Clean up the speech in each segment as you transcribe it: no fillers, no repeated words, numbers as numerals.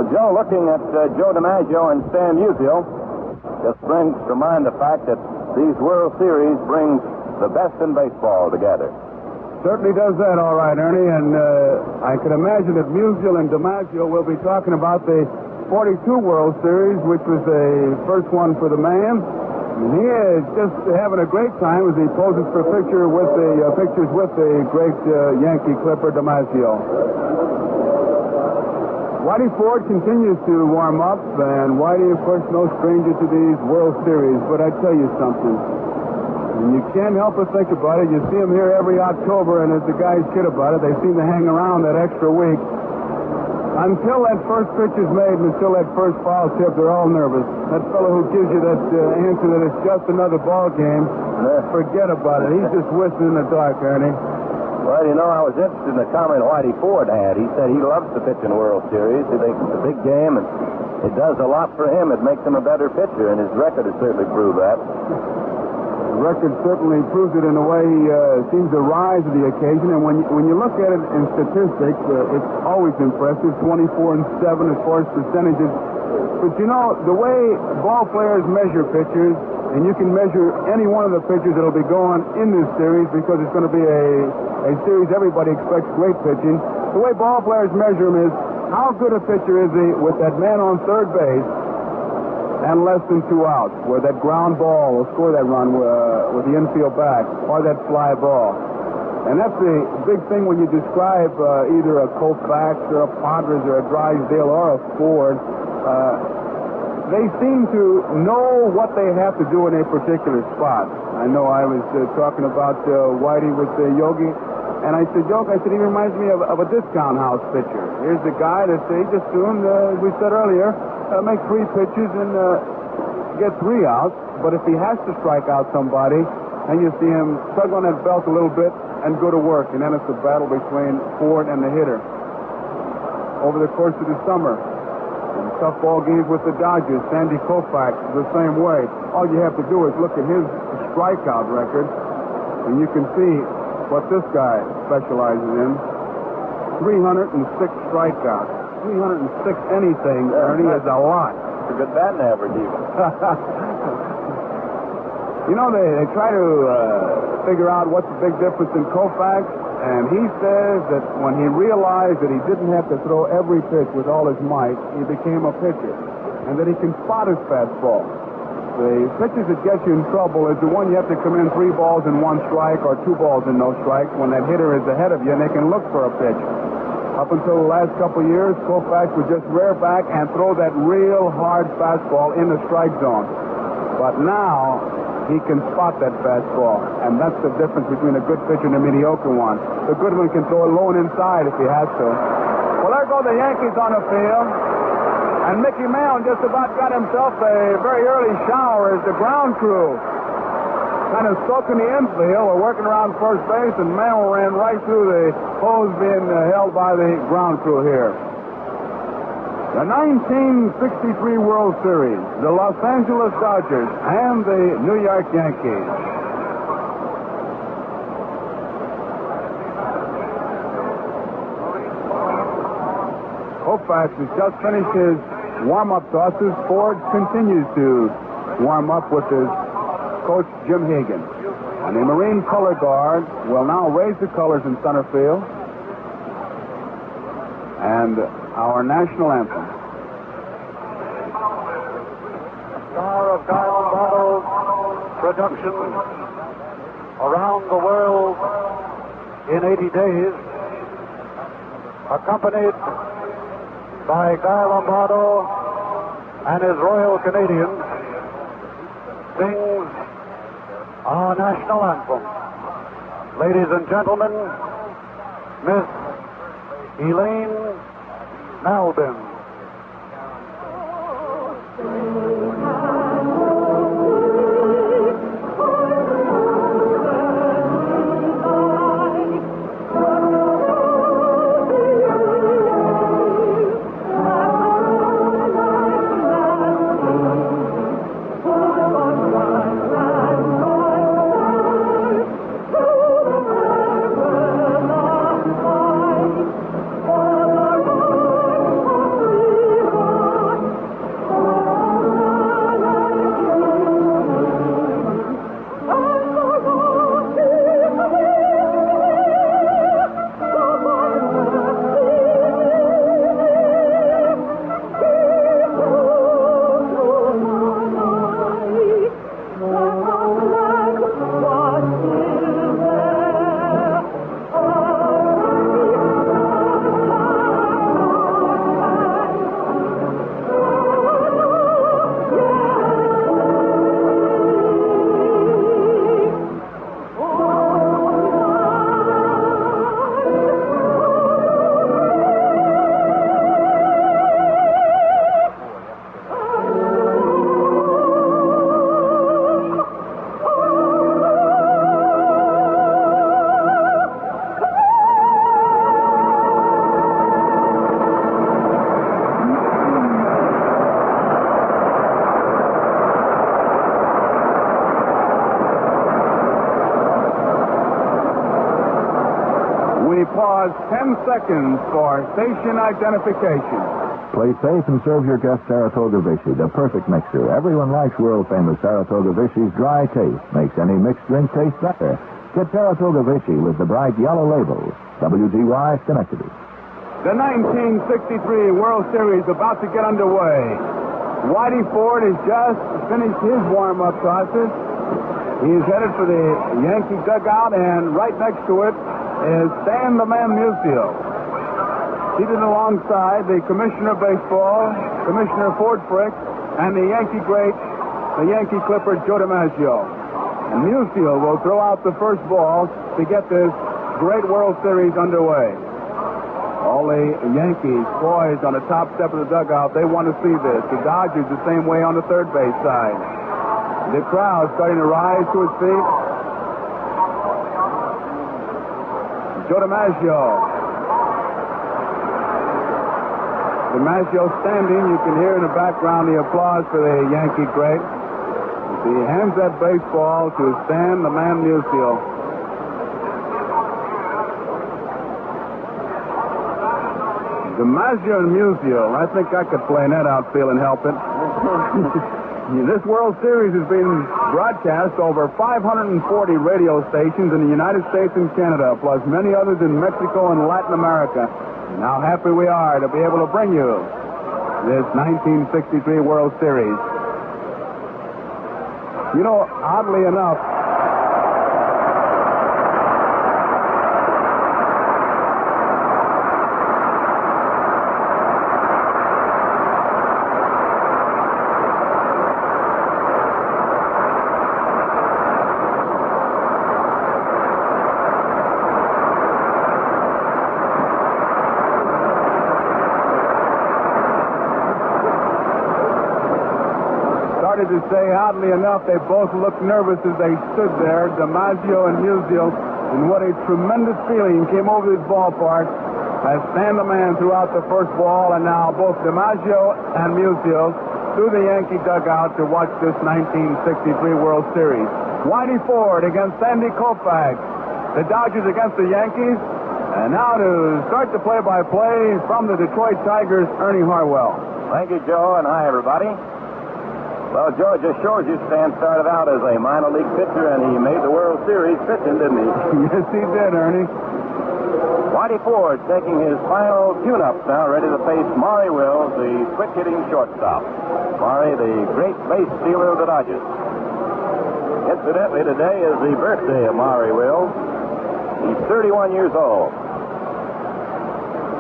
Well, Joe, looking at Joe DiMaggio and Stan Musial just brings to mind the fact that these World Series brings the best in baseball together. Certainly does that, all right, Ernie. And I can imagine that Musial and DiMaggio will be talking about the 42 World Series, which was the first one for the man. And he is just having a great time as he poses for pictures with the great Yankee Clipper DiMaggio. Whitey Ford continues to warm up, and Whitey, of course, no stranger to these World Series. But I tell you something, and you can't help but think about it. You see them here every October, and as the guys kid about it, they seem to hang around that extra week. Until that first pitch is made and until that first foul tip, they're all nervous. That fellow who gives you that answer that it's just another ball game, forget about it. He's just whistling in the dark, Ernie. Well, you know, I was interested in the comment Whitey Ford had. He said he loves to pitch in World Series. He thinks it's a big game, and it does a lot for him. It makes him a better pitcher, and his record has certainly proved that. The record certainly proves it in a way. He seems to rise to the occasion, and when you look at it in statistics, it's always impressive. 24-7 as far as percentages. But you know, the way ball players measure pitchers, and you can measure any one of the pitchers that'll be going in this series because it's going to be a series everybody expects great pitching. The way ball players measure him is how good a pitcher is he with that man on third base and less than 2 outs, where that ground ball will score that run with the infield back, or that fly ball. And that's the big thing when you describe either a Koufax or a Padres or a Drysdale or a Ford. They seem to know what they have to do in a particular spot. I know I was talking about Whitey with Yogi, and I said, Yogi, he reminds me of a discount house pitcher. Here's the guy that he just soon, as we said earlier, make 3 pitches and get 3 outs. But if he has to strike out somebody, then you see him tug on that belt a little bit and go to work. And then it's a battle between Ford and the hitter over the course of the summer. And tough ball games with the Dodgers. Sandy Koufax the same way. All you have to do is look at his strikeout record, and you can see what this guy specializes in. 306 strikeouts. 306 anything, Ernie, is a lot. It's a good batting average, even. You know, they try to figure out what's the big difference in Koufax, and he says that when he realized that he didn't have to throw every pitch with all his might, he became a pitcher, and that he can spot his fastball. The pitches that get you in trouble is the one you have to come in 3 balls and 1 strike or 2 balls and no strikes when that hitter is ahead of you and they can look for a pitch. Up until the last couple of years, Koufax would just rear back and throw that real hard fastball in the strike zone. But now he can spot that fastball, and that's the difference between a good pitcher and a mediocre one. The good one can throw it low and inside if he has to. Well, there go the Yankees on the field, and Mickey Mantle just about got himself a very early shower as the ground crew kind of soaking the infield or working around first base, and Mantle ran right through the hose being held by the ground crew here. The 1963 World Series, the Los Angeles Dodgers and the New York Yankees. Koufax has just finished his warm-up tosses. Ford continues to warm up with his coach, Jim Hagan. And the Marine color guard will now raise the colors in center field. And our national anthem. Star of Guy Lombardo's production around the world in 80 days, accompanied by Guy Lombardo and his Royal Canadians, sings our national anthem. Ladies and gentlemen, Miss Elaine Malbin. pause 10 seconds for station identification. Play safe and serve your guest Saratoga Vichy, the perfect mixer. Everyone likes world-famous Saratoga Vichy's dry taste. Makes any mixed drink taste better. Get Saratoga Vichy with the bright yellow label. WGY Schenectady. The 1963 World Series about to get underway. Whitey Ford has just finished his warm-up process. He is headed for the Yankee dugout, and right next to it is Stan the Man Musial. Seated alongside the Commissioner of Baseball, Commissioner Ford Frick, and the Yankee great, the Yankee Clipper Joe DiMaggio. And Musial will throw out the first ball to get this great World Series underway. All the Yankees poised on the top step of the dugout. They want to see this. The Dodgers the same way on the third base side. The crowd starting to rise to its feet. Joe DiMaggio. DiMaggio standing. You can hear in the background the applause for the Yankee great. He hands that baseball to Stan the Man Musial. DiMaggio and Musial. I think I could play in that outfield and help it. This World Series has been broadcast over 540 radio stations in the United States and Canada, plus many others in Mexico and Latin America. And how happy we are to be able to bring you this 1963 World Series. You know, oddly enough, to say, oddly enough, they both looked nervous as they stood there, DiMaggio and Musial, and what a tremendous feeling came over this ballpark as Stan the Man threw out the first ball, and now both DiMaggio and Musial through the Yankee dugout to watch this 1963 World Series. Whitey Ford against Sandy Koufax, the Dodgers against the Yankees, and now to start the play-by-play from the Detroit Tigers, Ernie Harwell. Thank you, Joe, and hi, everybody. Well, Joe, it just shows you Stan started out as a minor league pitcher, and he made the World Series pitching, didn't he? Yes, he did, Ernie. Whitey Ford taking his final tune-ups now, ready to face Maury Wills, the quick-hitting shortstop. Maury, the great base stealer of the Dodgers. Incidentally, today is the birthday of Maury Wills. He's 31 years old.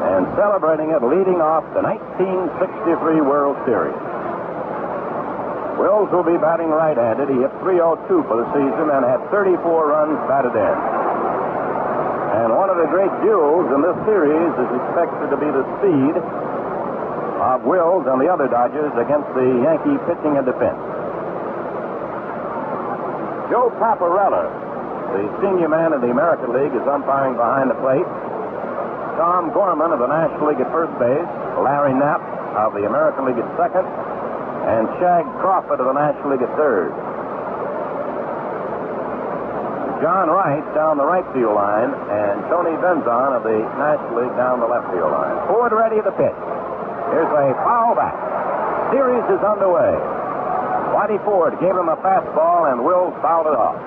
And celebrating it, leading off the 1963 World Series. Wills will be batting right-handed. He hit .302 for the season and had 34 runs batted in. And one of the great duels in this series is expected to be the speed of Wills and the other Dodgers against the Yankee pitching and defense. Joe Paparella, the senior man in the American League, is umpiring behind the plate. Tom Gorman of the National League at first base, Larry Knapp of the American League at second, and Shag Crawford of the National League at third. John Wright down the right field line, and Tony Benzon of the National League down the left field line. Ford ready to pitch. Here's a foul back. Series is underway. Whitey Ford gave him a fastball, and Wills fouled it off.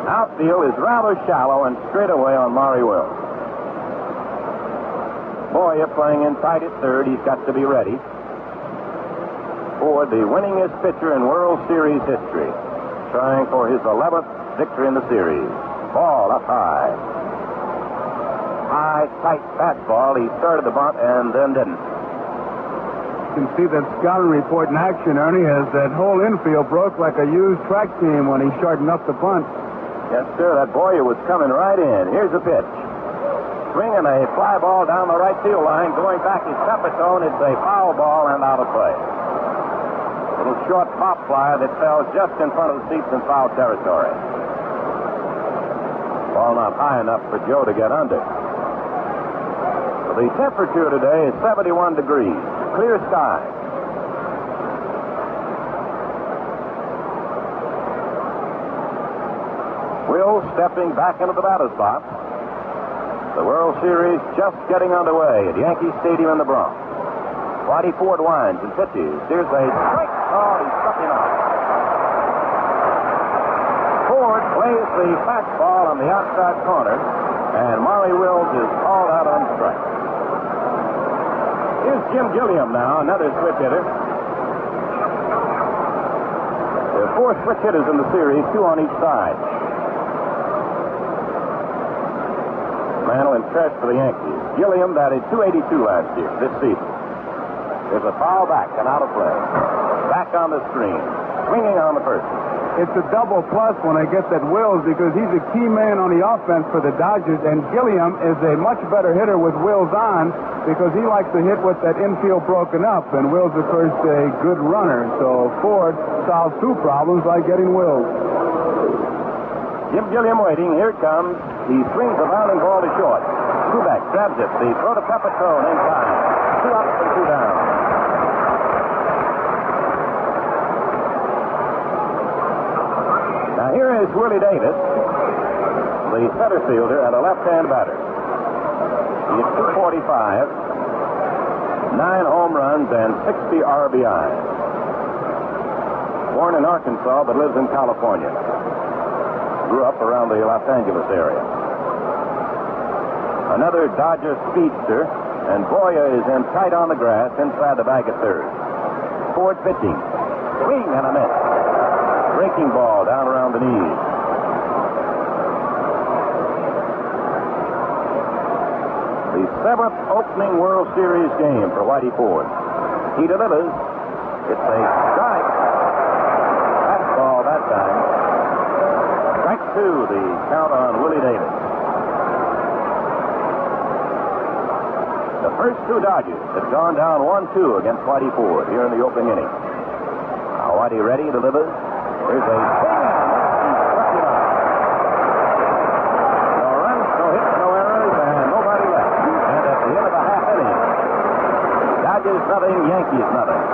Outfield is rather shallow and straight away on Maury Wills. Boyer playing in tight at third. He's got to be ready. Ford, the winningest pitcher in World Series history, trying for his 11th victory in the series. Ball up high. High, tight fastball. He started the bunt and then didn't. You can see that scouting report in action, Ernie, as that whole infield broke like a used track team when he shortened up the bunt. Yes, sir. That Boyer was coming right in. Here's the pitch. Swinging a fly ball down the right field line, going back his comfort zone. It's a foul ball and out of play. Little short pop fly that fell just in front of the seats in foul territory. Ball not high enough for Joe to get under. The temperature today is 71 degrees. Clear sky. Wills stepping back into the batter's box. The World Series just getting underway at Yankee Stadium in the Bronx. Whitey Ford winds and pitches. Here's a strike. Oh, he struck him out. Ford plays the fastball on the outside corner, and Maury Wills is called out on strike. Here's Jim Gilliam now, another switch hitter. There are 4 switch hitters in the series, 2 on each side. Man who impressed for the Yankees. Gilliam batted .282 last year, this season. There's a foul back and out of play. Back on the screen, swinging on the person. It's a double plus when I get that Wills because he's a key man on the offense for the Dodgers, and Gilliam is a much better hitter with Wills on because he likes to hit with that infield broken up, and Wills, of course, a good runner. So Ford solves 2 problems by getting Wills. Jim Gilliam waiting. Here it comes. He swings a rounding ball to short. Kubek grabs it. The throw to Pepitone in time. 2 up and 2 down. Now here is Willie Davis, the center fielder and a left-hand batter. He is 245, 9 home runs and 60 RBIs. Born in Arkansas but lives in California. Grew up around the Los Angeles area. Another Dodger speedster, and Boya is in tight on the grass inside the bag at third. Ford pitching. Swing and a miss. Breaking ball down around the knees. The 7th opening World Series game for Whitey Ford. He delivers. It's a strike. Fastball that time. Strike 2, the count on Willie Davis. The first 2 Dodgers had gone down 1-2 against Whitey Ford here in the opening inning. Now Whitey ready, delivers. There's a swing and he struck it out. No runs, no hits, no errors, and nobody left. And at the end of the half inning, Dodgers nothing, Yankees nothing.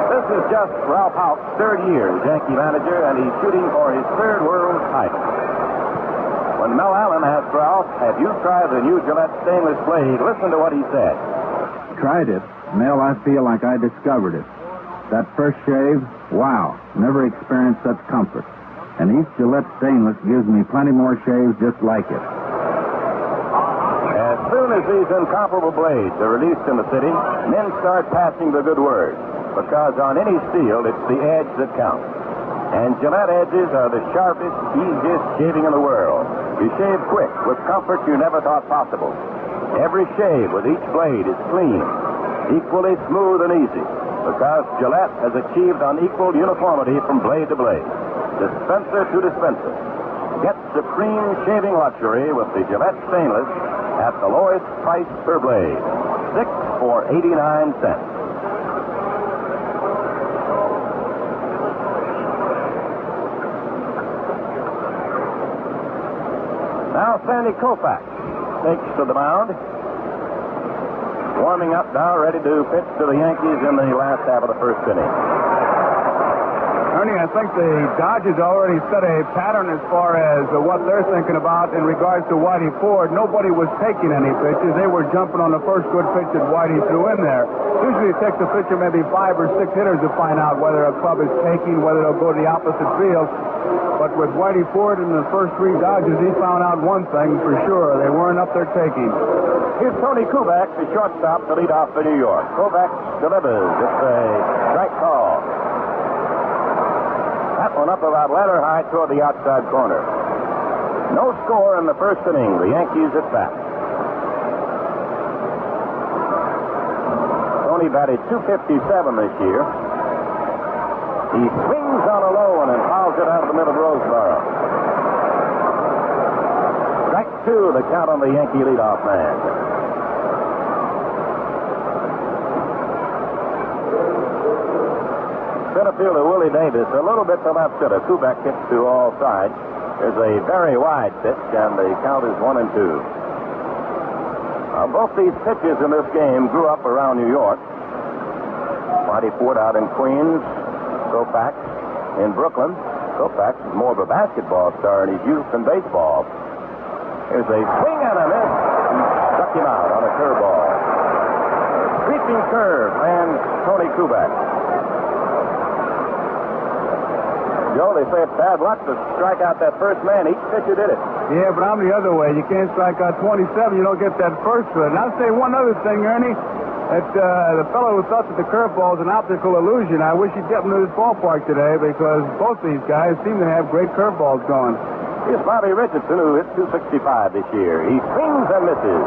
This is just Ralph Houk's 3rd year as Yankee manager, and he's shooting for his 3rd world title. When Mel Allen asked Ralph, have you tried the new Gillette stainless blade? Listen to what he said. Tried it. Mel, I feel like I discovered it. That first shave, wow, never experienced such comfort. And each Gillette stainless gives me plenty more shaves just like it. As soon as these incomparable blades are released in the city, men start passing the good word. Because on any steel, it's the edge that counts. And Gillette edges are the sharpest, easiest shaving in the world. You shave quick, with comfort you never thought possible. Every shave with each blade is clean, equally smooth and easy. Because Gillette has achieved unequaled uniformity from blade to blade, dispenser to dispenser. Get supreme shaving luxury with the Gillette stainless at the lowest price per blade, 6 for 89 cents. Now Sandy Koufax takes to the mound. Warming up now, ready to pitch to the Yankees in the last half of the first inning. Ernie, I think the Dodgers already set a pattern as far as what they're thinking about in regards to Whitey Ford. Nobody was taking any pitches. They were jumping on the first good pitch that Whitey threw in there. Usually it takes a pitcher maybe 5 or 6 hitters to find out whether a club is taking, whether they'll go to the opposite field. But with Whitey Ford in the first 3 Dodgers, he found out one thing for sure. They weren't up there taking. Here's Tony Kubek, the shortstop, to lead off for New York. Kubek delivers. It's a strike call. That one up about ladder high toward the outside corner. No score in the first inning. The Yankees at bat. Tony batted .257 this year. He swings on a low one and fouls it out of the middle of Roseboro. Strike 2, the count on the Yankee leadoff man. Center fielder Willie Davis, a little bit to left center. Kubek hits to all sides. There's a very wide pitch, and the count is 1-2. Both these pitchers in this game grew up around New York. Whitey Ford out in Queens, Koufax in Brooklyn. Koufax is more of a basketball star in his youth than baseball. Here's a swing and a miss. He struck him out on a curveball. Sweeping curve lands Tony Kubek. Joe, they say it's bad luck to strike out that first man. Each pitcher did it. Yeah, but I'm the other way. You can't strike out 27. You don't get that first one. And I'll say one other thing, Ernie. That the fellow who thought that the curveball is an optical illusion, I wish he'd get him to this ballpark today because both these guys seem to have great curveballs going. Here's Bobby Richardson, who hit 265 this year. He swings and misses.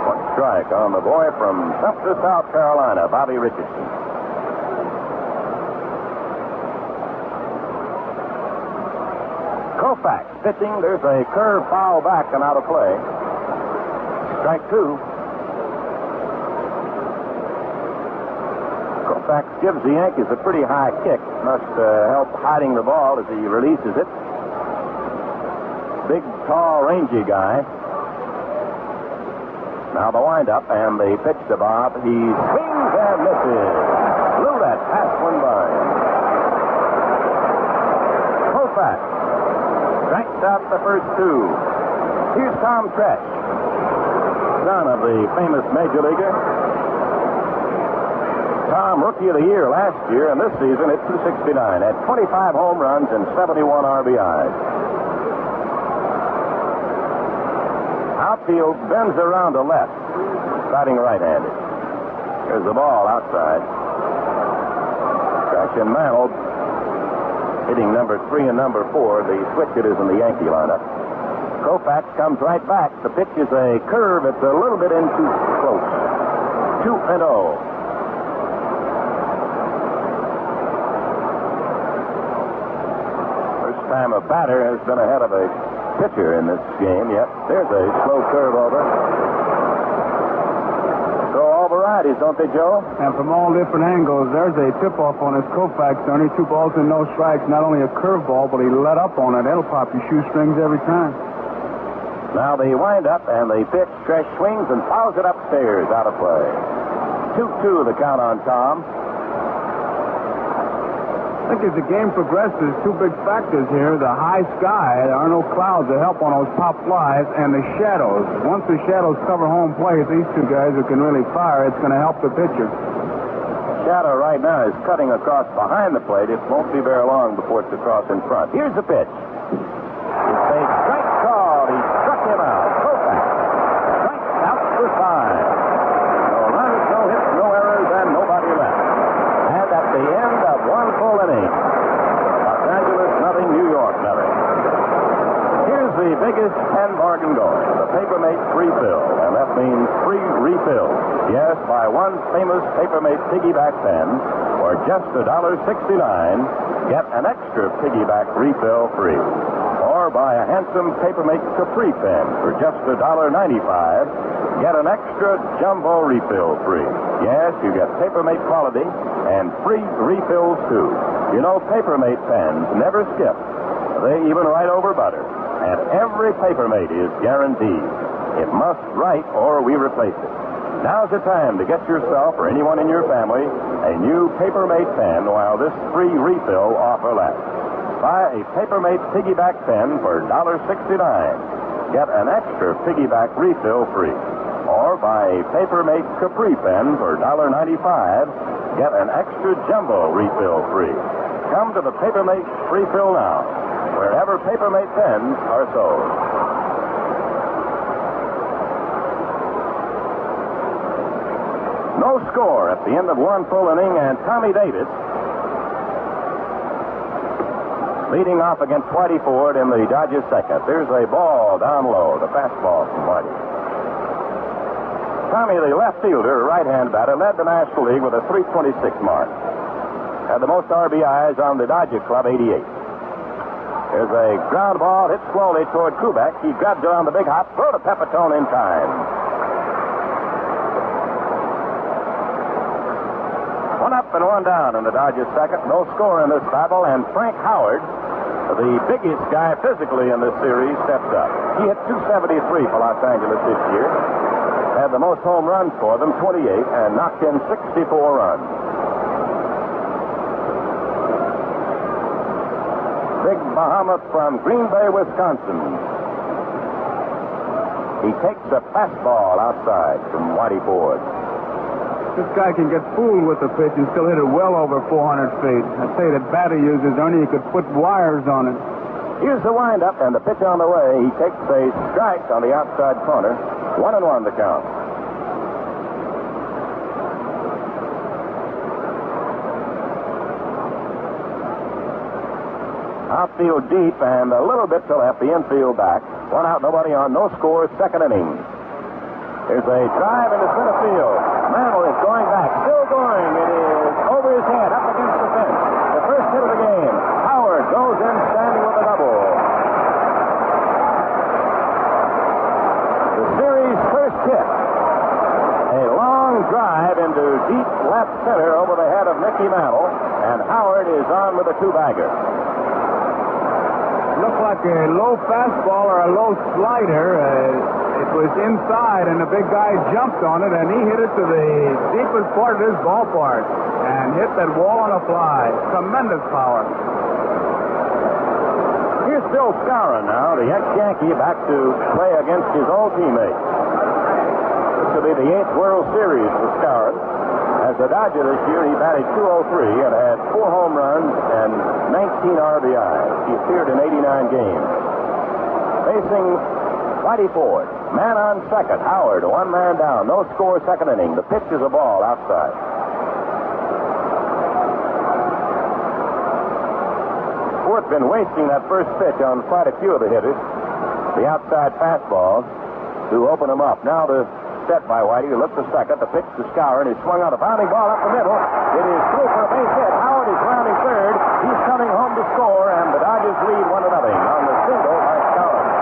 One strike on the boy from Sumter, South Carolina, Bobby Richardson. Koufax pitching. There's a curve foul back and out of play. Strike two. Koufax gives the Yankees a pretty high kick. Must help hiding the ball as he releases it. Big, tall, rangy guy. Now the windup and the pitch to Bob. He swings and misses. Blew that past one by. Koufax strikes out the first two. Here's Tom Tresh, son of the famous major leaguer. Tom, Rookie of the Year last year, and this season at 269, had 25 home runs and 71 RBIs. Outfield bends around to left, batting right-handed. Here's the ball outside. Tresh and Mantle hitting number 3 and number 4, the switch hitters in the Yankee lineup. Koufax comes right back. The pitch is a curve. It's a little bit in too close. 2-0. First time a batter has been ahead of a pitcher in this game yet. There's a slow curve over. So all varieties, don't they, Joe? And from all different angles, there's a tip-off on his Koufax, Ernie. 2 balls and no strikes. Not only a curveball, but he let up on it. That'll pop your shoestrings every time. Now they wind up and they pitch. Tresh swings and fouls it upstairs, out of play. 2-2 the count on Tom. I think as the game progresses, 2 big factors here. The high sky, there are no clouds that help on those pop flies, and the shadows. Once the shadows cover home plate, these 2 guys who can really fire, it's going to help the pitcher. Shadow right now is cutting across behind the plate. It won't be very long before it's across in front. Here's the pitch. It's a strike call. He struck him out. Koufax strikes out for 5. No runs, no hits, no errors, and nobody left. And at the end of 1 full inning, Los Angeles nothing, New York nothing. Here's the biggest pen bargain going, the Papermate refill, and that means free refills. Yes, buy one famous Papermate piggyback pen for just $1.69, get an extra piggyback refill free. Or buy a handsome Papermate Capri pen for just $1.95, get an extra jumbo refill free. Yes, you get Papermate quality and free refills too. You know, Papermate pens never skip. They even write over butter. And every Papermate is guaranteed. It must write or we replace it. Now's the time to get yourself or anyone in your family a new Papermate pen while this free refill offer lasts. Buy a Papermate piggyback pen for $1.69. Get an extra piggyback refill free. Or buy a Papermate Capri pen for $1.95. Get an extra jumbo refill free. Come to the Papermate refill now, wherever Papermate pens are sold. No score at the end of 1 full inning, and Tommy Davis leading off against Whitey Ford in the Dodgers second. There's a ball down low, the fastball from Whitey. Tommy, the left fielder, right-hand batter, led the National League with a .326 mark. Had the most RBIs on the Dodger Club, 88. There's a ground ball hit slowly toward Kubek. He grabs it on the big hop. Throw to Pepitone in time. 1 up and 1 down in the Dodgers second. No score in this battle, and Frank Howard, the biggest guy physically in this series, steps up. He hit .273 for Los Angeles this year. Had the most home runs for them, 28, and knocked in 64 runs. big behemoth from Green Bay, Wisconsin. He takes a fastball outside from Whitey Ford. This guy can get fooled with the pitch and still hit it well over 400 feet. I'd say that batter uses, Ernie, you could put wires on it. Here's the windup and the pitch on the way. He takes a strike on the outside corner. 1-1 the count. Outfield deep and a little bit to left, the infield back. One out, nobody on, no score, second inning. There's a drive into center field. Mantle is going back, still going. It is over his head, up against the fence. The first hit of the game. Howard goes in standing with a double. The series' first hit. A long drive into deep left center over the head of Mickey Mantle, and Howard is on with a two-bagger. Looked like a low fastball or a low slider. It was inside, and the big guy jumped on it, and he hit it to the deepest part of his ballpark and hit that wall on a fly. Tremendous power. Here's Bill Skowron now, the ex-Yankee, back to play against his old teammate. This will be the 8th World Series for Skowron. As a Dodger this year, he batted .203 and had 4 home runs and 19 RBIs. He appeared in 89 games. Facing Whitey Ford. Man on second. Howard, one man down. No score, second inning. The pitch is a ball outside. Ford's been wasting that first pitch on quite a few of the hitters. The outside fastball to open them up. Now the set by Whitey, who looks to second. The pitch to Skowron is swung on a bounding ball up the middle. It is through for a base hit. Howard is rounding third. He's coming home to score, and the Dodgers lead 1-0 on the single by Skowron.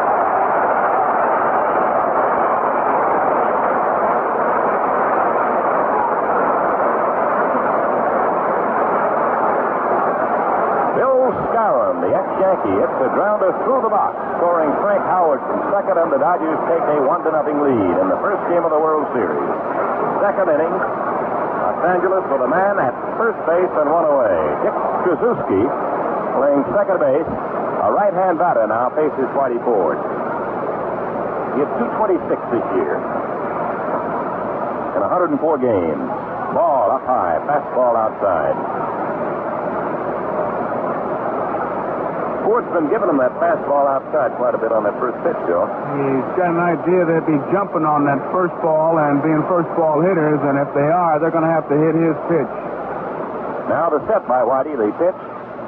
Bill Skowron, the ex-Yankee, hits a grounder through the box, scoring Frank Howard from second, and the Dodgers take a 1-0 lead in the first game of the World Series. Second inning, Los Angeles with a man at first base and one away. Dick Tracewski playing second base. A right-hand batter now faces Whitey Ford. He had 226 this year in 104 games. Ball up high, fastball outside. Ford's been giving him that fastball outside quite a bit on that first pitch, Joe. He's got an idea they'd be jumping on that first ball and being first ball hitters, and if they are, they're going to have to hit his pitch. Now the set by Whitey. The pitch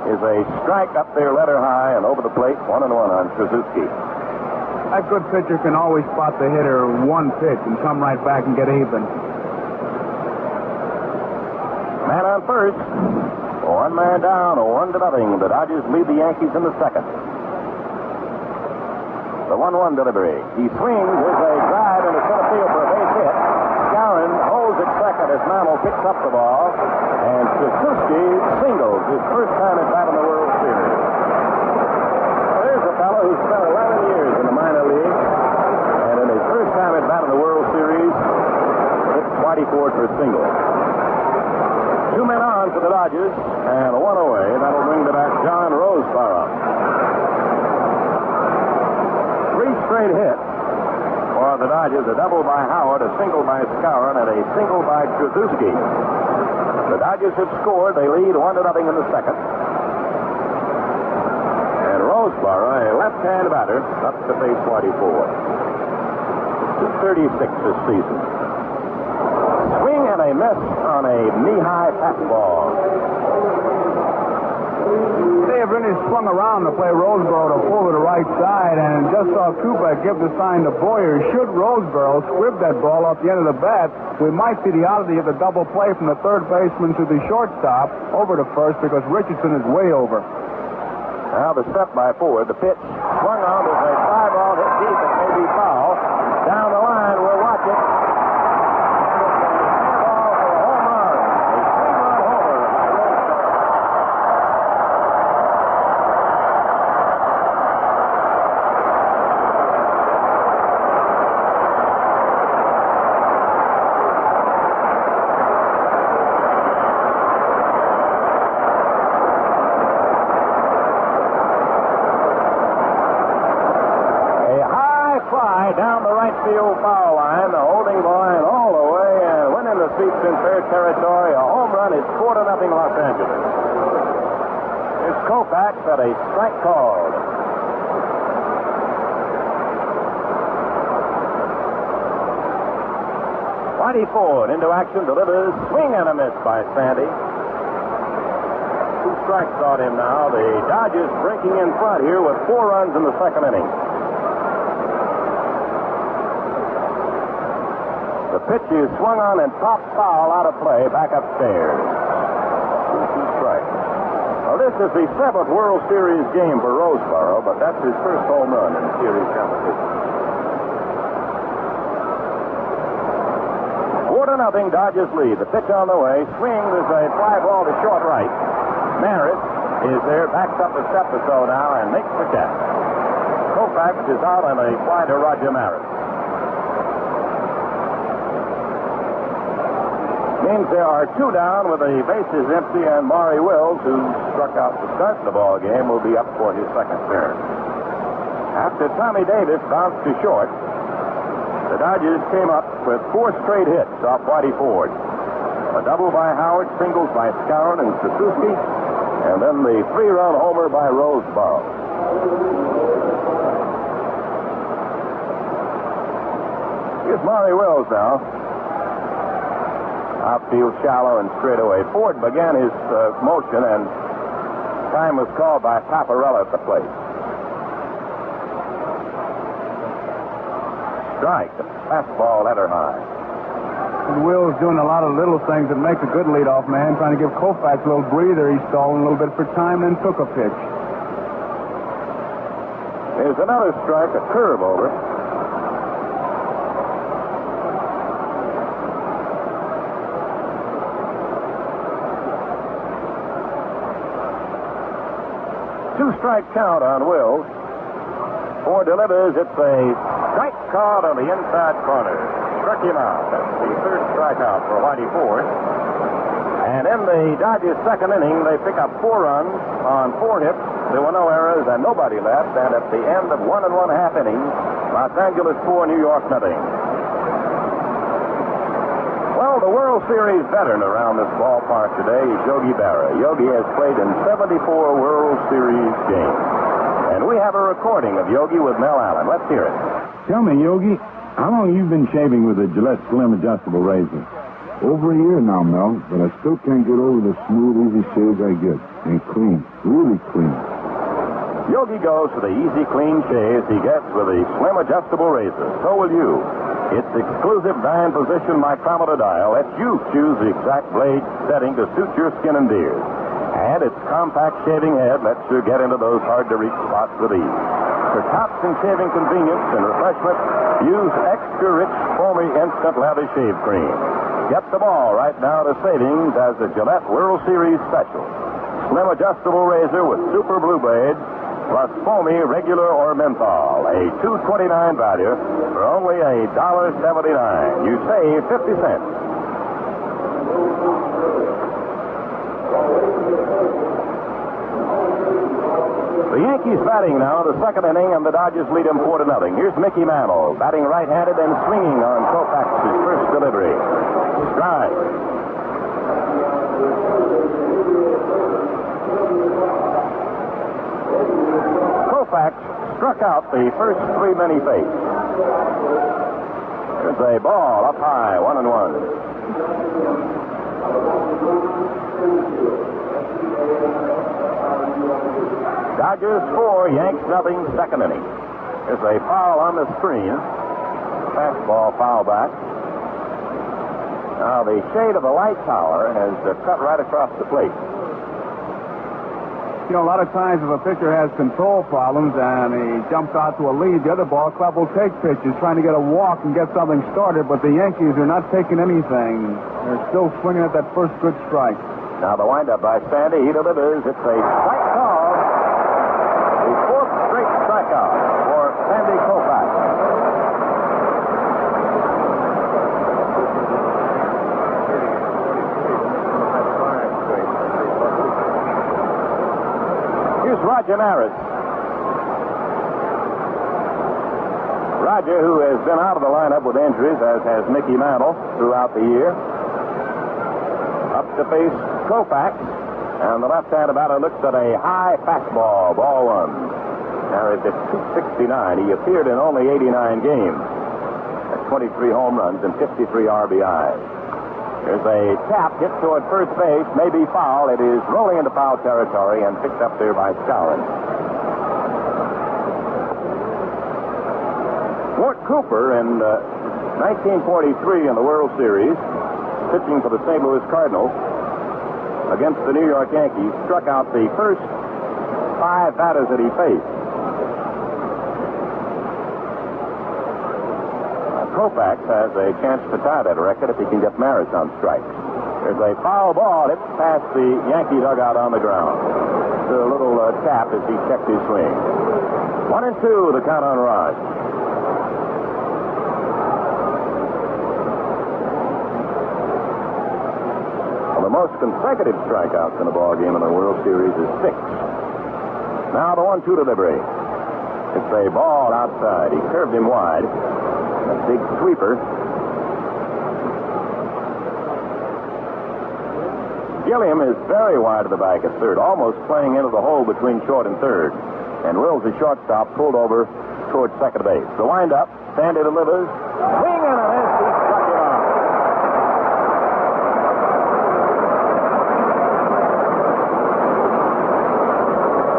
is a strike up there, letter high, and over the plate. 1-1 on Tracewski. That good pitcher can always spot the hitter one pitch and come right back and get even. Man on first. One man down, 1-0. The Dodgers lead the Yankees in the second. The 1-1 delivery. He swings. There's a drive into center field for a base hit. Skowron holds at second as Mantle picks up the ball. And Tracewski singles his first time at bat in the World Series. Well, there's a fellow who spent 11 years in the minor league. And in his first time at bat in the World Series, hits Whitey Ford for a single. 2 men on for the Dodgers, and 1 away. That'll bring to bat John Roseborough. 3 straight hits for the Dodgers. A double by Howard, a single by Skowron, and a single by Tracewski. The Dodgers have scored. They lead 1-0 in the second. And Roseborough, a left-hand batter, up to face Whitey Ford. 236 this season. Swing and a miss on a knee-high fastball. They have really swung around to play Roseborough to pull to the right side, and just saw Kubek give the sign to Boyer. Should Roseborough squib that ball off the end of the bat, we might see the oddity of the double play from the third baseman to the shortstop over to first, because Richardson is way over. Now the set by Ford. The pitch swung on. There's a fly ball hit deep. It may be foul. Down the line, we'll watch it. right field foul line, the holding line all the way, and went in the seats in fair territory. A home run. It's 4-0 Los Angeles. Here's Koufax at a strike called. Whitey Ford into action, delivers, swing and a miss by Sandy. 2 strikes on him now. The Dodgers breaking in front here with 4 runs in the second inning. The pitch is swung on and popped foul out of play back upstairs. 2 strikes. Well, this is the 7th World Series game for Roseboro, but that's his first home run in series competition. 4-0 Dodgers lead. The pitch on the way. Swings is a fly ball to short right. Maris is there, backs up a step or so now and makes the catch. Koufax is out on a fly to Roger Maris. Means there are 2 down with the bases empty, and Maury Wills, who struck out to start the ball game, will be up for his second turn. After Tommy Davis bounced to short, the Dodgers came up with 4 straight hits off Whitey Ford. A double by Howard, singles by Skowron and Satuski, and then the 3-run homer by Roseboro. Here's Maury Wills now. Outfield shallow and straight away. Ford began his motion, and time was called by Paparella at the plate. Strike. The fastball header high. And Will's doing a lot of little things that make a good leadoff man, trying to give Koufax a little breather. He stalled a little bit for time, then took a pitch. Here's another strike, a curve over. Two-strike count on Wills. Ford delivers. It's a strike caught on the inside corner. Struck him out. That's the 3rd strikeout for Whitey Ford. And in the Dodgers' second inning, they pick up 4 runs on 4 hits. There were no errors and nobody left. And at the end of 1 1/2 innings, Los Angeles 4, New York nothing. Well, the World Series veteran around this ballpark today is Yogi Berra. Yogi has played in 74 World Series games. And we have a recording of Yogi with Mel Allen. Let's hear it. Tell me, Yogi, how long you been shaving with a Gillette Slim Adjustable Razor? Over a year now, Mel, but I still can't get over the smooth, easy shaves I get. And clean, really clean. Yogi goes for the easy, clean shaves he gets with a Slim Adjustable Razor. So will you. Its exclusive dial-position micrometer dial lets you choose the exact blade setting to suit your skin and beard. And its compact shaving head lets you get into those hard-to-reach spots with ease. For tops and shaving convenience and refreshment, use extra rich, foamy instant lather shave cream. Get them all right now to savings as a Gillette World Series special. Slim Adjustable Razor with Super Blue Blades, plus foamy, regular, or menthol. A $2.29 value for only $1.79. You save 50 cents. The Yankees batting now, the second inning, and the Dodgers lead them 4-0. Here's Mickey Mantle, batting right-handed and swinging on Koufax's first delivery. Strike. Koufax struck out the first 3 men he faced. There's a ball up high, 1-1. Dodgers 4, Yanks nothing, second inning. There's a foul on the screen. Fastball foul back. Now the shade of the light tower has cut right across the plate. You know, a lot of times if a pitcher has control problems and he jumps out to a lead, the other ball club will take pitches trying to get a walk and get something started, but the Yankees are not taking anything. They're still swinging at that first good strike. Now the windup by Sandy. He delivers. It's a strike call. The 4th straight strikeout for Sandy Koufax. Here's Roger Maris. Roger, who has been out of the lineup with injuries, as has Mickey Mantle throughout the year. Up to face Koufax, and the left-handed batter looks at a high fastball, ball one. Now it's at 269. He appeared in only 89 games. At 23 home runs and 53 RBIs. There's a tap hit toward first base, may be foul. It is rolling into foul territory and picked up there by Skowron. Mort Cooper in 1943 in the World Series, pitching for the St. Louis Cardinals against the New York Yankees, struck out the first 5 batters that he faced. Koufax has a chance to tie that record if he can get Maris on strikes. There's a foul ball. It's past the Yankee dugout on the ground. It's a little tap as he checked his swing. 1-2, the count on Raj. Well, the most consecutive strikeouts in a ball game in the World Series is 6. Now the 1-2 delivery. It's a ball outside. He curved him wide. A big sweeper. Gilliam is very wide to the back at third, almost playing into the hole between short and third. And Wills, the shortstop, pulled over towards second base. The windup, Sandy delivers. Swing and a miss. He struck him out.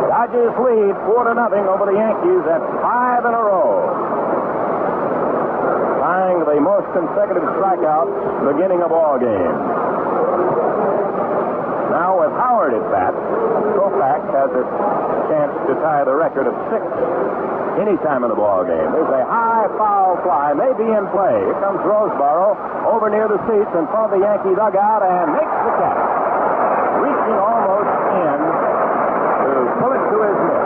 Dodgers lead 4-0 over the Yankees at 5 in a row. Tying the most consecutive strikeouts beginning a ball game. Now with Howard at bat, Koufax has a chance to tie the record of 6 anytime in the ball game. There's a high foul fly, may be in play. Here comes Roseboro over near the seats in front of the Yankee dugout and makes the catch. Reaching almost in to pull it to his mitt.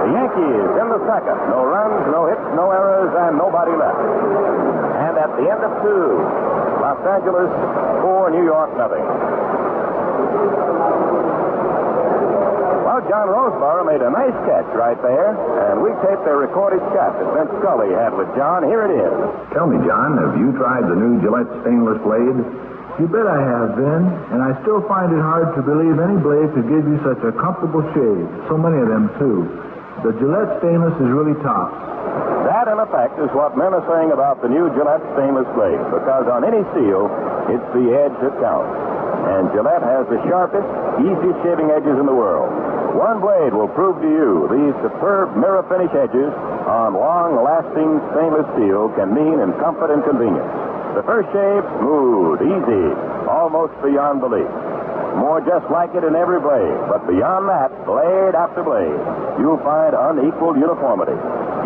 The Yankees in the second. No runs, no hits, no errors, and nobody left. And at the end of 2, Los Angeles 4, New York nothing. Well, John Roseboro made a nice catch right there, and we taped a recorded chat that Vince Scully had with John. Here it is. Tell me, John, have you tried the new Gillette stainless blade? You bet I have, Ben, and I still find it hard to believe any blade could give you such a comfortable shave. So many of them, too. The Gillette stainless is really top. That, in effect, is what men are saying about the new Gillette stainless blade, because on any steel, it's the edge that counts. And Gillette has the sharpest, easiest shaving edges in the world. One blade will prove to you these superb mirror finish edges on long-lasting stainless steel can mean in comfort and convenience. The first shave, smooth, easy, almost beyond belief. More just like it in every blade. But beyond that, blade after blade, you'll find unequaled uniformity.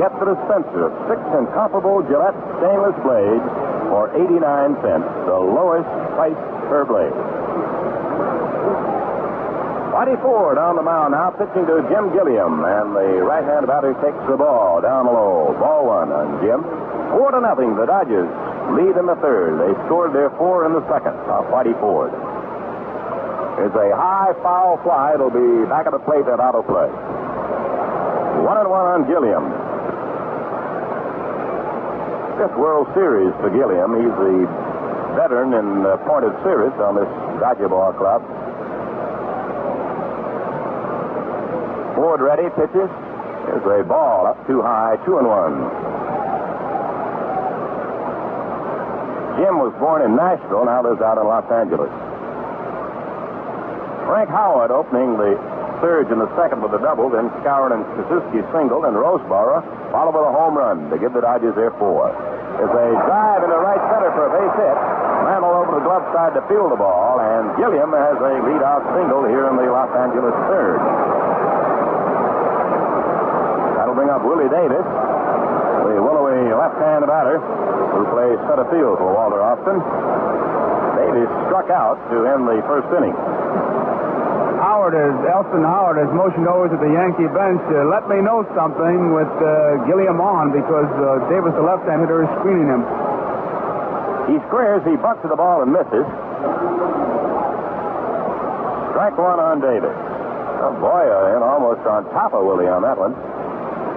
Get the dispenser of 6 incomparable Gillette stainless blades for 89 cents, the lowest price per blade. Whitey Ford on the mound now, pitching to Jim Gilliam, and the right-hand batter takes the ball down low. Ball 1 on Jim. 4-0, the Dodgers lead in the third. They scored their 4 in the second off Whitey Ford. There's a high foul fly. It'll be back at the plate at auto play. 1-1 on Gilliam. This World Series for Gilliam. He's the veteran in pointed series on this Dodger ball club. Ford ready, pitches. There's a ball up too high, 2-1. Jim was born in Nashville, now lives out in Los Angeles. Frank Howard opening the surge in the second with a double, then Skowron and Suzuki singled, and Roseboro followed with a home run to give the Dodgers their 4. There's a drive into right center for a base hit. Mantle over the glove side to field the ball, and Gilliam has a leadoff single here in the Los Angeles third. That'll bring up Willie Davis, the willowy left-hand batter, who plays center field for Walter Austin. Davis struck out to end the first inning. Elston Howard has motioned over to the Yankee bench. Let me know something with Gilliam on, because Davis, the left-hand hitter, is screening him. He squares, he bucks the ball and misses. Strike 1 on Davis. Oh, boy, almost on top of Willie on that one.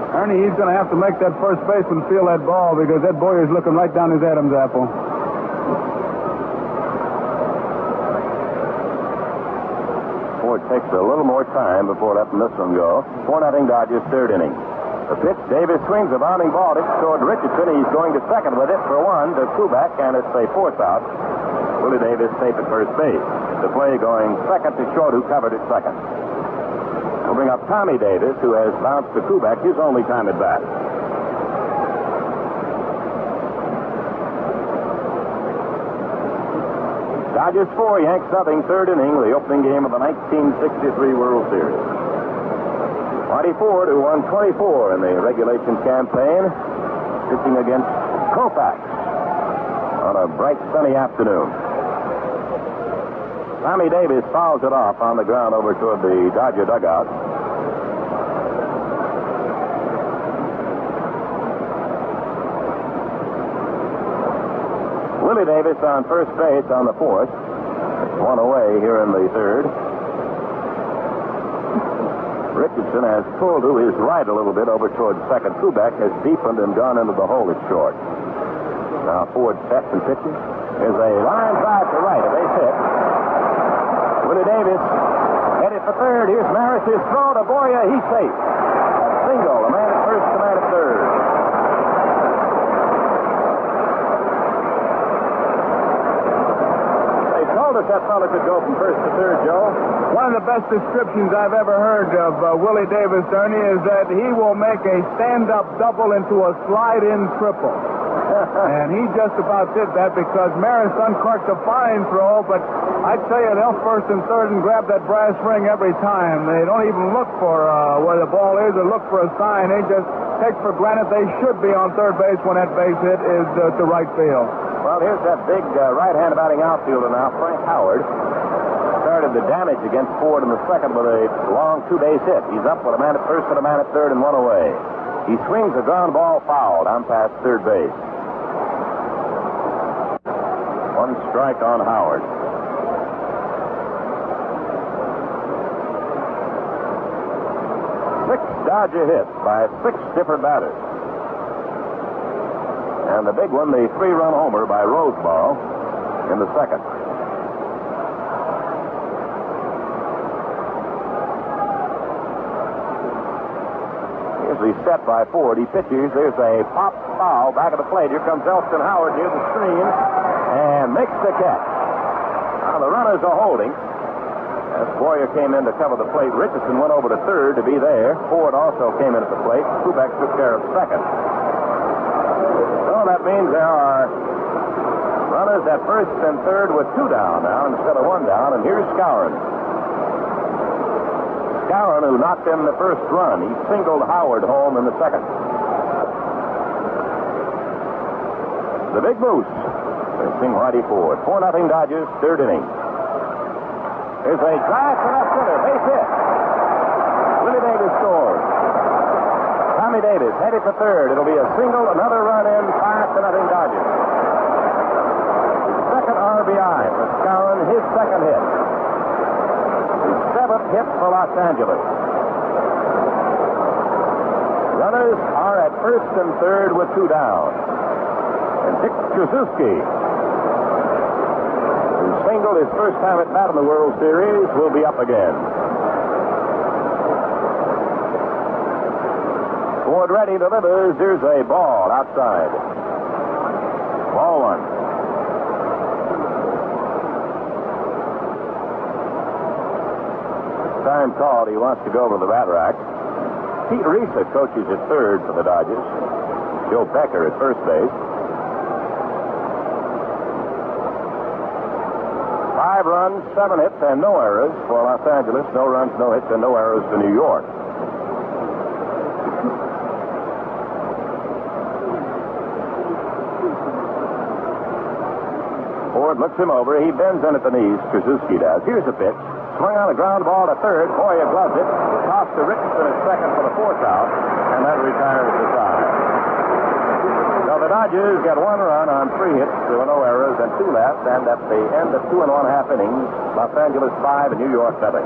Ernie, he's going to have to make that first baseman feel that ball because that boy is looking right down his Adam's apple. Ford takes a little more time before letting this one go. 4-0 Dodgers, third inning. The pitch, Davis swings a bounding ball. It's toward Richardson. He's going to second with it for one to Kubek, and it's a force out. Willie Davis safe at first base. The play going second to Short, who covered at second. We'll bring up Tommy Davis, who has bounced to Kubek, his only time at bat. Dodgers 4, Yanks nothing, third inning, the opening game of the 1963 World Series. Marty Ford, who won 24 in the regulation campaign, pitching against Koufax on a bright sunny afternoon. Tommy Davis fouls it off on the ground over toward the Dodger dugout. Willie Davis on first base on the fourth. One away here in the third. Richardson has pulled to his right a little bit over toward second. Kubek has deepened and gone into the hole at short. Now Ford sets and pitches. There's a line drive to right, a base hit. Willie Davis headed for third. Here's Maris. His throw to Boria. He's safe. A single. A man at first, a man at third. They told us that fella could go from first to third, Joe. One of the best descriptions I've ever heard of Willie Davis, Ernie, is that he will make a stand-up double into a slide-in triple. And he just about did that because Maris uncorked a fine throw, but I'd tell you they'll first and third and grab that brass ring every time. They don't even look for where the ball is or look for a sign. They just take for granted they should be on third base when that base hit is to right field. Well, here's that big right-hand batting outfielder now, Frank Howard. Started the damage against Ford in the second with a long two-base hit. He's up with a man at first and a man at third and one away. He swings a ground ball foul down past third base. One strike on Howard. Six Dodger hits by six different batters. And the big one, the three-run homer by Roseball in the second. Here's the set by Ford. He pitches. There's a pop foul back of the plate. Here comes Elston Howard near the screen and makes the catch. Now the runners are holding. As Boyer came in to cover the plate, Richardson went over to third to be there. Ford also came in at the plate. Kubek took care of second. So that means there are runners at first and third with two down now instead of one down. And here's Skowron. Skowron, who knocked in the first run, he singled Howard home in the second. The Big Moose facing Whitey Ford. 4-0 Dodgers, third inning. There's a drive to left center, base hit. Willie Davis scores. Tommy Davis headed for third. It'll be a single, another run in, 5-0 Dodgers. Second RBI for Skowron, his second hit. His seventh hit for Los Angeles. Runners are at first and third with two down. And Dick Tracewski, who singled his first time at bat in the World Series, will be up again. Ford ready, delivers. Here's a ball outside. Ball one. Time called. He wants to go over the bat rack. Pete Risa coaches at third for the Dodgers. Joe Becker at first base. 5 runs, 7 hits, and no errors for Los Angeles. No runs, no hits, and no errors for New York. Ford looks him over. He bends in at the knees. Tracewski does. Here's a pitch. Swung on a ground ball to third. Boyer gloves it. Toss to Richardson at second for the fourth out. And that retires the side. So the Dodgers get 1 run on 3 hits. There were no errors and 2 left. And at the end of 2 1/2 innings, Los Angeles 5 and New York 7.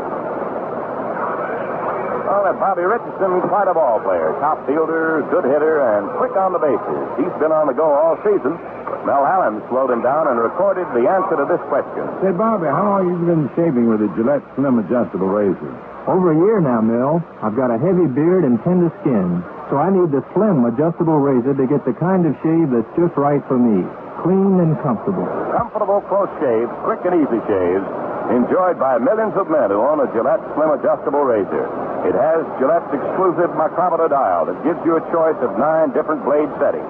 Well, that Bobby Richardson, quite a ball player. Top fielder, good hitter, and quick on the bases. He's been on the go all season. But Mel Allen slowed him down and recorded the answer to this question. Say, Bobby, how long have you been shaving with a Gillette Slim Adjustable Razor? Over a year now, Mill. I've got a heavy beard and tender skin, so I need the Slim Adjustable Razor to get the kind of shave that's just right for me. Clean and comfortable. Comfortable, close shaves, quick and easy shaves, enjoyed by millions of men who own a Gillette Slim Adjustable Razor. It has Gillette's exclusive micrometer dial that gives you a choice of 9 different blade settings.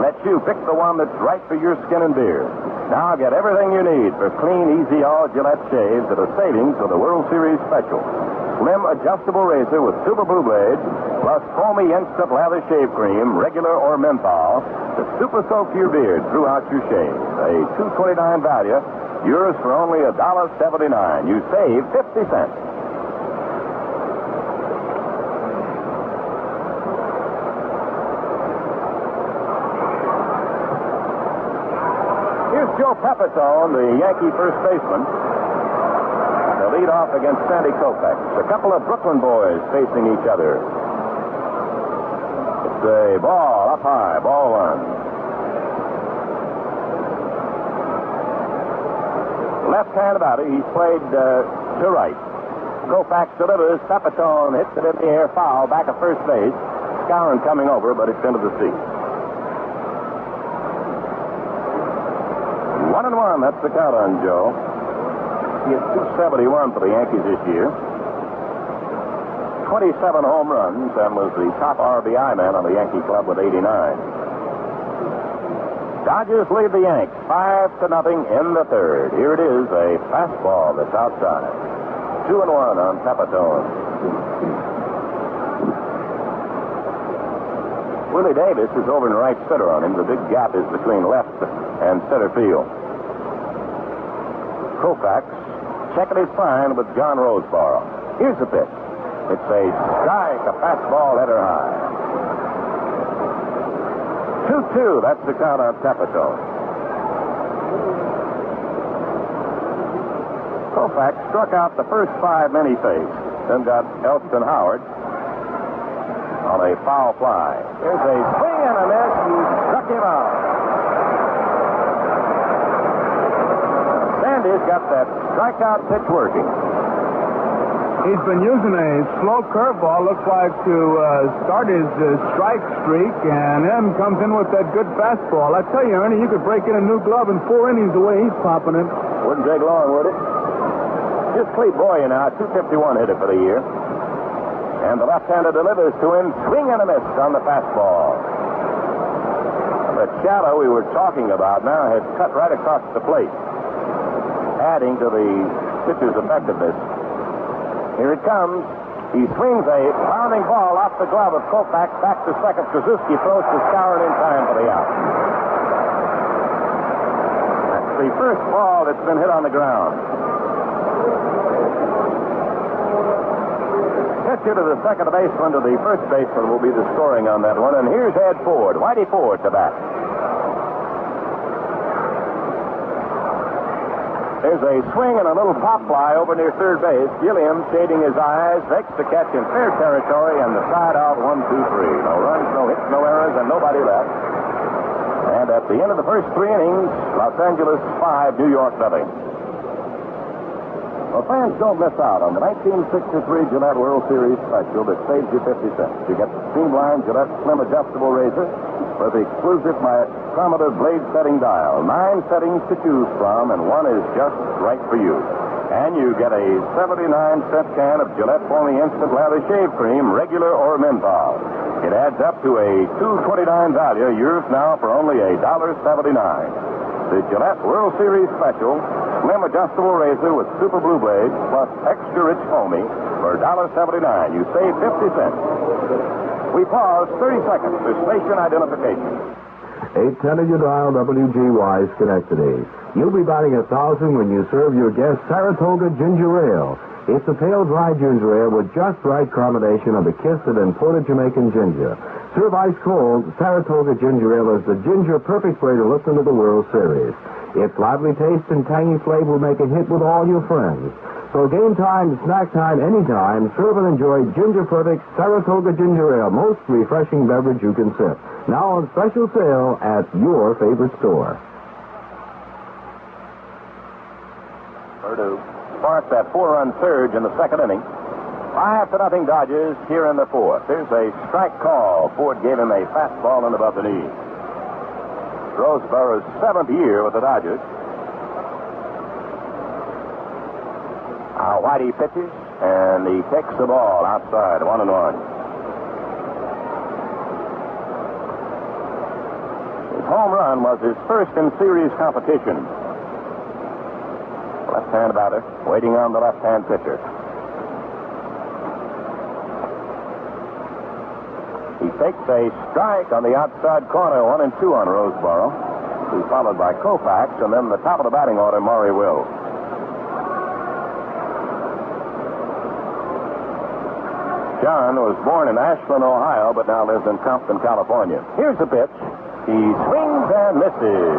Lets you pick the one that's right for your skin and beard. Now get everything you need for clean, easy, all Gillette shaves at a savings for the World Series special. Slim Adjustable Razor with Super Blue Blades, plus foamy instant lather shave cream, regular or menthol, to super soak your beard throughout your shave. A $2.29 value, yours for only $1.79. You save 50 cents. Here's Joe Pepitone, the Yankee first baseman, to lead off against Sandy Koufax. A couple of Brooklyn boys facing each other. It's a ball up high, ball one. Left-hand batter, he's played to right. Koufax delivers. Pepitone hits it in the air, foul, back at first base. Skowron coming over, but it's into the seats. 1-1, that's the count on Joe. He has 271 for the Yankees this year. 27 home runs and was the top RBI man on the Yankee club with 89. Dodgers lead the Yanks 5-0 in the third. Here it is, a fastball that's outside. 2-1 on Pepitone. Willie Davis is over in right center on him. The big gap is between left and center field. Koufax checking his sign with John Roseboro. Here's the pitch. It's a strike, a fastball header high. 2-2, that's the count on Pepitone. Koufax struck out the first 5 men he faced, then got Elston Howard on a foul fly. There's a swing and a miss. He struck him out. Sandy's got that strikeout pitch working. He's been using a slow curveball, looks like, to start his strike streak, and then comes in with that good fastball. I tell you, Ernie, you could break in a new glove in 4 innings the way he's popping it. Wouldn't take long, would it? Just Clete Boyer now, 251 hitter for the year. And the left-hander delivers to him, swing and a miss on the fastball. The shadow we were talking about now has cut right across the plate, adding to the pitcher's effectiveness. Here it comes. He swings a bounding ball off the glove of Koufax back to second. Krasuski throws to Skowron in time for the out. That's the first ball that's been hit on the ground. Pitcher to the second baseman to the first baseman will be the scoring on that one. And here's Ed Ford, Whitey Ford to bat. There's a swing and a little pop fly over near third base. Gilliam shading his eyes, makes the catch in fair territory, and the side out 1-2-3. No runs, no hits, no errors, and nobody left. And at the end of the first 3 innings, Los Angeles 5, New York 0. Well, fans, don't miss out on the 1963 Gillette World Series special that saves you 50 cents. You get the streamlined Gillette Slim Adjustable Razor with the exclusive micrometer blade setting dial. 9 settings to choose from, and one is just right for you. And you get a 79-cent can of Gillette Foamy Instant Lather Shave Cream, regular or menthol. It adds up to a $2.29 value, yours now for only $1.79. The Gillette World Series Special Slim Adjustable Razor with Super Blue Blades plus extra rich foamy for $1.79. You save 50 cents. We pause 30 seconds for station identification. 810 of your dial, WGY Schenectady. You'll be batting 1,000 when you serve your guests Saratoga Ginger Ale. It's a pale, dry ginger ale with just right combination of the kissed and imported Jamaican ginger. Serve ice cold, Saratoga Ginger Ale is the ginger perfect way to listen to the World Series. Its lively taste and tangy flavor will make a hit with all your friends. So game time, snack time, anytime, serve and enjoy Ginger Products Saratoga Ginger Ale, most refreshing beverage you can sip. Now on special sale at your favorite store. Purdue sparked that 4-run surge in the second inning. 5-0 Dodgers here in the fourth. There's a strike call. Ford gave him a fastball in above the knee. Roseborough's 7th year with the Dodgers. Whitey pitches, and he takes the ball outside, 1-1. His home run was his first in series competition. Left-hand batter, waiting on the left-hand pitcher. He takes a strike on the outside corner, 1-2 on Roseboro. He's followed by Koufax, and then the top of the batting order, Maury Wills. John was born in Ashland, Ohio, but now lives in Compton, California. Here's the pitch. He swings and misses.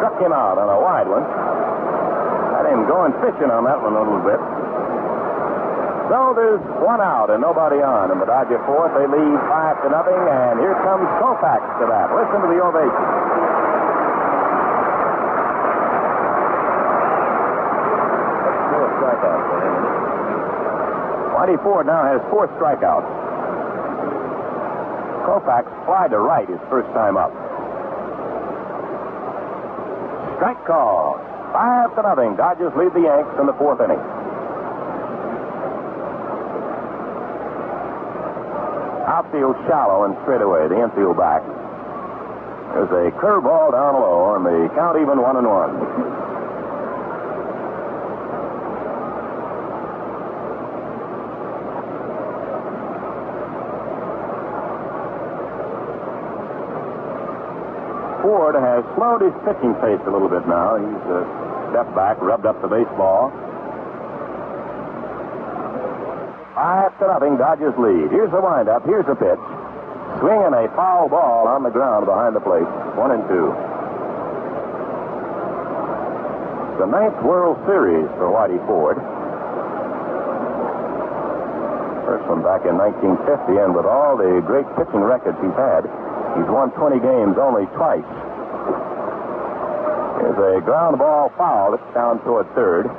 Struck him out on a wide one. Had him going fishing on that one a little bit. So there's one out and nobody on. In the Dodger fourth, they lead 5-0, and here comes Koufax to bat. Listen to the ovation. That's 4 strikeouts for him. Whitey Ford now has 4 strikeouts. Koufax flied to right his first time up. Strike call. 5-0. Dodgers lead the Yanks in the fourth inning. Outfield shallow and straight away. The infield back. There's a curveball down low, and the count even 1-1. Ford has slowed his pitching pace a little bit now. He's stepped back, rubbed up the baseball. 5-0, Dodgers lead. Here's the windup. Here's the pitch. Swinging a foul ball on the ground behind the plate. 1-2. The 9th World Series for Whitey Ford. First one back in 1950, and with all the great pitching records he's had, he's won 20 games only twice. Here's a ground ball foul. It's down toward third.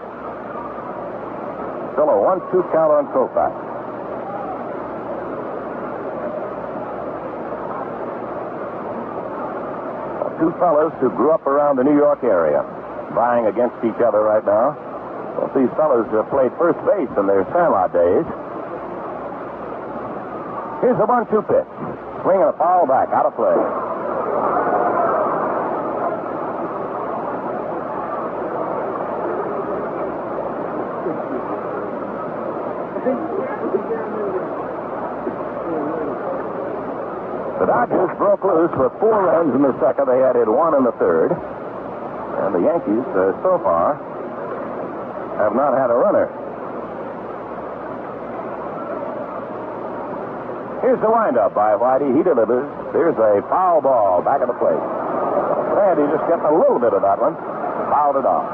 Still a 1-2 count on Koufax. Two fellas who grew up around the New York area, vying against each other right now. Both these fellas played first base in their Sandlot days. Here's a 1-2 pitch. Swinging a foul back, out of play. The Dodgers broke loose with 4 runs in the second. They added 1 in the third. And the Yankees, so far, have not had a runner. Here's the windup by Whitey. He delivers. There's a foul ball back of the plate. And he just getting a little bit of that one. Fouled it off.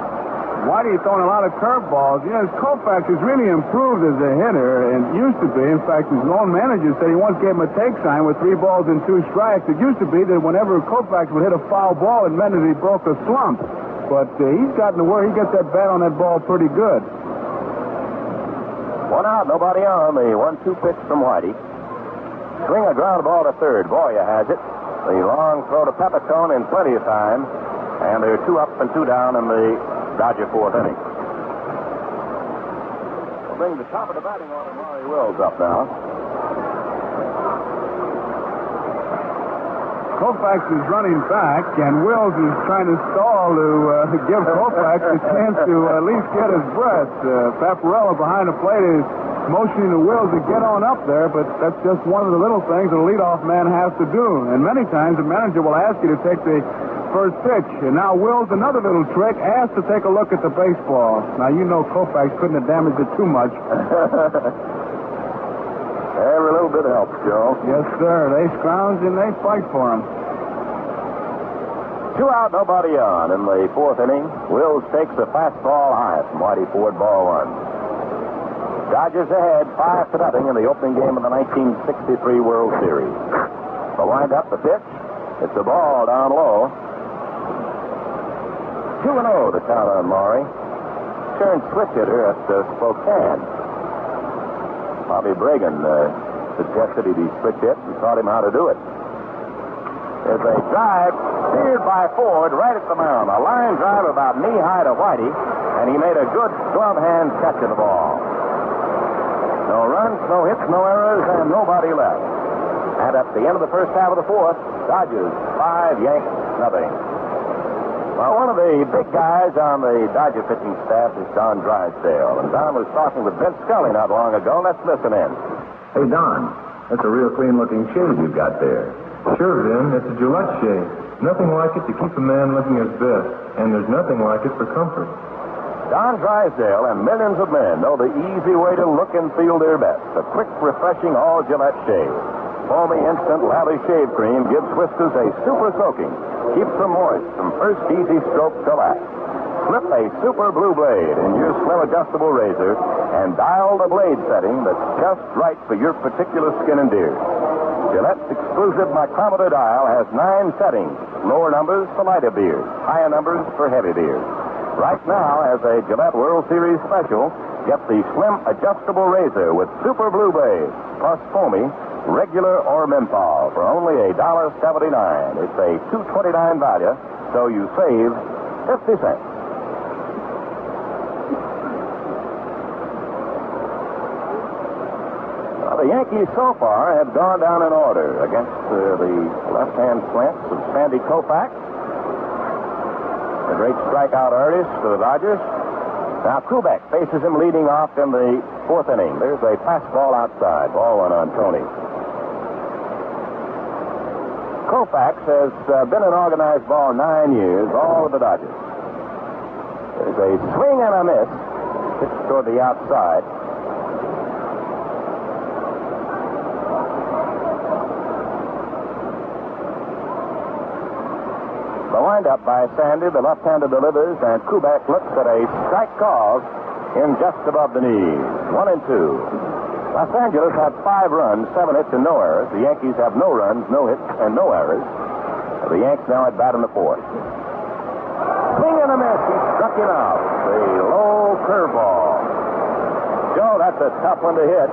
Whitey throwing a lot of curveballs. You know, Koufax has really improved as a hitter and used to be. In fact, his own manager said he once gave him a take sign with 3 balls and 2 strikes. It used to be that whenever Koufax would hit a foul ball, it meant that he broke a slump. But he's gotten to where he gets that bat on that ball pretty good. 1 out, nobody on. The 1-2 pitch from Whitey. Swing a ground ball to third. Boya has it. The long throw to Pepitone in plenty of time. And they're 2 up and 2 down in the Dodger fourth inning. We'll bring the top of the batting order, Maury Wills, up now. Koufax is running back, and Wills is trying to stall to give Koufax a chance to at least get his breath. Paparella behind the plate is motioning to Wills to get on up there, but that's just one of the little things that a leadoff man has to do. And many times the manager will ask you to take the first pitch. And now Wills, another little trick, asked to take a look at the baseball. Now, you know Koufax couldn't have damaged it too much. Every little bit helps, Joe. Yes, sir. They scrounge and they fight for him. 2 out, nobody on. In the fourth inning, Wills takes the fastball high from Whitey Ford, ball 1. Dodgers ahead 5-0 in the opening game of the 1963 World Series. The windup, the pitch. It's a ball down low. 2-0 the count on Maury. Turned switch hitter at Spokane. Bobby Bragan suggested he be switch hit and taught him how to do it. There's a drive steered by Ford right at the mound. A line drive about knee-high to Whitey, and he made a good glove hand catch of the ball. No runs, no hits, no errors, and nobody left. And at the end of the first half of the fourth, Dodgers 5, Yankees 0. Well, one of the big guys on the Dodger pitching staff is Don Drysdale. And Don was talking with Vince Scully not long ago. Let's listen in. Hey, Don, that's a real clean-looking shave you've got there. Sure, Vin. It's a Gillette shave. Nothing like it to keep a man looking his best. And there's nothing like it for comfort. Don Drysdale and millions of men know the easy way to look and feel their best. A quick, refreshing all Gillette shave. Foamy, instant, lavish shave cream gives whiskers a super soaking. Keeps them moist from first easy stroke to last. Slip a super blue blade in your slim adjustable razor and dial the blade setting that's just right for your particular skin and beard. Gillette's exclusive micrometer dial has 9 settings. Lower numbers for lighter beards, higher numbers for heavy beards. Right now, as a Gillette World Series special, get the slim adjustable razor with super blue blade plus foamy, regular or menthol for only $1.79. It's a $2.29 value, so you save 50 cents. Well, the Yankees so far have gone down in order against the left-hand slants of Sandy Koufax, the great strikeout artist for the Dodgers. Now, Kubek faces him leading off in the 4th inning. There's a fastball outside. Ball one on Tony. Koufax has been in organized ball 9 years, all with the Dodgers. There's a swing and a miss. Pitch toward the outside. The windup by Sandy, the left-hander delivers, and Kubek looks at a strike called in just above the knees. 1-2. Los Angeles had 5 runs, 7 hits, and no errors. The Yankees have no runs, no hits, and no errors. The Yanks now at bat in the 4th. Swing and a miss. He struck him out. The low curveball. Joe, that's a tough one to hit.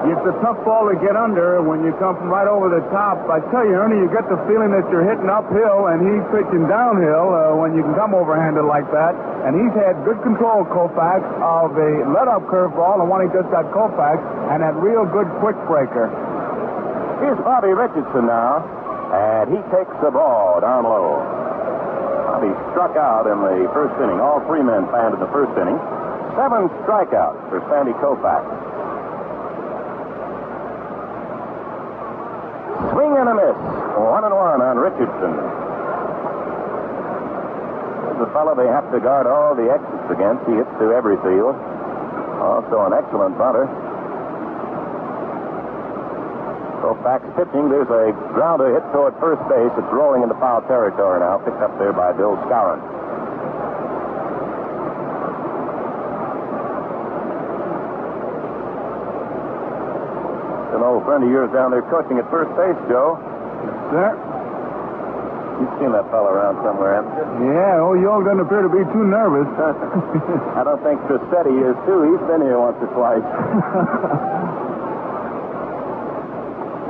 It's a tough ball to get under when you come from right over the top. I tell you, Ernie, you get the feeling that you're hitting uphill and he's pitching downhill when you can come overhanded like that. And he's had good control, Koufax, of a let-up curveball, the one he just got Koufax, and that real good quick breaker. Here's Bobby Richardson now, and he takes the ball down low. Bobby struck out in the 1st inning. All 3 men fanned in the 1st inning. 7 strikeouts for Sandy Koufax. Swing and a miss. 1-1 on Richardson. There's a fellow they have to guard all the exits against. He hits to every field. Also an excellent bunter. Koufax pitching. There's a grounder hit toward first base. It's rolling into foul territory now. Picked up there by Bill Skowron. An old friend of yours down there coaching at first base, Joe. Sir? You've seen that fellow around somewhere, haven't you? Yeah, you all don't appear to be too nervous. I don't think Crissetti is, too. He's been here once or twice.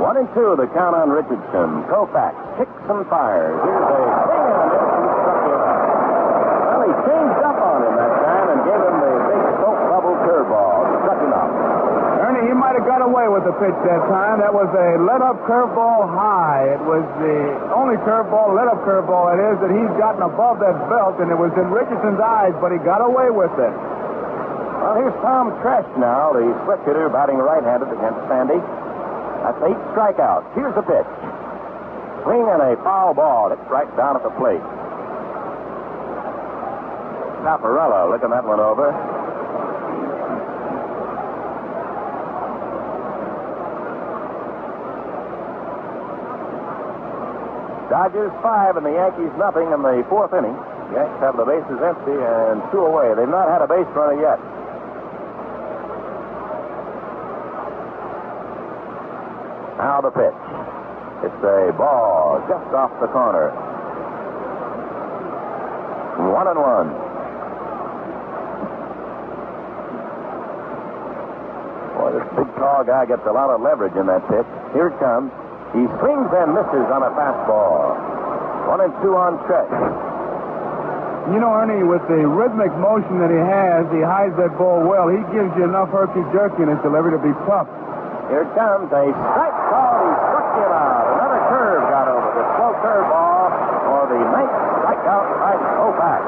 1-2, the count on Richardson. Koufax kicks and fires. Here's a swing and a miss. He struck him out. Well, he changed up on him that time and gave him the big soap bubble curveball. Struck him out. Ernie, he might have got away with the pitch that time. That was a let-up curveball high. It was the only let-up curveball, it is, that he's gotten above that belt, and it was in Richardson's eyes, but he got away with it. Well, here's Tom Tresh now, the switch hitter batting right-handed against Sandy. That's 8 strikeouts. Here's the pitch. Swing and a foul ball. It's right down at the plate. Caparella looking that one over. Dodgers 5 and the Yankees nothing in the 4th inning. The Yankees have the bases empty and 2 away. They've not had a base runner yet. Now the pitch. It's a ball just off the corner. 1-1. Boy, this big tall guy gets a lot of leverage in that pitch. Here it comes. He swings and misses on a fastball. 1-2 on Stretch. You know, Ernie, with the rhythmic motion that he has, he hides that ball well. He gives you enough herky-jerky in his delivery to be tough. Here it comes. A strike call. He struck him out. Another curve got over. The slow curve ball for the ninth strikeout by Kopach.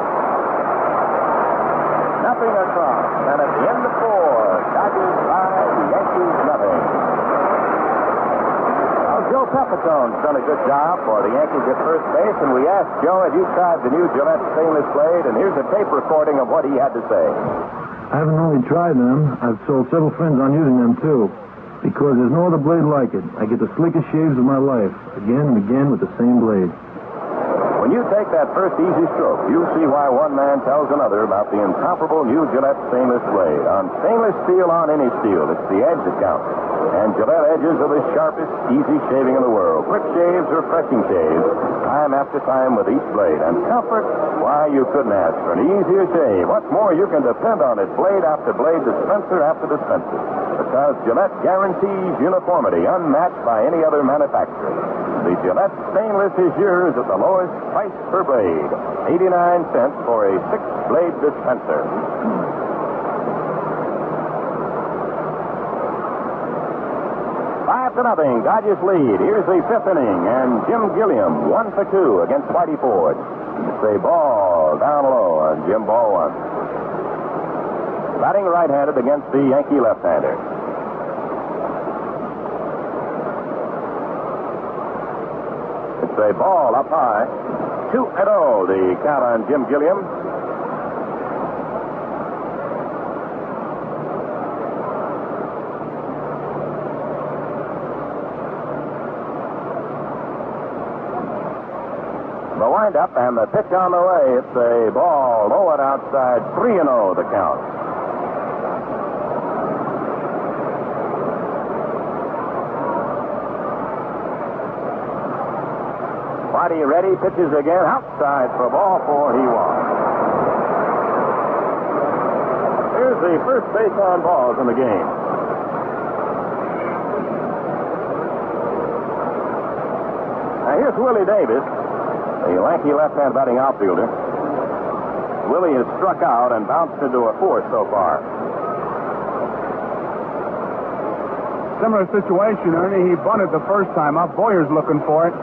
Nothing across. And at the end of 4, Dodgers 5, Yankees nothing. Well, Joe Pepitone's done a good job for the Yankees at first base, and we asked Joe, have you tried the new Gillette stainless blade? And here's a tape recording of what he had to say. I haven't only tried them. I've sold several friends on using them, too. Because there's no other blade like it. I get the slickest shaves of my life. Again and again with the same blade. When you take that first easy stroke, you'll see why one man tells another about the incomparable new Gillette stainless blade. On stainless steel on any steel, it's the edge that counts. And Gillette edges are the sharpest, easy shaving in the world. Quick shaves, refreshing shaves, time after time with each blade. And comfort, why, you couldn't ask for an easier shave. What's more, you can depend on it blade after blade, dispenser after dispenser. Because Gillette guarantees uniformity, unmatched by any other manufacturer. The Gillette stainless is yours at the lowest price per blade, 89 cents for a 6-blade dispenser. Five to nothing, Dodgers lead. Here's the 5th inning, and Jim Gilliam 1 for 2 against Whitey Ford. It's a ball down low on Jim, ball 1. Batting right-handed against the Yankee left-hander. It's a ball up high. 2-0, the count on Jim Gilliam. The windup and the pitch on the way. It's a ball low and outside. 3-0, the count. Whitey ready, pitches again, outside for ball 4, he won. Here's the first base on balls in the game. Now here's Willie Davis, the Yankee left-hand batting outfielder. Willie has struck out and bounced into a 4th so far. Similar situation, Ernie. He bunted the first time up. Boyer's looking for it.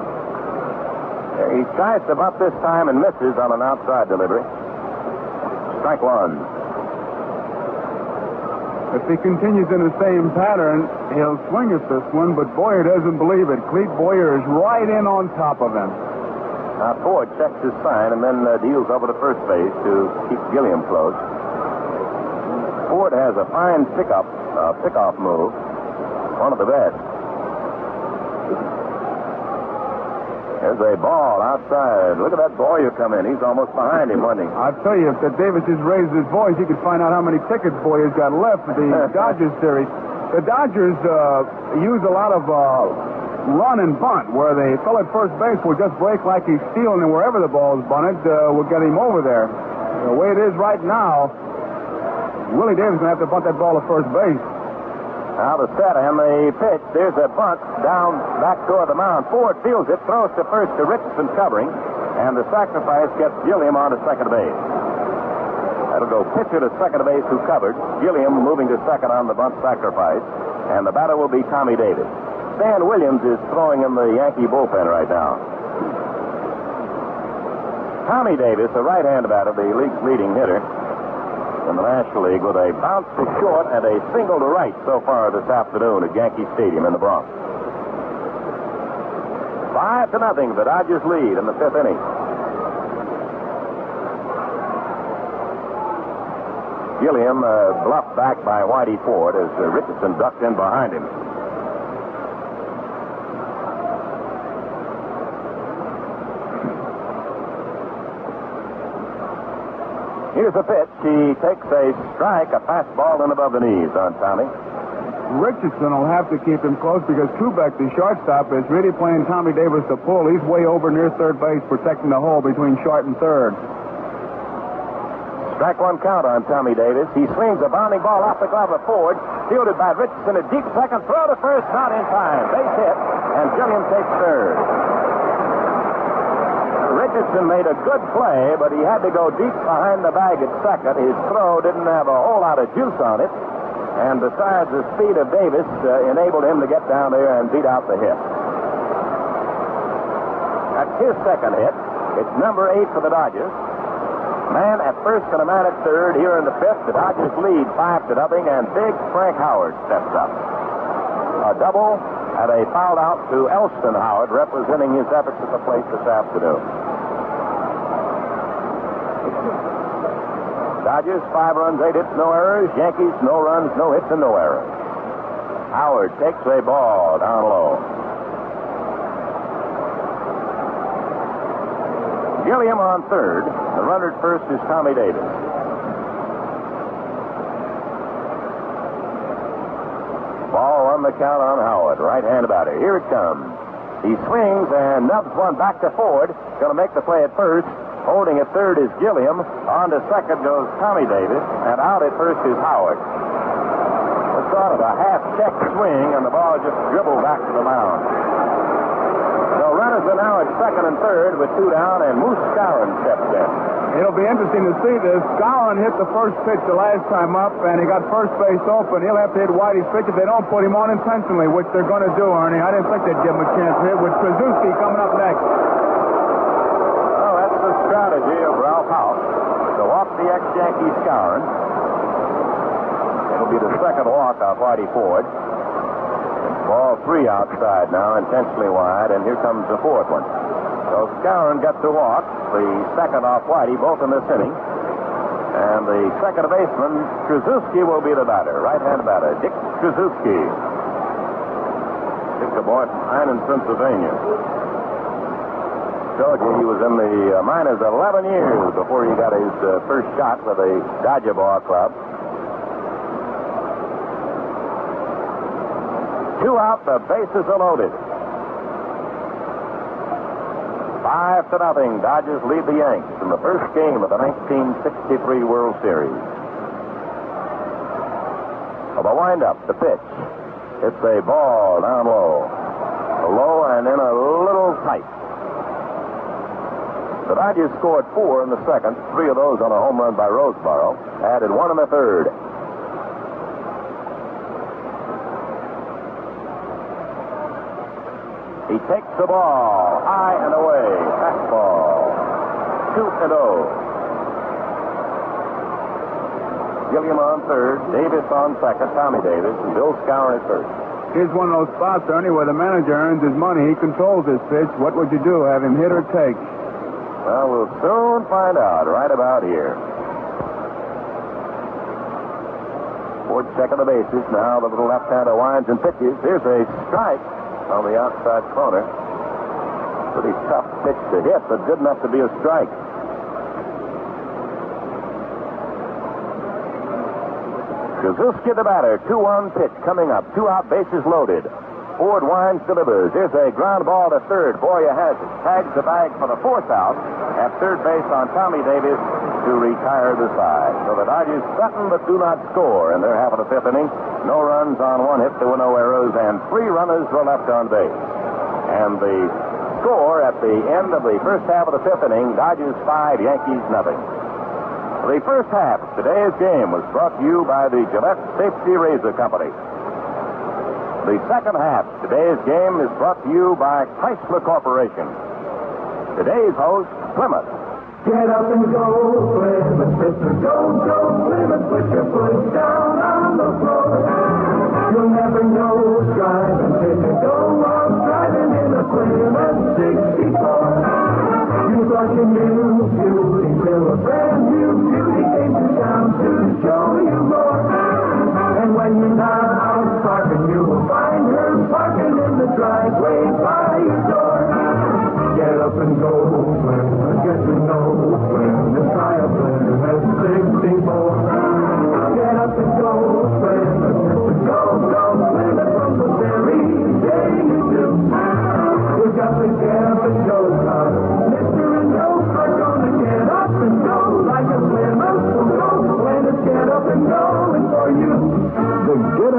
He tries to bunt this time and misses on an outside delivery. Strike 1. If he continues in the same pattern, he'll swing at this one, but Boyer doesn't believe it. Clete Boyer is right in on top of him. Now Ford checks his sign and then deals over to first base to keep Gilliam close. Ford has a fine pickoff move. One of the best. There's a ball outside. Look at that Boyer come in. He's almost behind him, wasn't he? I'll tell you, if that Davis just raised his voice, he could find out how many tickets Boyer's got left for the Dodgers series. The Dodgers use a lot of run and bunt, where the fellow at first base will just break like he's stealing, and wherever the ball's bunted, will get him over there. The way it is right now, Willie Davis is going to have to bunt that ball to first base. Now the set and the pitch. There's a bunt down back toward the mound. Ford fields it, throws to first to Richardson covering, and the sacrifice gets Gilliam on to second base. That'll go pitcher to second base who covered. Gilliam moving to second on the bunt sacrifice, and the batter will be Tommy Davis. Stan Williams is throwing in the Yankee bullpen right now. Tommy Davis, a right-hand batter, the league's leading hitter in the National League, with a bounce to short and a single to right so far this afternoon at Yankee Stadium in the Bronx. 5-0, the Dodgers lead in the 5th inning. Gilliam bluffed back by Whitey Ford as Richardson ducked in behind him. Here's a pitch. He takes a strike, a fastball in above the knees on Tommy. Richardson will have to keep him close because Kubek, the shortstop, is really playing Tommy Davis to pull. He's way over near third base, protecting the hole between short and third. Strike one count on Tommy Davis. He swings a bounding ball off the glove of Ford, fielded by Richardson. A deep second throw to first, not in time. Base hit, and Gilliam takes third. Richardson made a good play, but he had to go deep behind the bag at second. His throw didn't have a whole lot of juice on it, and besides, the speed of Davis enabled him to get down there and beat out the hit. That's his second hit. It's number 8 for the Dodgers. Man at first and a man at third. Here in the fifth, the Dodgers lead 5-0, and big Frank Howard steps up. A double and a foul out to Elston Howard, representing his efforts at the plate this afternoon. Dodgers, 5 runs, 8 hits, no errors. Yankees, no runs, no hits, and no errors. Howard takes a ball down low. Gilliam on third. The runner at first is Tommy Davis. Ball on the count on Howard. Right-hand batter. Here it comes. He swings and nubs one back to Ford. Going to make the play at first. Holding at third is Gilliam. On to second goes Tommy Davis. And out at first is Howard. It's sort of a half-check swing, and the ball just dribbled back to the mound. So runners are now at second and third with 2 down, and Moose Skowron steps in. It'll be interesting to see this. Skowron hit the first pitch the last time up, and he got first base open. He'll have to hit Whitey's pitch if they don't put him on intentionally, which they're going to do, Ernie. I didn't think they'd give him a chance to hit with Krzyzewski coming up next. Well, that's the strategy of Ralph House to walk the ex-Yankee Skowron. It'll be the second walk off Whitey Ford. Ball 3 outside now, intentionally wide, and here comes the fourth one. So Skowron gets to walk, the second off Whitey, both in this inning. And the second baseman, Krzyzewski, will be the batter, right-hand batter, Dick Krzyzewski. Dick's a boy from Hynan, Pennsylvania. Told you he was in the minors 11 years before he got his first shot with the Dodger ball club. 2 out, the bases are loaded. 5-0. Dodgers lead the Yanks in the first game of the 1963 World Series. Well, the windup, the pitch. It's a ball down low. Low and in a little tight. The Dodgers scored 4 in the second, 3 of those on a home run by Roseboro. Added 1 in the third. He takes the ball high and away. Fastball. 2-0. Gilliam on third. Davis on second. Tommy Davis and Bill Skowron at first. Here's one of those spots, Ernie, where the manager earns his money. He controls his pitch. What would you do? Have him hit or take? Well, we'll soon find out right about here. Ford checking the bases. Now the little left-hander winds and pitches. Here's a strike on the outside corner. Pretty tough pitch to hit, but good enough to be a strike. Krzyzewski the batter. 2-1 pitch coming up. 2 out, bases loaded. Ford winds, delivers. Here's a ground ball to third. Boyer has it. Tags the bag for the 4th out at third base on Tommy Davis to retire the side. So the Dodgers threaten but do not score in their half of the 5th inning. No runs on 1 hit. There were no errors, and 3 runners were left on base. And the score at the end of the first half of the 5th inning, Dodgers 5, Yankees nothing. The first half of today's game was brought to you by the Gillette Safety Razor Company. The second half of today's game is brought to you by Chrysler Corporation. Today's host, Plymouth. Get up and go, Plymouth, sister, go, go, Plymouth, put your foot down on the floor. You'll never know driving till you go on driving in a Plymouth 64. You thought you knew beauty, till a brand new beauty came to town to show you more. And when you're not out parking, you will find her parking in the driveway by your door. Get up and go, Plymouth, get to know Plymouth, try a Plymouth 64. Get up and go, Plymouth, go, go,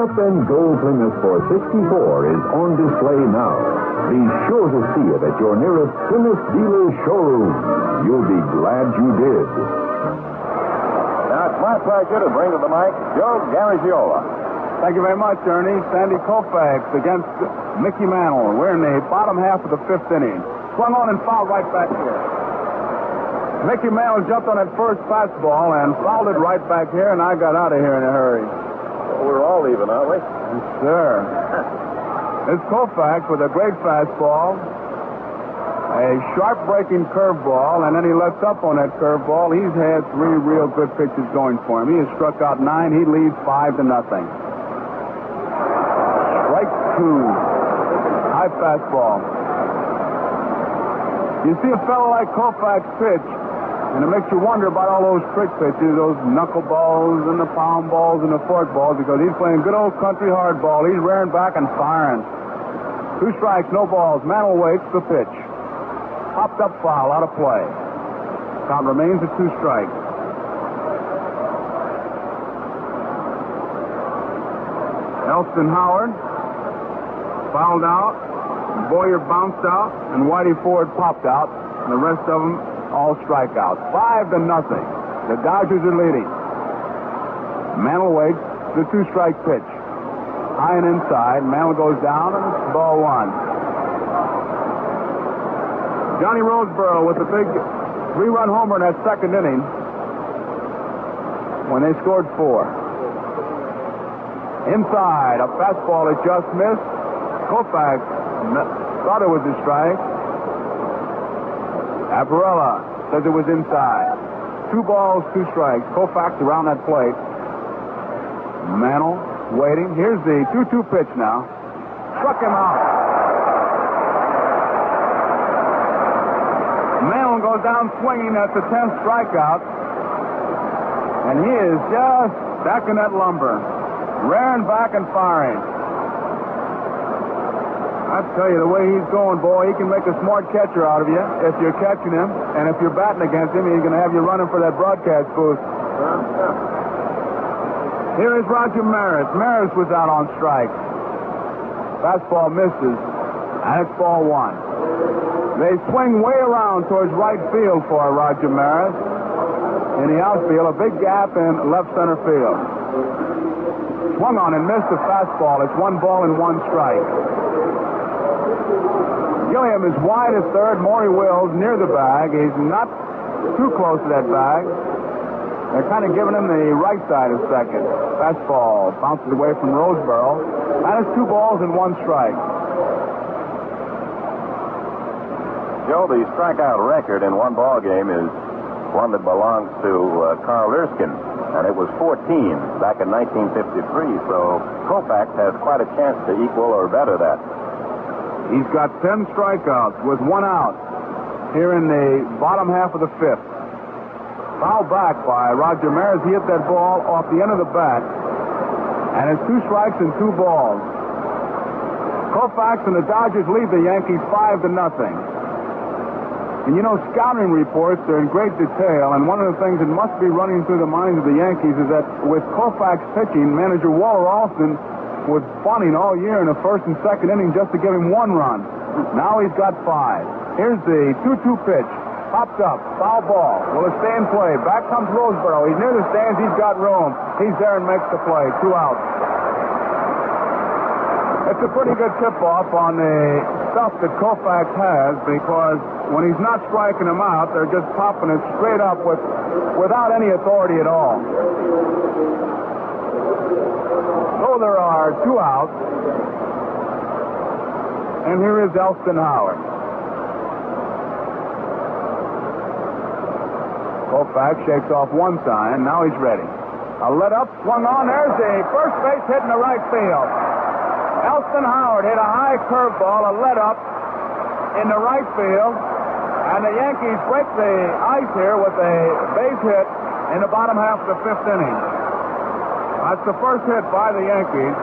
Black and Gold Plymouth for $64 is on display now. Be sure to see it at your nearest Plymouth dealer showroom. You'll be glad you did. Now it's my pleasure to bring to the mic Joe Garagiola. Thank you very much, Ernie. Sandy Koufax against Mickey Mantle. We're in the bottom half of the fifth inning. Swung on and fouled right back here. Mickey Mantle jumped on that first fastball and fouled it right back here, and I got out of here in a hurry. Well, we're all even, aren't we? Yes, sir. It's Koufax with a great fastball, a sharp-breaking curveball, and then he lets up on that curveball. He's had 3 real good pitches going for him. He has struck out 9. He leads 5-0. Strike 2. High fastball. You see a fellow like Koufax pitch, and it makes you wonder about all those trick pitches, those knuckleballs and the pound balls and the fork balls, because he's playing good old country hardball. He's rearing back and firing. 2 strikes, no balls. Mantle waits the pitch. Popped up foul, out of play. Count remains at 2 strikes. Elston Howard fouled out. Boyer bounced out, and Whitey Ford popped out, and the rest of them all strikeouts. 5-0. The Dodgers are leading. Mantle waits the 2-strike pitch. High and inside. Mantle goes down, and it's ball 1. Johnny Roseboro with a big 3-run homer in that second inning when they scored 4. Inside, a fastball that just missed. Koufax thought it was a strike. Aparella says it was inside. 2 balls, 2 strikes. Koufax around that plate. Mantle waiting. Here's the 2-2 pitch now. Struck him out. Mantle goes down swinging at the 10th strikeout. And he is just stacking that lumber. Rearing back and firing. I tell you, the way he's going, boy, he can make a smart catcher out of you if you're catching him. And if you're batting against him, he's going to have you running for that broadcast booth. Here is Roger Maris. Maris was out on strike. Fastball misses, and it's ball 1. They swing way around towards right field for Roger Maris. In the outfield, a big gap in left center field. Swung on and missed the fastball. It's 1 ball and 1 strike. Gilliam is wide at third. Maury Wills near the bag. He's not too close to that bag. They're kind of giving him the right side of second. Fastball bounces away from Roseboro. And it's 2 balls and 1 strike. Joe, the strikeout record in one ball game is one that belongs to Carl Erskine, and it was 14 back in 1953. So Koufax has quite a chance to equal or better that. He's got 10 strikeouts with 1 out here in the bottom half of the 5th. Foul back by Roger Maris. He hit that ball off the end of the bat, and it's 2 strikes and 2 balls. Koufax and the Dodgers lead the Yankees 5-0. And you know, scouting reports are in great detail, and one of the things that must be running through the minds of the Yankees is that with Koufax pitching, manager Walter Alston was bunting all year in the first and second inning just to give him 1 run. Now he's got 5. Here's the 2-2 pitch. Popped up. Foul ball. Will it stay in play? Back comes Roseboro. He's near the stands. He's got room. He's there and makes the play. 2 outs. It's a pretty good tip-off on the stuff that Koufax has, because when he's not striking them out, they're just popping it straight up without any authority at all. So there are 2 outs. And here is Elston Howard. Koufax shakes off 1 sign. Now he's ready. A let-up, swung on. There's the first base hit in the right field. Elston Howard hit a high curveball, a let-up in the right field, and the Yankees break the ice here with a base hit in the bottom half of the 5th inning. That's the first hit by the Yankees.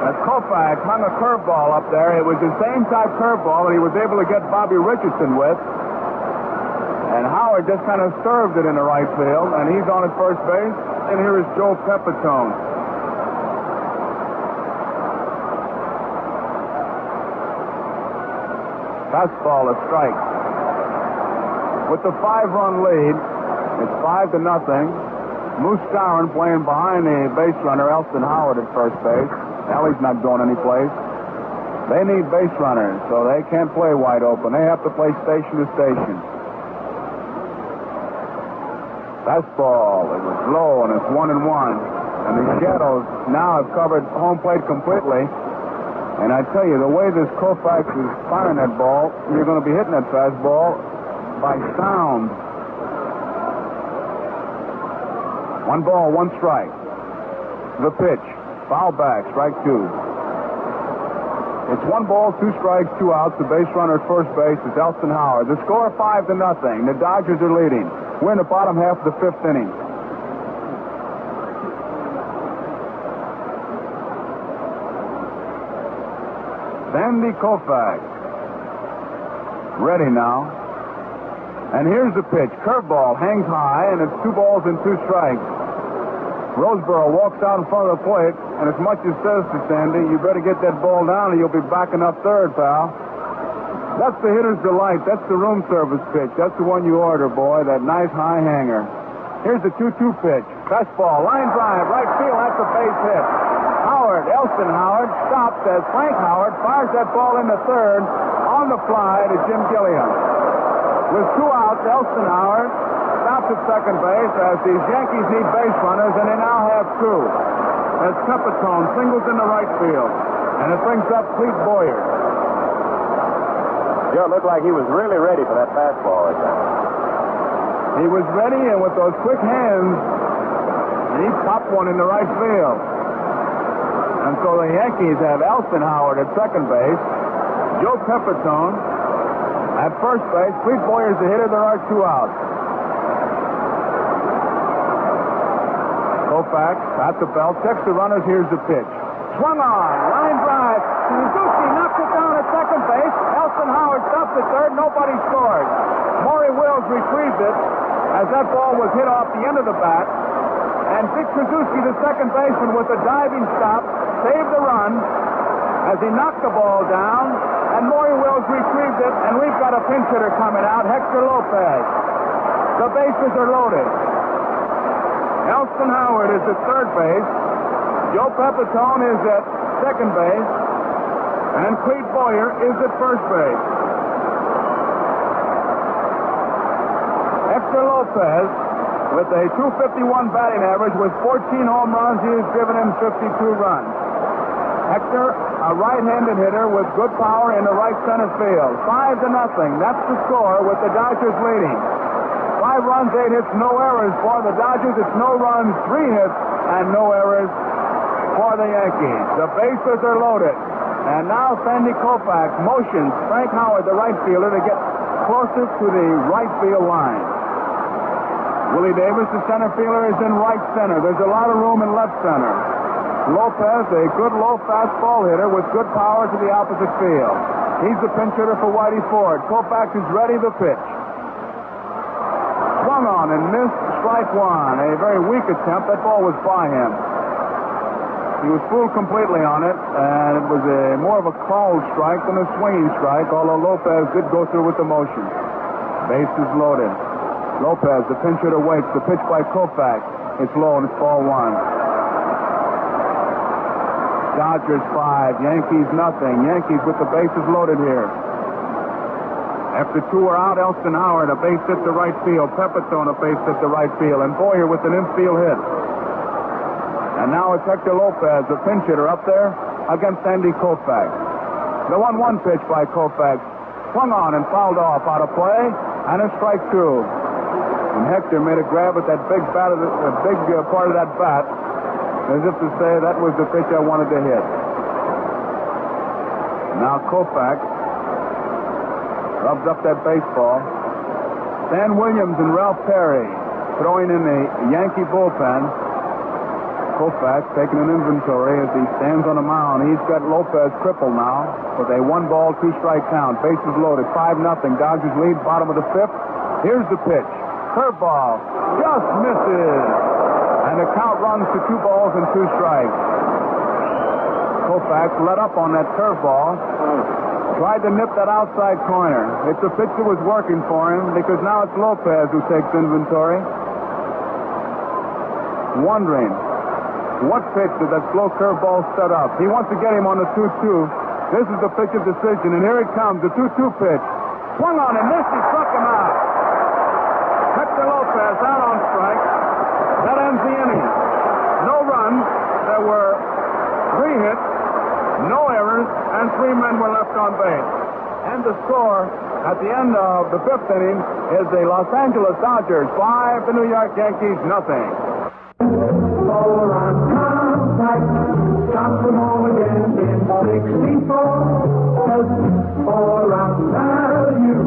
As Koufax hung a curveball up there, it was the same type curveball that he was able to get Bobby Richardson with, and Howard just kind of served it in the right field, and he's on at first base, and here is Joe Pepitone. Fastball, a strike. With the 5-run lead, it's 5-0. Moose Skowron playing behind the base runner, Elston Howard, at first base. Ellie's not going anyplace. They need base runners, so they can't play wide open. They have to play station to station. Fastball, it was low, and it's 1-1. And the Shadows now have covered home plate completely. And I tell you, the way this Koufax is firing that ball, you're going to be hitting that fastball by sound. 1 ball, 1 strike. The pitch. Foul back, strike 2. It's 1 ball, 2 strikes, 2 outs. The base runner at first base is Elston Howard. The score 5-0. The Dodgers are leading. We're in the bottom half of the 5th inning. Sandy Koufax. Ready now. And here's the pitch. Curveball hangs high, and it's 2 balls and 2 strikes. Roseboro walks out in front of the plate, and as much as says to Sandy, you better get that ball down or you'll be backing up third, pal. That's the hitter's delight. That's the room service pitch. That's the one you order, boy, that nice high hanger. Here's the 2-2 pitch. Fastball, line drive, right field. That's a base hit. Howard, Elston Howard, stops as Frank Howard fires that ball into third on the fly to Jim Gilliam. With 2 outs, Elston Howard stops at second base as these Yankees need base runners, and they now have 2. As Pepitone singles in the right field, and it brings up Clete Boyer. Joe, it looked like he was really ready for that fastball again. He was ready, and with those quick hands, he popped one in the right field. And so the Yankees have Elston Howard at second base, Joe Pepitone at first base. Clete Boyer's the hitter. There are 2 outs. Koufax at the belt, checks the runners. Here's the pitch. Swung on, line drive. Suzuki knocks it down at second base. Elston Howard stops at third. Nobody scored. Maury Wills retrieves it as that ball was hit off the end of the bat. And Dick Suzuki, the second baseman, with a diving stop, saved the run as he knocked the ball down. And Maury Wills retrieved it, and we've got a pinch hitter coming out, Hector Lopez. The bases are loaded. Elston Howard is at third base. Joe Pepitone is at second base. And Clete Boyer is at first base. Hector Lopez, with a .251 batting average, with 14 home runs, he has driven in 52 runs. Hector, a right-handed hitter with good power in the right center field. 5-0. That's the score, with the Dodgers leading. 5 runs, 8 hits, no errors for the Dodgers. It's no runs, 3 hits, and no errors for the Yankees. The bases are loaded. And now Sandy Koufax motions Frank Howard, the right fielder, to get closer to the right field line. Willie Davis, the center fielder, is in right center. There's a lot of room in left center. Lopez, a good low fastball hitter with good power to the opposite field. He's the pinch hitter for Whitey Ford. Koufax is ready to pitch. Swung on and missed, strike 1. A very weak attempt. That ball was by him. He was fooled completely on it, and it was more of a called strike than a swinging strike, although Lopez did go through with the motion. Bases loaded. Lopez, the pinch hitter, waits. The pitch by Koufax. It's low, and it's ball 1. Dodgers 5, Yankees nothing. Yankees with the bases loaded here. After 2 are out, Elston Howard, a base hit to right field. Pepitone, a base hit to right field. And Boyer with an infield hit. And now it's Hector Lopez, the pinch hitter, up there against Sandy Koufax. The 1-1 pitch by Koufax swung on and fouled off out of play, and a strike 2. And Hector made a grab at that big part of that bat, as if to say, that was the pitch I wanted to hit. Now Koufax rubs up that baseball. Stan Williams and Ralph Perry throwing in the Yankee bullpen. Koufax taking an inventory as he stands on the mound. He's got Lopez crippled now with a 1-ball, 2-strike count. Bases loaded, 5-0. Dodgers lead, bottom of the 5th. Here's the pitch. Curveball. Just misses. And the count runs to 2 balls and 2 strikes. Koufax let up on that curveball. Tried to nip that outside corner. It's a pitch that was working for him because now it's Lopez who takes inventory. Wondering what pitch did that slow curveball set up. He wants to get him on the 2-2. This is the pitch of decision, and here it comes, the 2-2 pitch. Swung on and missed, he struck him out. Hector Lopez out on strike. That ends the inning. No runs. There were 3 hits, no errors, and 3 men were left on base. And the score at the end of the 5th inning is the Los Angeles Dodgers 5, the New York Yankees nothing. All around contact, stop them all again in 64. All around value,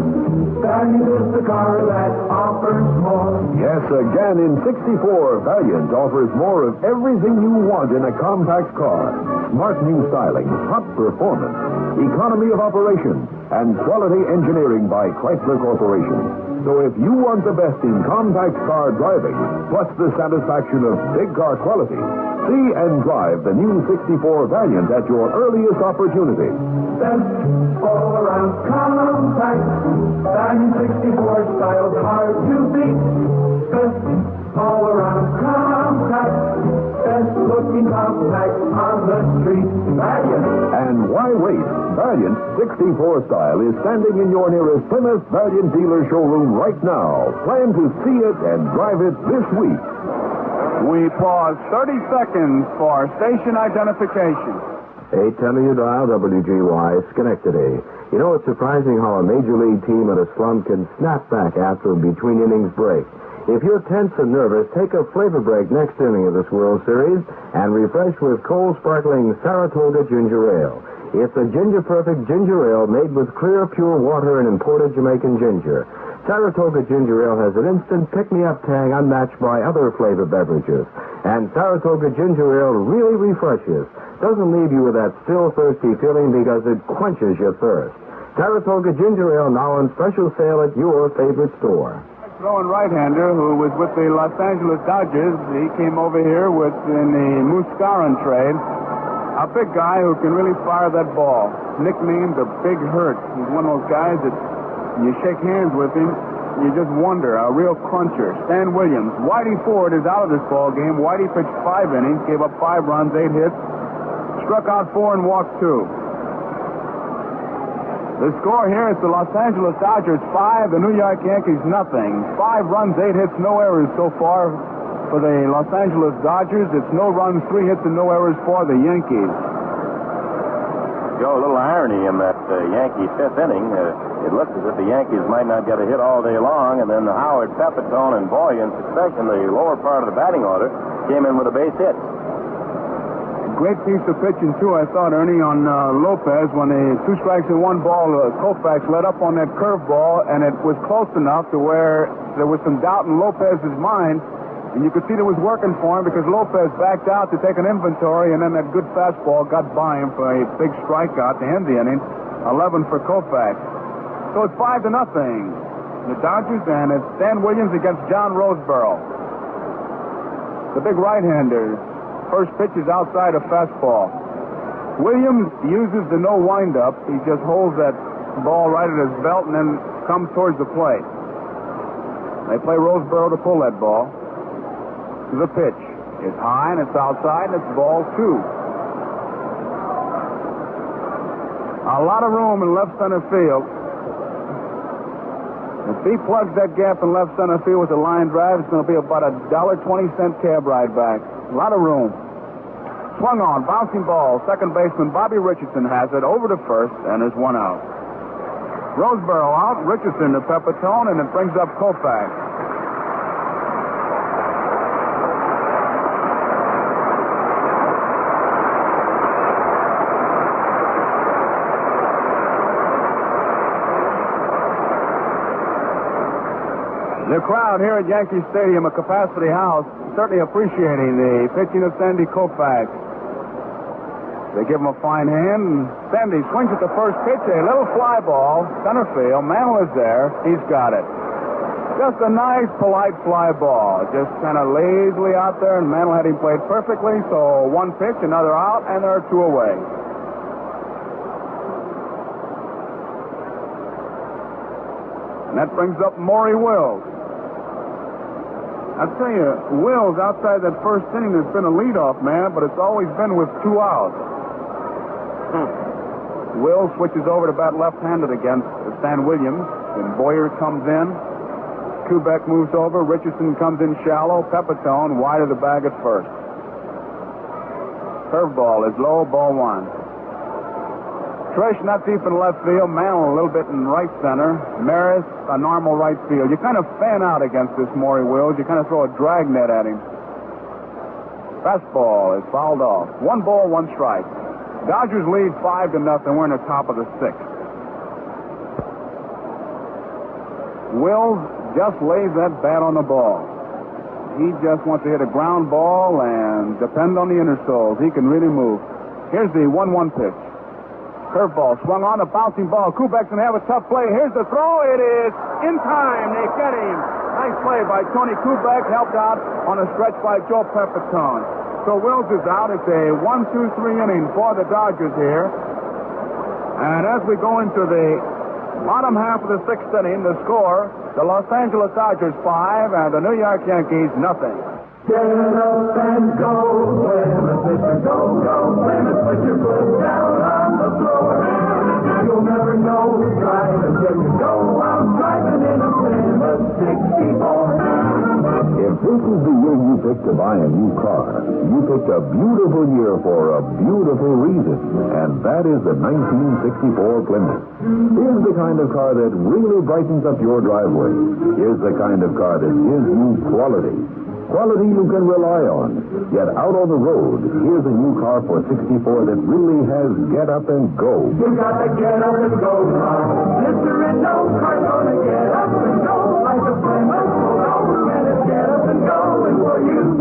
value is the car that offers more. Yes, again in 64, Valiant offers more of everything you want in a compact car. Smart new styling, hot performance, economy of operation, and quality engineering by Chrysler Corporation. So if you want the best in compact car driving, plus the satisfaction of big car quality, see and drive the new 64 Valiant at your earliest opportunity. Best all around compact, Valiant 64 style hard to beat. Best all around compact, best looking compact on the street. Valiant. And why wait? Valiant 64 style is standing in your nearest Plymouth Valiant dealer showroom right now. Plan to see it and drive it this week. We pause 30 seconds for station identification. 810 you dial WGY Schenectady. You know, it's surprising how a major league team in a slump can snap back after a between innings break. If you're tense and nervous, take a flavor break next inning of this World Series and refresh with cold sparkling Saratoga Ginger Ale. It's a ginger-perfect ginger ale made with clear, pure water and imported Jamaican ginger. Saratoga Ginger Ale has an instant pick-me-up tang unmatched by other flavored beverages. And Saratoga Ginger Ale really refreshes. Doesn't leave you with that still thirsty feeling because it quenches your thirst. Saratoga Ginger Ale now on special sale at your favorite store. Throwing right-hander who was with the Los Angeles Dodgers. He came over here in the Muscaron trade. A big guy who can really fire that ball. Nicknamed the Big Hurt. He's one of those guys that you shake hands with him, you just wonder. A real cruncher. Stan Williams. Whitey Ford is out of this ball game. Whitey pitched 5 innings, gave up 5 runs, 8 hits, struck out 4 and walked 2. The score here is the Los Angeles Dodgers 5, the New York Yankees nothing. 5 runs, 8 hits, no errors so far for the Los Angeles Dodgers. It's no runs, 3 hits, and no errors for the Yankees. Joe, a little irony in that Yankee 5th inning. It looks as if the Yankees might not get a hit all day long, and then Howard, Pepitone, and Boy in succession, the lower part of the batting order, came in with a base hit. Great piece of pitching, too, I thought, Ernie, on Lopez when the 2 strikes and 1 ball, Koufax led up on that curveball, and it was close enough to where there was some doubt in Lopez's mind, and you could see that it was working for him because Lopez backed out to take an inventory, and then that good fastball got by him for a big strikeout to end the inning, 11 for Koufax. So it's 5-0. The Dodgers, and it's Stan Williams against John Roseboro. The big right-hander. First pitch is outside a fastball. Williams uses the no windup. He just holds that ball right at his belt and then comes towards the plate. They play Roseboro to pull that ball. The pitch is high and it's outside and it's ball 2. A lot of room in left center field. If he plugs that gap in left center field with a line drive, it's going to be about a $1.20 cab ride back. A lot of room. Swung on, bouncing ball. Second baseman Bobby Richardson has it over to first, and there's 1 out. Roseboro out, Richardson to Pepitone, and it brings up Koufax. The crowd here at Yankee Stadium, a capacity house, certainly appreciating the pitching of Sandy Koufax. They give him a fine hand, and Sandy swings at the first pitch, a little fly ball, center field. Mantle is there. He's got it. Just a nice, polite fly ball. Just kind of lazily out there, and Mantle had him played perfectly, so 1 pitch, another out, and there are 2 away. And that brings up Maury Wills. I'll tell you, Wills, outside that first inning, has been a leadoff man, but it's always been with 2 outs. Wills switches over to bat left-handed against Stan Williams, and Boyer comes in. Kubek moves over. Richardson comes in shallow. Pepitone wide of the bag at first. Curveball is low, ball 1. Trish not deep in left field. Mantle a little bit in right center. Maris a normal right field. You kind of fan out against this Maury Wills. You kind of throw a drag net at him. Fastball is fouled off. 1 ball, 1 strike. Dodgers lead 5-0. We're in the top of the 6th. Wills just lays that bat on the ball. He just wants to hit a ground ball and depend on the inner soles. He can really move. Here's the 1-1 pitch. Curveball swung on, a bouncing ball. Kubek's going to have a tough play. Here's the throw. It is in time. They get him. Nice play by Tony Kubek, helped out on a stretch by Joe Pepitone. So Wills is out. It's a 1-2-3 inning for the Dodgers here. And as we go into the bottom half of the 6th inning, the score, the Los Angeles Dodgers 5 and the New York Yankees nothing. Get up and go, Plymouth, Mister, go, go, Plymouth, put your foot down on the floor. You'll never know who's driving till you go out driving in a Plymouth 64. If this is the year you picked to buy a new car, you picked a beautiful year for a beautiful reason, and that is the 1964 Plymouth. Here's the kind of car that really brightens up your driveway. Here's the kind of car that gives you quality. Quality you can rely on. Yet out on the road, here's a new car for 64 that really has get up and go. You got to get up and go now. Mister and no car gonna get up and go like a Plymouth. And it's get up and going for you.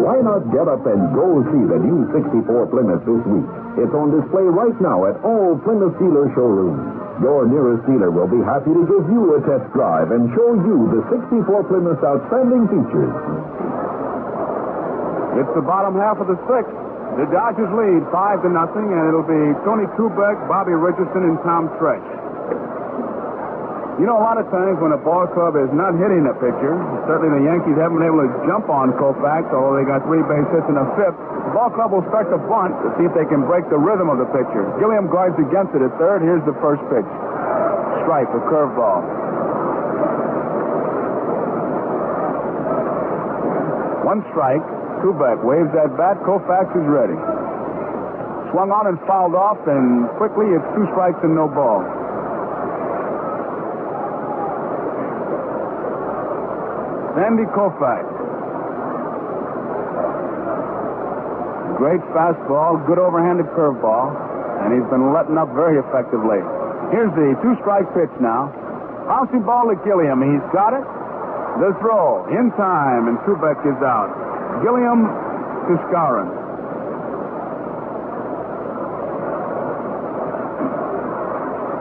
Why not get up and go see the new 64 Plymouth this week? It's on display right now at all Plymouth dealer showrooms. Your nearest dealer will be happy to give you a test drive and show you the 64 Plymouth's outstanding features. It's the bottom half of the 6th. The Dodgers lead 5-0, and it'll be Tony Kubek, Bobby Richardson, and Tom Tresh. You know, a lot of times when a ball club is not hitting a pitcher, certainly the Yankees haven't been able to jump on Koufax, although they got 3 base hits in the 5th. The ball club will start to bunt to see if they can break the rhythm of the pitcher. Gilliam guards against it at third. Here's the first pitch. Strike, a curveball. 1 strike. Kubek waves that bat. Koufax is ready. Swung on and fouled off, and quickly it's 2 strikes and no ball. Sandy Koufax. Great fastball, good overhanded curveball, and he's been letting up very effectively. Here's the 2-strike pitch now. Bouncing ball to Gilliam. He's got it. The throw in time, and Kubek is out. Gilliam to Skowron.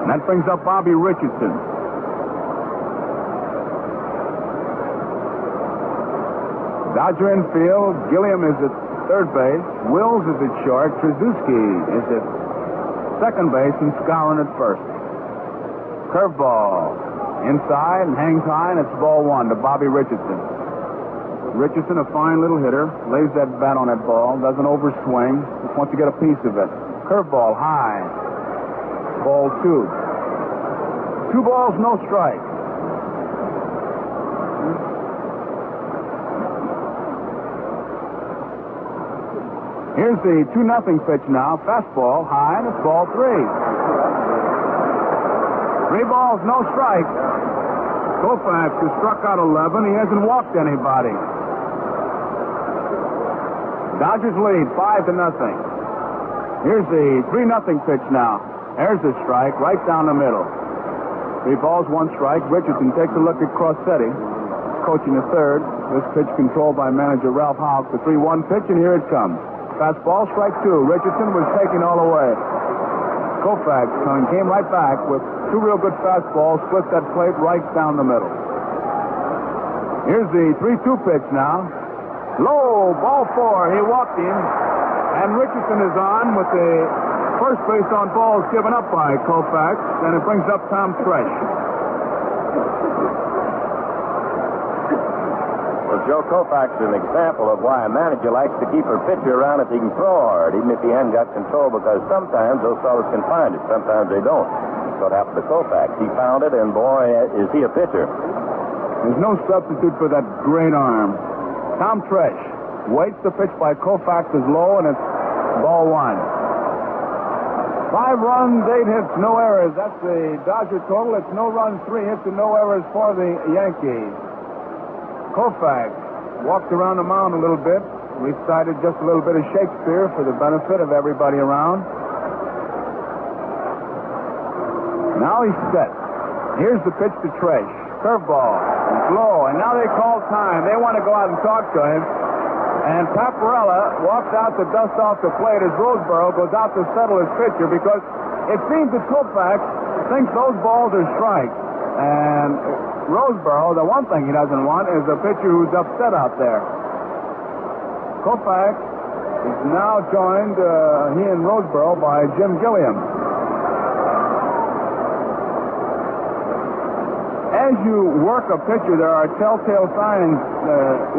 And that brings up Bobby Richardson. Dodger infield. Gilliam is at third base. Wills is at short. Trzaskowski is at second base, and Skowron at first. Curveball. Inside and hangs high, and it's ball 1 to Bobby Richardson. Richardson, a fine little hitter, lays that bat on that ball, doesn't overswing, just wants to get a piece of it. Curveball high. Ball 2. 2 balls, no strike. Here's the 2-0 pitch now. Fastball high, and it's ball 3. 3 balls, no strike. Koufax has struck out 11. He hasn't walked anybody. Dodgers lead 5-0. Here's the 3-0 pitch now. There's the strike right down the middle. 3 balls, 1 strike. Richardson takes a look at Crossetti, coaching the third. This pitch controlled by manager Ralph Houck. The 3-1 pitch, and here it comes. Fastball, strike 2. Richardson was taken all the way. Koufax came right back with 2 real good fastballs, split that plate right down the middle. Here's the 3-2 pitch now. Low, ball 4. He walked in, and Richardson is on with the first base on balls given up by Koufax, and it brings up Tom Tresh. Well, Joe Koufax is an example of why a manager likes to keep a pitcher around if he can throw hard, even if he hasn't got control, because sometimes those fellas can find it, sometimes they don't. That's what happened to Koufax. He found it, and boy, is he a pitcher. There's no substitute for that great arm. Tom Tresh waits the pitch by Koufax is low, and it's ball one. 5 runs, 8 hits, no errors. That's the Dodger total. It's no runs, 3 hits, and no errors for the Yankees. Koufax walked around the mound a little bit, recited just a little bit of Shakespeare for the benefit of everybody around. Now he's set. Here's the pitch to Tresh. Curveball. It's low, and now they call time. They want to go out and talk to him. And Paparella walks out to dust off the plate as Roseboro goes out to settle his pitcher, because it seems that Koufax thinks those balls are strikes. And Roseboro, the one thing he doesn't want is a pitcher who's upset out there. Koufax is now joined, he and Roseboro, by Jim Gilliam. As you work a pitcher, there are telltale signs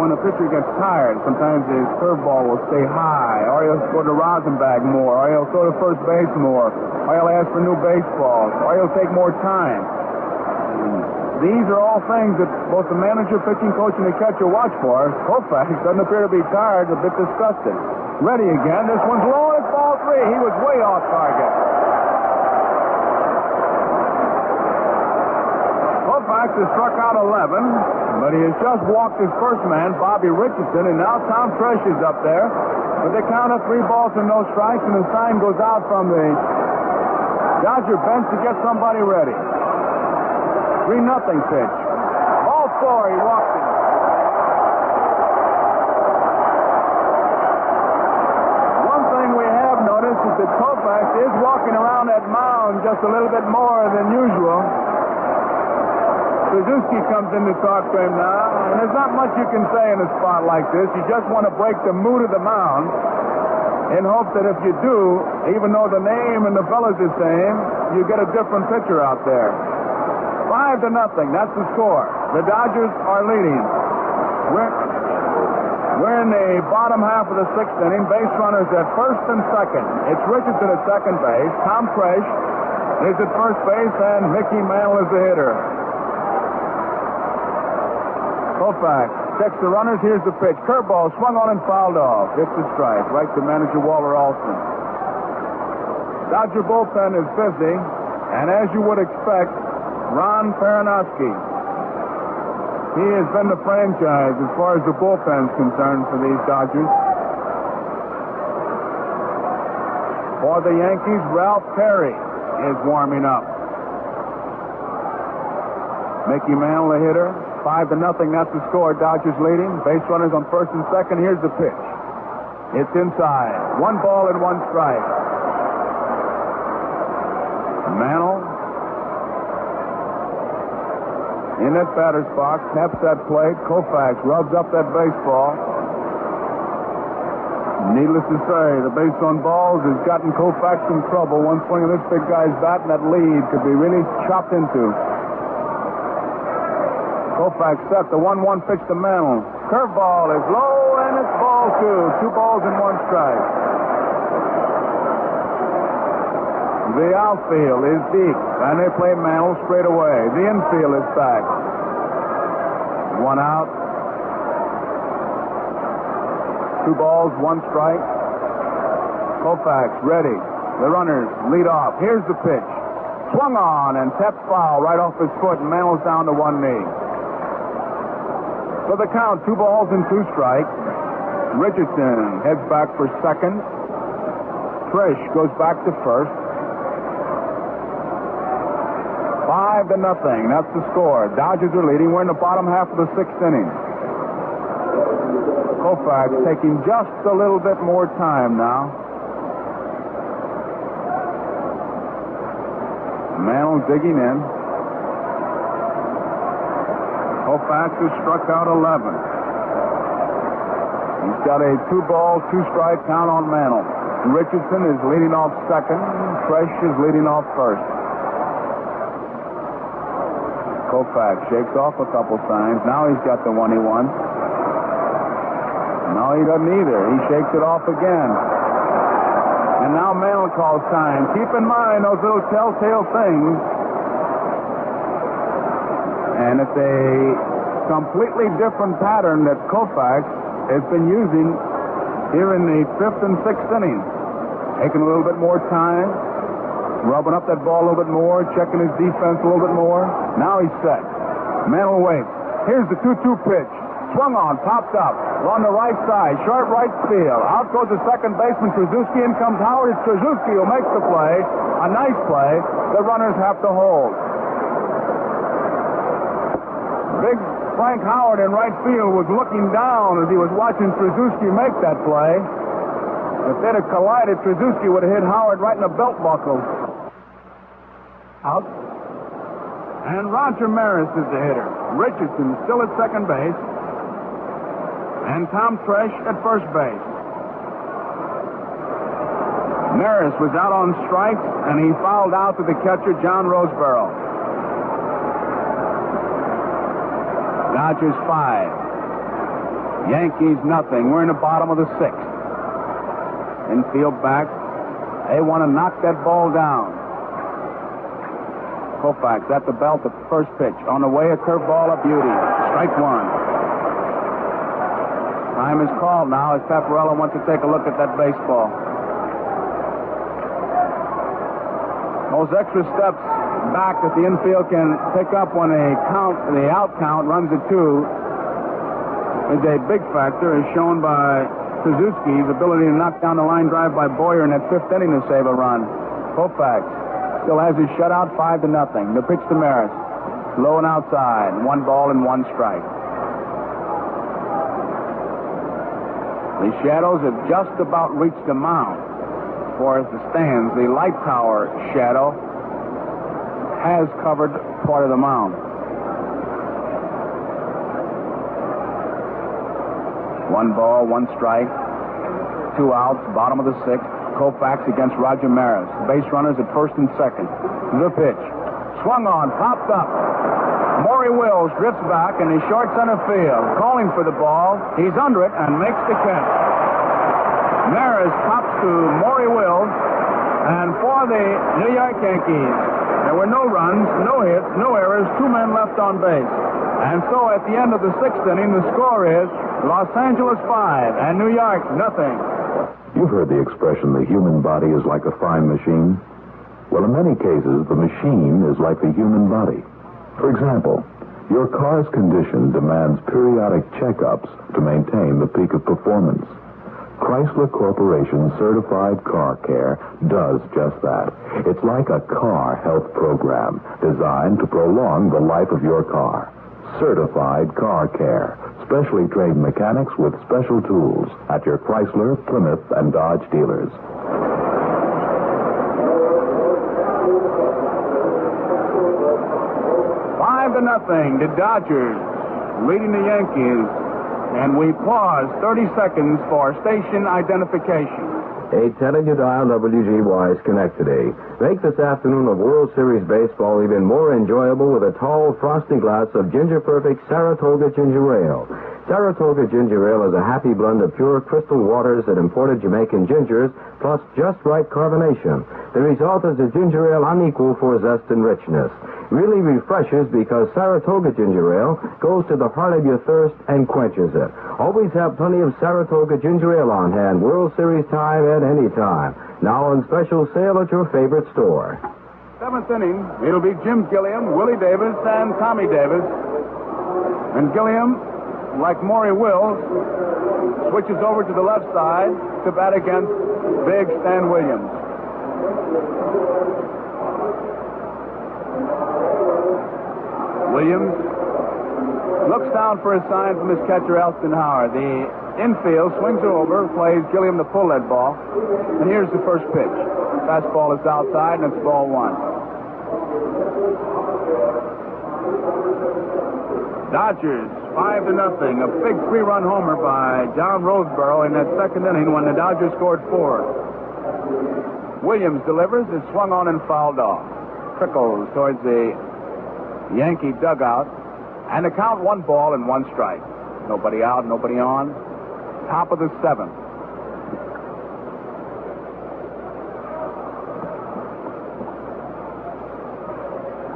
when a pitcher gets tired. Sometimes his curveball will stay high, or he'll go to Rosenbach more, or he'll throw to first base more, or he'll ask for new baseballs, or he'll take more time. These are all things that both the manager, pitching coach, and the catcher watch for. Koufax doesn't appear to be tired, a bit disgusted. Ready again. This one's low, it's ball 3. He was way off target. Koufax has struck out 11, but he has just walked his first man, Bobby Richardson, and now Tom Tresh is up there. But they count up 3 balls and no strikes, and the sign goes out from the Dodger bench to get somebody ready. 3-0 pitch. Ball 4, he walked it. One thing we have noticed is that Koufax is walking around that mound just a little bit more than usual. Suzuki comes in to talk to him now, and there's not much you can say in a spot like this. You just want to break the mood of the mound in hopes that if you do, even though the name and the fella's the same, you get a different pitcher out there. 5-0. That's the score. The Dodgers are leading. We're in the bottom half of the 6th inning. Base runners at first and second. It's Richardson at second base. Tom Tresh is at first base, and Mickey Mantle is the hitter. Koufax checks the runners. Here's the pitch. Curveball swung on and fouled off. It's a strike. Right to manager Walter Alston. Dodger bullpen is busy, and as you would expect, Ron Peranowski. He has been the franchise as far as the bullpen's concerned for these Dodgers. For the Yankees, Ralph Perry is warming up. Mickey Mantle, the hitter. 5-0. That's the score. Dodgers leading. Base runners on first and second. Here's the pitch. It's inside. 1 ball and 1 strike. Mantle in that batter's box, taps that plate. Koufax rubs up that baseball. Needless to say, the base on balls has gotten Koufax in trouble. One swing of this big guy's bat, and that lead could be really chopped into. Koufax set the 1-1 pitch to Mantle. Curveball is low, and it's ball 2. 2 balls and 1 strike. The outfield is deep, and they play Mantle straight away. The infield is back. 1 out. 2 balls, 1 strike. Koufax ready. The runners lead off. Here's the pitch. Swung on and tapped foul right off his foot, and Mantle's down to 1 knee. So the count, 2 balls and 2 strikes. Richardson heads back for second. Tresh goes back to first. 5-0. That's the score. Dodgers are leading. We're in the bottom half of the 6th inning. Koufax taking just a little bit more time now. Mantle digging in. Koufax has struck out 11. He's got a 2-ball, 2-strike count on Mantle. Richardson is leading off second. Tresh is leading off first. Koufax shakes off a couple signs. Now he's got the one he wants. No, he doesn't either. He shakes it off again. And now Mel calls time. Keep in mind those little telltale things. And it's a completely different pattern that Koufax has been using here in the 5th and 6th innings. Taking a little bit more time, rubbing up that ball a little bit more, checking his defense a little bit more. Now he's set. Mel waits. Here's the 2-2 pitch. Swung on, popped up, on the right side, short right field. Out goes the second baseman, Trzaskowski. In comes Howard. It's Trzaskowski who makes the play. A nice play. The runners have to hold. Big Frank Howard in right field was looking down as he was watching Trzaskowski make that play. If they'd have collided, Trzaskowski would have hit Howard right in the belt buckle. Out. And Roger Maris is the hitter. Richardson still at second base. And Tom Tresh at first base. Maris was out on strikes, and he fouled out to the catcher, John Roseborough. Dodgers 5. Yankees nothing. We're in the bottom of the 6th. Infield back. They want to knock that ball down. Koufax at the belt, the first pitch. On the way, a curveball, a beauty. Strike one. Time is called now as Paparella wants to take a look at that baseball. Those extra steps back that the infield can pick up when the out count runs at 2 is a big factor, as shown by Trzaskowski's ability to knock down the line drive by Boyer in that 5th inning to save a run. Koufax still has his shutout, 5-0. The pitch to Maris. Low and outside. 1 ball and 1 strike. The shadows have just about reached the mound. As far as the stands, the light tower shadow has covered part of the mound. 1 ball, 1 strike. 2 outs, bottom of the 6th. Koufax against Roger Maris. Base runners at first and second. The pitch. Swung on, popped up. Maury Wills drifts back in his short center field, calling for the ball. He's under it and makes the catch. Maris pops to Maury Wills, and for the New York Yankees, there were no runs, no hits, no errors, 2 men left on base. And so at the end of the 6th inning, the score is Los Angeles 5 and New York nothing. You've heard the expression, the human body is like a fine machine. Well, in many cases, the machine is like the human body. For example, your car's condition demands periodic checkups to maintain the peak of performance. Chrysler Corporation Certified Car Care does just that. It's like a car health program designed to prolong the life of your car. Certified Car Care. Specially trained mechanics with special tools at your Chrysler, Plymouth, and Dodge dealers. 5-0. The Dodgers leading the Yankees. And we pause 30 seconds for station identification. 810 you dial WGY Schenectady. Make this afternoon of World Series baseball even more enjoyable with a tall, frosty glass of Ginger Perfect Saratoga Ginger Ale. Saratoga Ginger Ale is a happy blend of pure crystal waters and imported Jamaican gingers, plus just right carbonation. The result is a ginger ale unequal for zest and richness. Really refreshes because Saratoga Ginger Ale goes to the heart of your thirst and quenches it. Always have plenty of Saratoga Ginger Ale on hand, World Series time at any time. Now on special sale at your favorite store. 7th inning, it'll be Jim Gilliam, Willie Davis, and Tommy Davis. And Gilliam, like Maury Wills, switches over to the left side to bat against big Stan Williams. Williams looks down for a sign from his catcher, Elston Howard. The infield swings over, plays Gilliam to pull that ball. And here's the first pitch. Fastball is outside, and it's ball 1. Dodgers 5-0. A big 3-run homer by John Roseborough in that 2nd inning when the Dodgers scored 4. Williams delivers. It's swung on and fouled off. Trickles towards the Yankee dugout. And the count 1 ball and 1 strike. Nobody out, nobody on. Top of the 7th.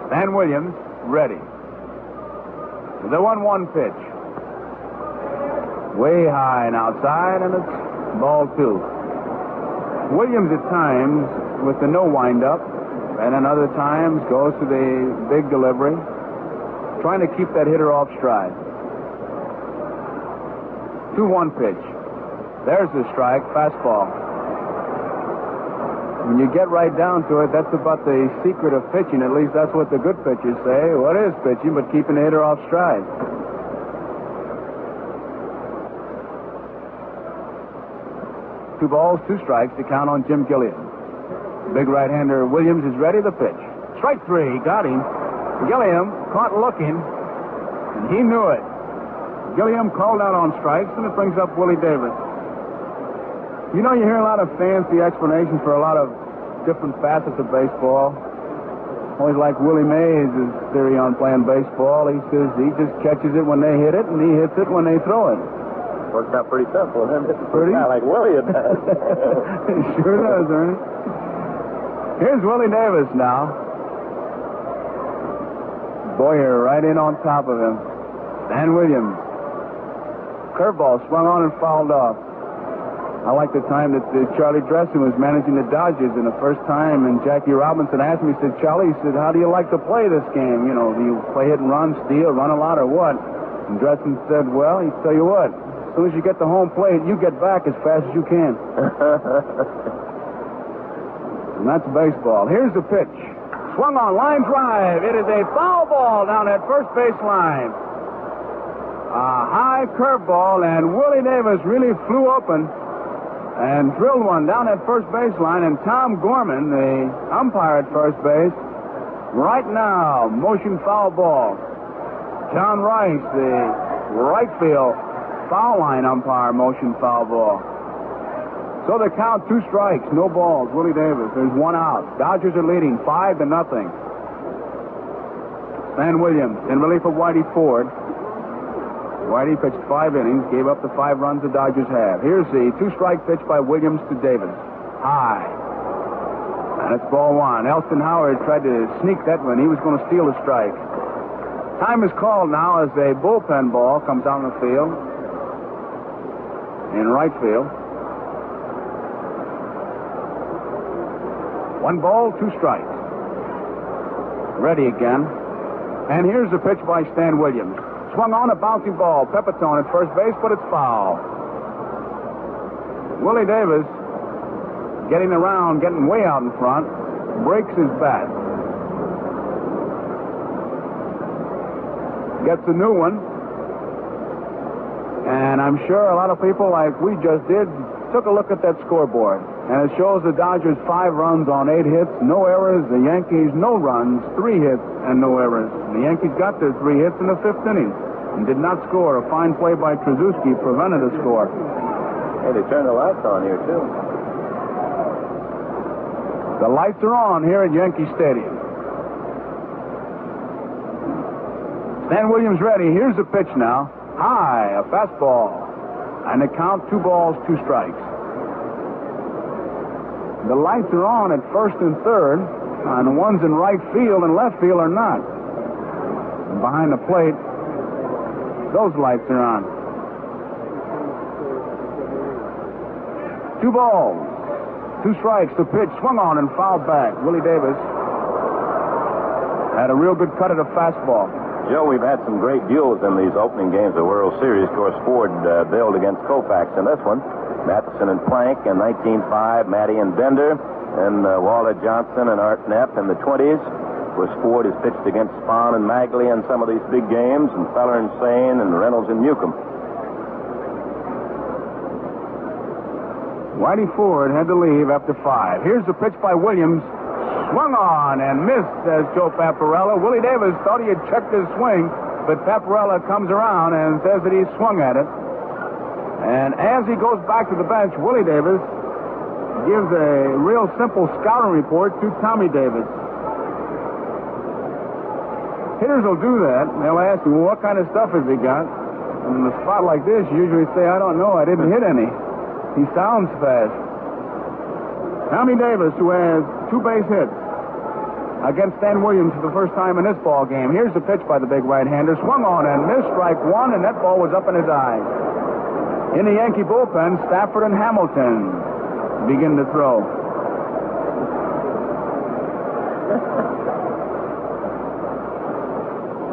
Stan Williams ready. The 1-1 pitch. Way high and outside, and it's ball 2. Williams at times with the no windup, and then other times goes to the big delivery, trying to keep that hitter off stride. 2-1 pitch. There's the strike, fastball. When you get right down to it, that's about the secret of pitching. At least that's what the good pitchers say. What is pitching but keeping the hitter off stride? Two balls, 2 strikes to count on Jim Gilliam. Big right-hander Williams is ready to pitch. Strike 3, got him. Gilliam caught looking, and he knew it. Gilliam called out on strikes, and it brings up Willie Davis. You know, you hear a lot of fancy explanations for a lot of different facets of baseball. Always like Willie Mays' theory on playing baseball. He says he just catches it when they hit it, and he hits it when they throw it. Works out pretty simple. Pretty? Yeah, like Willie it does. It sure does, Ernie. Here's Willie Davis now. Boyer right in on top of him. Stan Williams. Curveball swung on and fouled off. I like the time that Charlie Dressen was managing the Dodgers, and the first time, and Jackie Robinson asked me, he said, Charlie, he said, how do you like to play this game? You know, do you play hit and run, steal, run a lot, or what? And Dressen said, well, he tell you what, as soon as you get to home plate, you get back as fast as you can. And that's baseball. Here's the pitch. Swung on, line drive. It is a foul ball down that first base line. A high curveball, and Willie Davis really flew open and drilled one down that first baseline, and Tom Gorman, the umpire at first base, right now, motion foul ball. John Rice, the right field foul line umpire, motion foul ball. So the count, 2 strikes, no balls. Willie Davis, there's 1 out. Dodgers are leading 5-0. Stan Williams in relief of Whitey Ford. Whitey pitched 5 innings, gave up the 5 runs the Dodgers have. Here's the 2-strike pitch by Williams to Davis. High. And it's ball 1. Elston Howard tried to sneak that one. He was going to steal a strike. Time is called now as a bullpen ball comes down the field. In right field. 1 ball, 2 strikes. Ready again. And here's the pitch by Stan Williams. Swung on a bouncy ball. Pepitone at first base, but it's foul. Willie Davis getting around, getting way out in front, breaks his bat. Gets a new one. And I'm sure a lot of people, like we just did, took a look at that scoreboard. And it shows the Dodgers 5 runs on 8 hits, no errors. The Yankees, no runs, 3 hits, and no errors. The Yankees got their 3 hits in the 5th inning and did not score. A fine play by Trzaskowski prevented a score. Hey, they turned the lights on here, too. The lights are on here at Yankee Stadium. Stan Williams ready. Here's the pitch now. High, a fastball. And the count, 2 balls, 2 strikes. The lights are on at first and third, and the ones in right field and left field are not. And behind the plate, those lights are on. 2 balls, 2 strikes. The pitch swung on and fouled back. Willie Davis had a real good cut at a fastball. Joe, we've had some great duels in these opening games of the World Series. Of course, Ford bailed against Koufax in this one. Matheson and Plank in 1905, Matty and Bender, and Walter Johnson and Art Neff in the 20s. Of course, Ford has pitched against Spahn and Magley in some of these big games, and Feller and Sane, and Reynolds and Newcomb. Whitey Ford had to leave after 5. Here's the pitch by Williams. Swung on and missed, says Joe Paparella. Willie Davis thought he had checked his swing, but Paparella comes around and says that he swung at it. And as he goes back to the bench, Willie Davis gives a real simple scouting report to Tommy Davis. Hitters will do that. They'll ask you, well, what kind of stuff has he got? And in a spot like this, you usually say, I don't know, I didn't hit any. He sounds fast. Tommy Davis, who has 2 base hits against Stan Williams for the first time in this ball game. Here's the pitch by the big right-hander. Swung on and missed, strike 1, and that ball was up in his eyes. In the Yankee bullpen, Stafford and Hamilton begin to throw.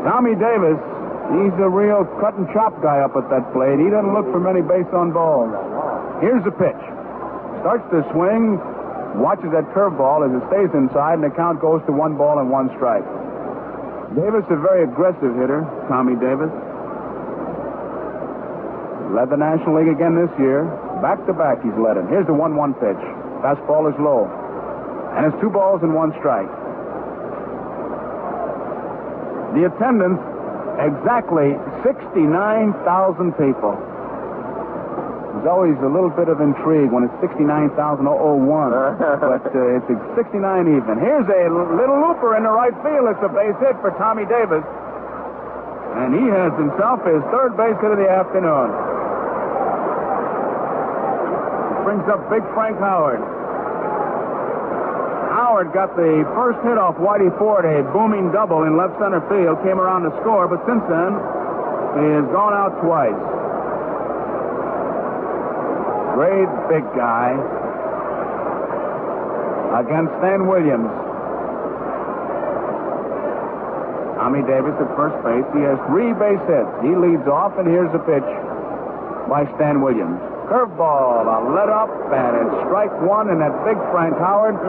Tommy Davis, he's a real cut and chop guy up at that plate. He doesn't look for many base on balls. Here's the pitch. Starts to swing, watches that curveball as it stays inside, and the count goes to 1 ball and 1 strike. Davis, a very aggressive hitter, Tommy Davis. Led the National League again this year. Back-to-back he's led it. Here's the 1-1 pitch. Fastball is low. And it's 2 balls and 1 strike. The attendance, exactly 69,000 people. There's always a little bit of intrigue when it's 69,001, but it's 69 even. Here's a little looper in the right field. It's a base hit for Tommy Davis. And he has himself his 3rd base hit of the afternoon. Brings up big Frank Howard. Howard got the first hit off Whitey Ford, a booming double in left center field, came around to score, but since then, he has gone out twice. Great big guy against Stan Williams. Tommy Davis at first base. He has 3 base hits. He leads off, and here's a pitch by Stan Williams. Curveball, a let up, and it's strike 1, and that big Frank Howard,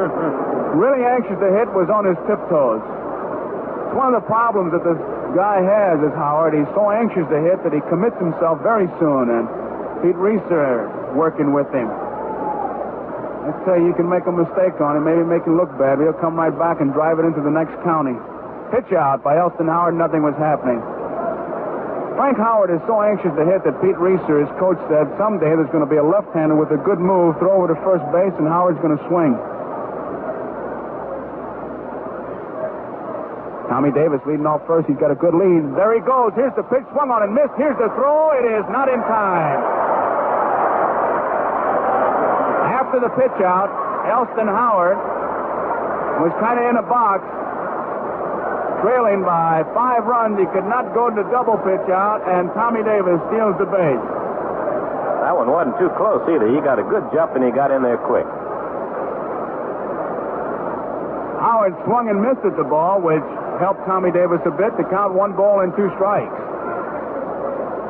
really anxious to hit, was on his tiptoes. It's one of the problems that this guy has, is Howard. He's so anxious to hit that he commits himself very soon, and Pete Reeser working with him. Let's say you can make a mistake on him, maybe make him look bad. He'll come right back and drive it into the next county. Pitch out by Elston Howard, nothing was happening. Frank Howard is so anxious to hit that Pete Reeser, his coach, said someday there's going to be a left-hander with a good move, throw over to first base, and Howard's going to swing. Tommy Davis leading off first. He's got a good lead. There he goes. Here's the pitch. Swung on and missed. Here's the throw. It is not in time. After the pitch out, Elston Howard was kind of in a box, trailing by 5 runs. He could not go to double pitch out, and Tommy Davis steals the base. That one wasn't too close either. He got a good jump, and he got in there quick. Howard swung and missed at the ball, which helped Tommy Davis a bit to count 1 ball and 2 strikes.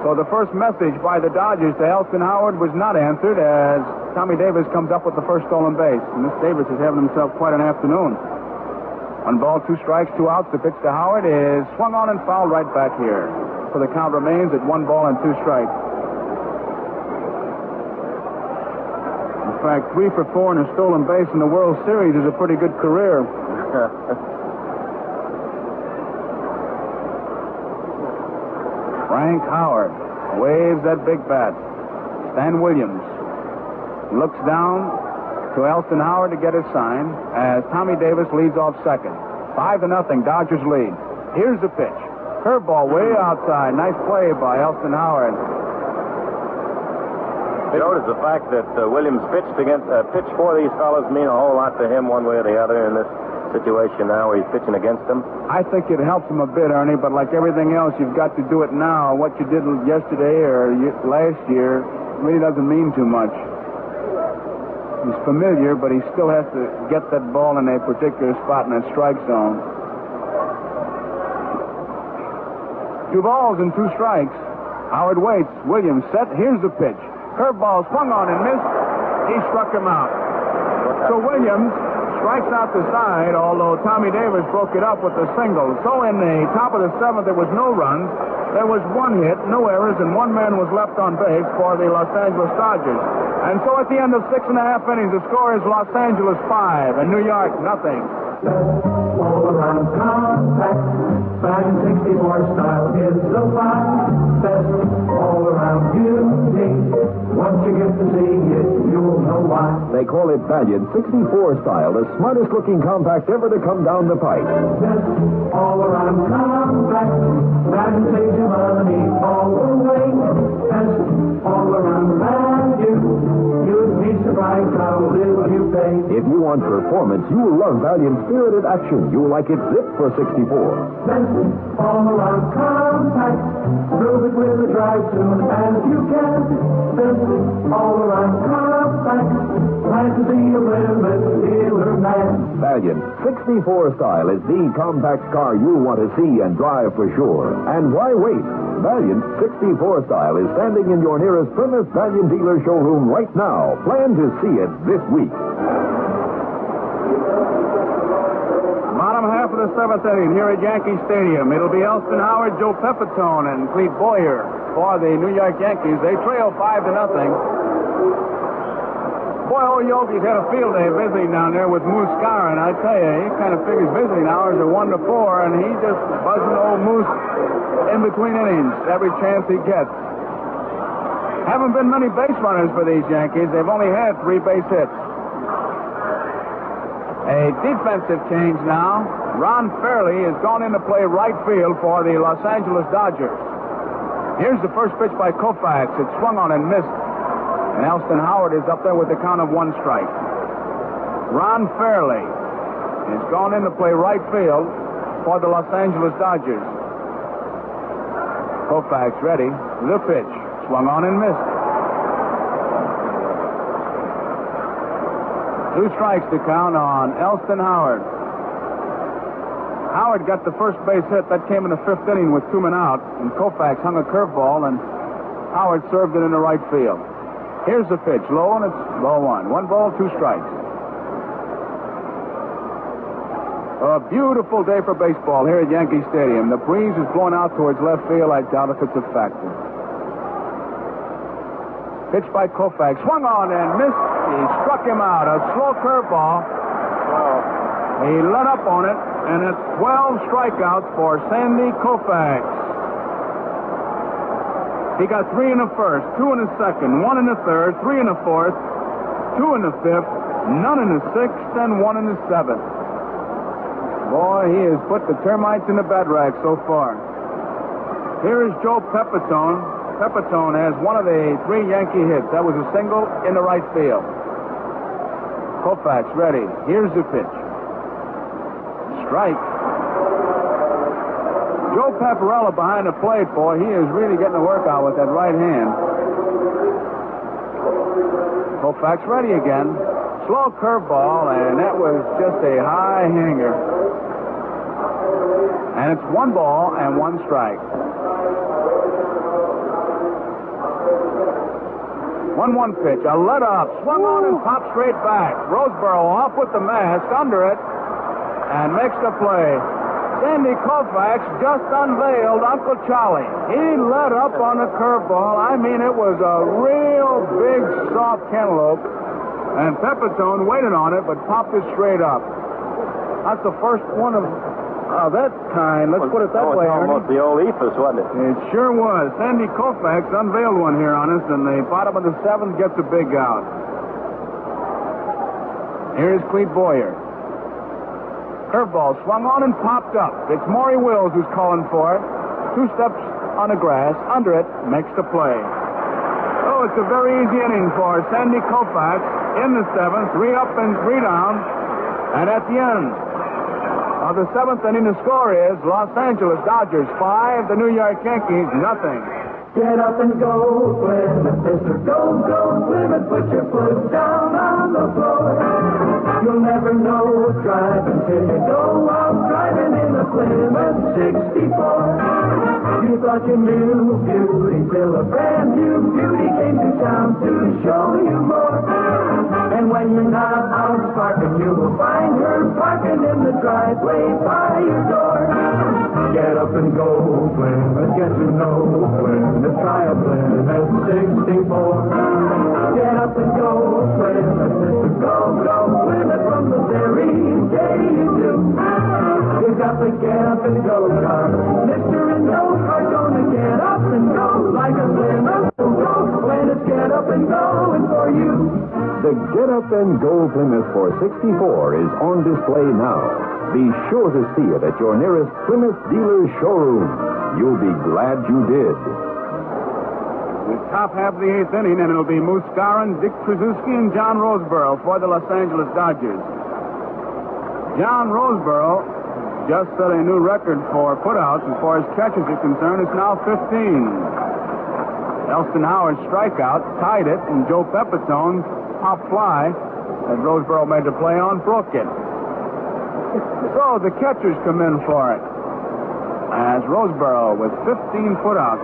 So the first message by the Dodgers to Elston Howard was not answered as Tommy Davis comes up with the first stolen base. And this Davis is having himself quite an afternoon. 1 ball, 2 strikes, 2 outs. The pitch to Howard is swung on and fouled right back here. So the count remains at 1 ball and 2 strikes. In fact, 3 for 4 and a stolen base in the World Series is a pretty good career. Frank Howard waves that big bat. Stan Williams looks down to Elston Howard to get his sign as Tommy Davis leads off second. 5-0, Dodgers lead. Here's the pitch. Curveball way outside. Nice play by Elston Howard. Joe, does the fact that Williams pitched for these fellas mean a whole lot to him one way or the other in this situation now where he's pitching against them? I think it helps him a bit, Ernie, but like everything else, you've got to do it now. What you did yesterday or last year really doesn't mean too much. He's familiar, but he still has to get that ball in a particular spot in that strike zone. 2 balls and 2 strikes. Howard waits. Williams set. Here's the pitch. Curveball swung on and missed. He struck him out. So Williams strikes out the side, although Tommy Davis broke it up with a single. So in the top of the 7th, there was no runs. There was 1 hit, no errors, and 1 man was left on base for the Los Angeles Dodgers. And so at the end of 6.5 innings, the score is Los Angeles 5 and New York nothing. All around compact, size 64 style is the best all around unique. Once you get to see it, you'll know why. They call it Valiant 64 style, the smartest looking compact ever to come down the pipe. Best all-around compact. Valiant saves you money all the way. Best all-around value. You'd be surprised how little you pay. If you want performance, you'll love Valiant Spirited Action. You'll like it zip for 64. Best all-around compact. Prove it with a drive soon as you can. Best all-around compact. Glad to see you limit dealer man. Valiant 64 style is the compact car you'll want to see and drive for sure. And why wait? Valiant 64 style is standing in your nearest Plymouth Valiant dealer showroom right now. Plan to see it this week. Bottom half of the seventh inning here at Yankee Stadium. It'll be Elston Howard, Joe Pepitone, and Clete Boyer for the New York Yankees. They trail 5-0. Boy, old Yogi's had a field day visiting down there with Moose Scar, and I tell you, he kind of figures visiting hours are 1 to 4, and he's just buzzing old Moose in between innings every chance he gets. Haven't been many base runners for these Yankees. They've only had 3 base hits. A defensive change now. Ron Fairley has gone in to play right field for the Los Angeles Dodgers. Here's the first pitch by Koufax. It swung on and missed. And Elston Howard is up there with the count of 1 strike. Ron Fairley has gone in to play right field for the Los Angeles Dodgers. Koufax ready. The pitch. Swung on and missed. 2 strikes to count on Elston Howard. Howard got the first base hit. That came in the 5th inning with 2 men out. And Koufax hung a curveball, and Howard served it into right field. Here's the pitch. Low, and it's ball 1. 1 ball, 2 strikes. A beautiful day for baseball here at Yankee Stadium. The breeze is blowing out towards left field. I doubt if it's a factor. Pitch by Koufax. Swung on and missed. He struck him out. A slow curveball. He let up on it, and it's 12 strikeouts for Sandy Koufax. He got 3 in the first, 2 in the second, 1 in the third, 3 in the fourth, 2 in the fifth, none in the sixth, and 1 in the seventh. Boy, he has put the termites in the bed rag so far. Here is Joe Pepitone. Pepitone has one of the 3 Yankee hits. That was a single in the right field. Koufax ready. Here's the pitch. Strike. Joe Paparella behind the plate, boy, he is really getting a workout with that right hand. Koufax ready again. Slow curveball, and that was just a high hanger. And it's 1 ball and 1 strike. 1-1 pitch. A let up. Swung on and popped straight back. Roseboro off with the mask under it and makes the play. Sandy Koufax just unveiled Uncle Charlie. He let up on a curveball. I mean, it was a real big, soft cantaloupe. And Pepitone waited on it, but popped it straight up. That's the first one of that kind. Let's put it that way, Ernie. Almost the old Ephus, wasn't it? It sure was. Sandy Koufax unveiled one here on us, and the bottom of the 7th gets a big out. Here's Clete Boyer. Curveball swung on and popped up. It's Maury Wills who's calling for it. 2 steps on the grass. Under it, makes the play. Oh, it's a very easy inning for Sandy Koufax in the 7th. 3 up and 3 down. And at the end of the 7th inning, the score is Los Angeles Dodgers 5, the New York Yankees 0. Get up and go, Plymouth, Mister. Go, go, Plymouth. Put your foot down on the floor. You'll never know what's driving till you go out driving in the Plymouth 64. You thought you knew beauty till a brand new beauty came to town to show you more. And when you're not out sparking, you will find her parking in the driveway by your door. Get up and go, Plymouth. Get to know Plymouth. Try a Plymouth 64. Get up and go, Plymouth. Mister. Go, go, Plymouth. From the very day you do. You got to get up and go, car. Mister and no car gonna get up and go like a Plymouth. Go, Plymouth. Get up and go, and for you. The Get Up and Go Plymouth 464 is on display now. Be sure to see it at your nearest Plymouth dealer's showroom. You'll be glad you did. The top half of the eighth inning, and it'll be Moose Skowron, Dick Tracewski, and John Roseboro for the Los Angeles Dodgers. John Roseboro just set a new record for putouts as far as catches are concerned. It's now 15. Elston Howard's strikeout tied it, and Joe Pepitone's pop fly that Roseboro made the play on broke it. So the catchers come in for it, as Roseboro with 15 putouts.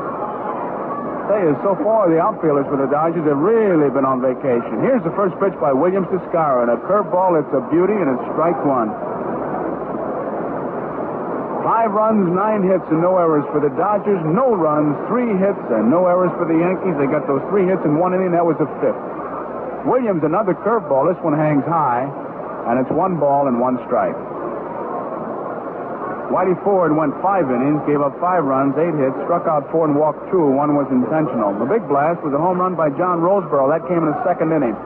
So far, the outfielders for the Dodgers have really been on vacation. Here's the first pitch by Williams to Skowron. A curveball, it's a beauty, and it's strike one. 5 runs, 9 hits, and no errors for the Dodgers. No runs, 3 hits, and no errors for the Yankees. They got those 3 hits in 1 inning. That was the 5th. Williams, another curveball. This one hangs high, and it's 1 ball and 1 strike. Whitey Ford went 5 innings, gave up 5 runs, 8 hits, struck out 4 and walked 2. 1 was intentional. The big blast was a home run by John Roseboro. That came in the 2nd inning.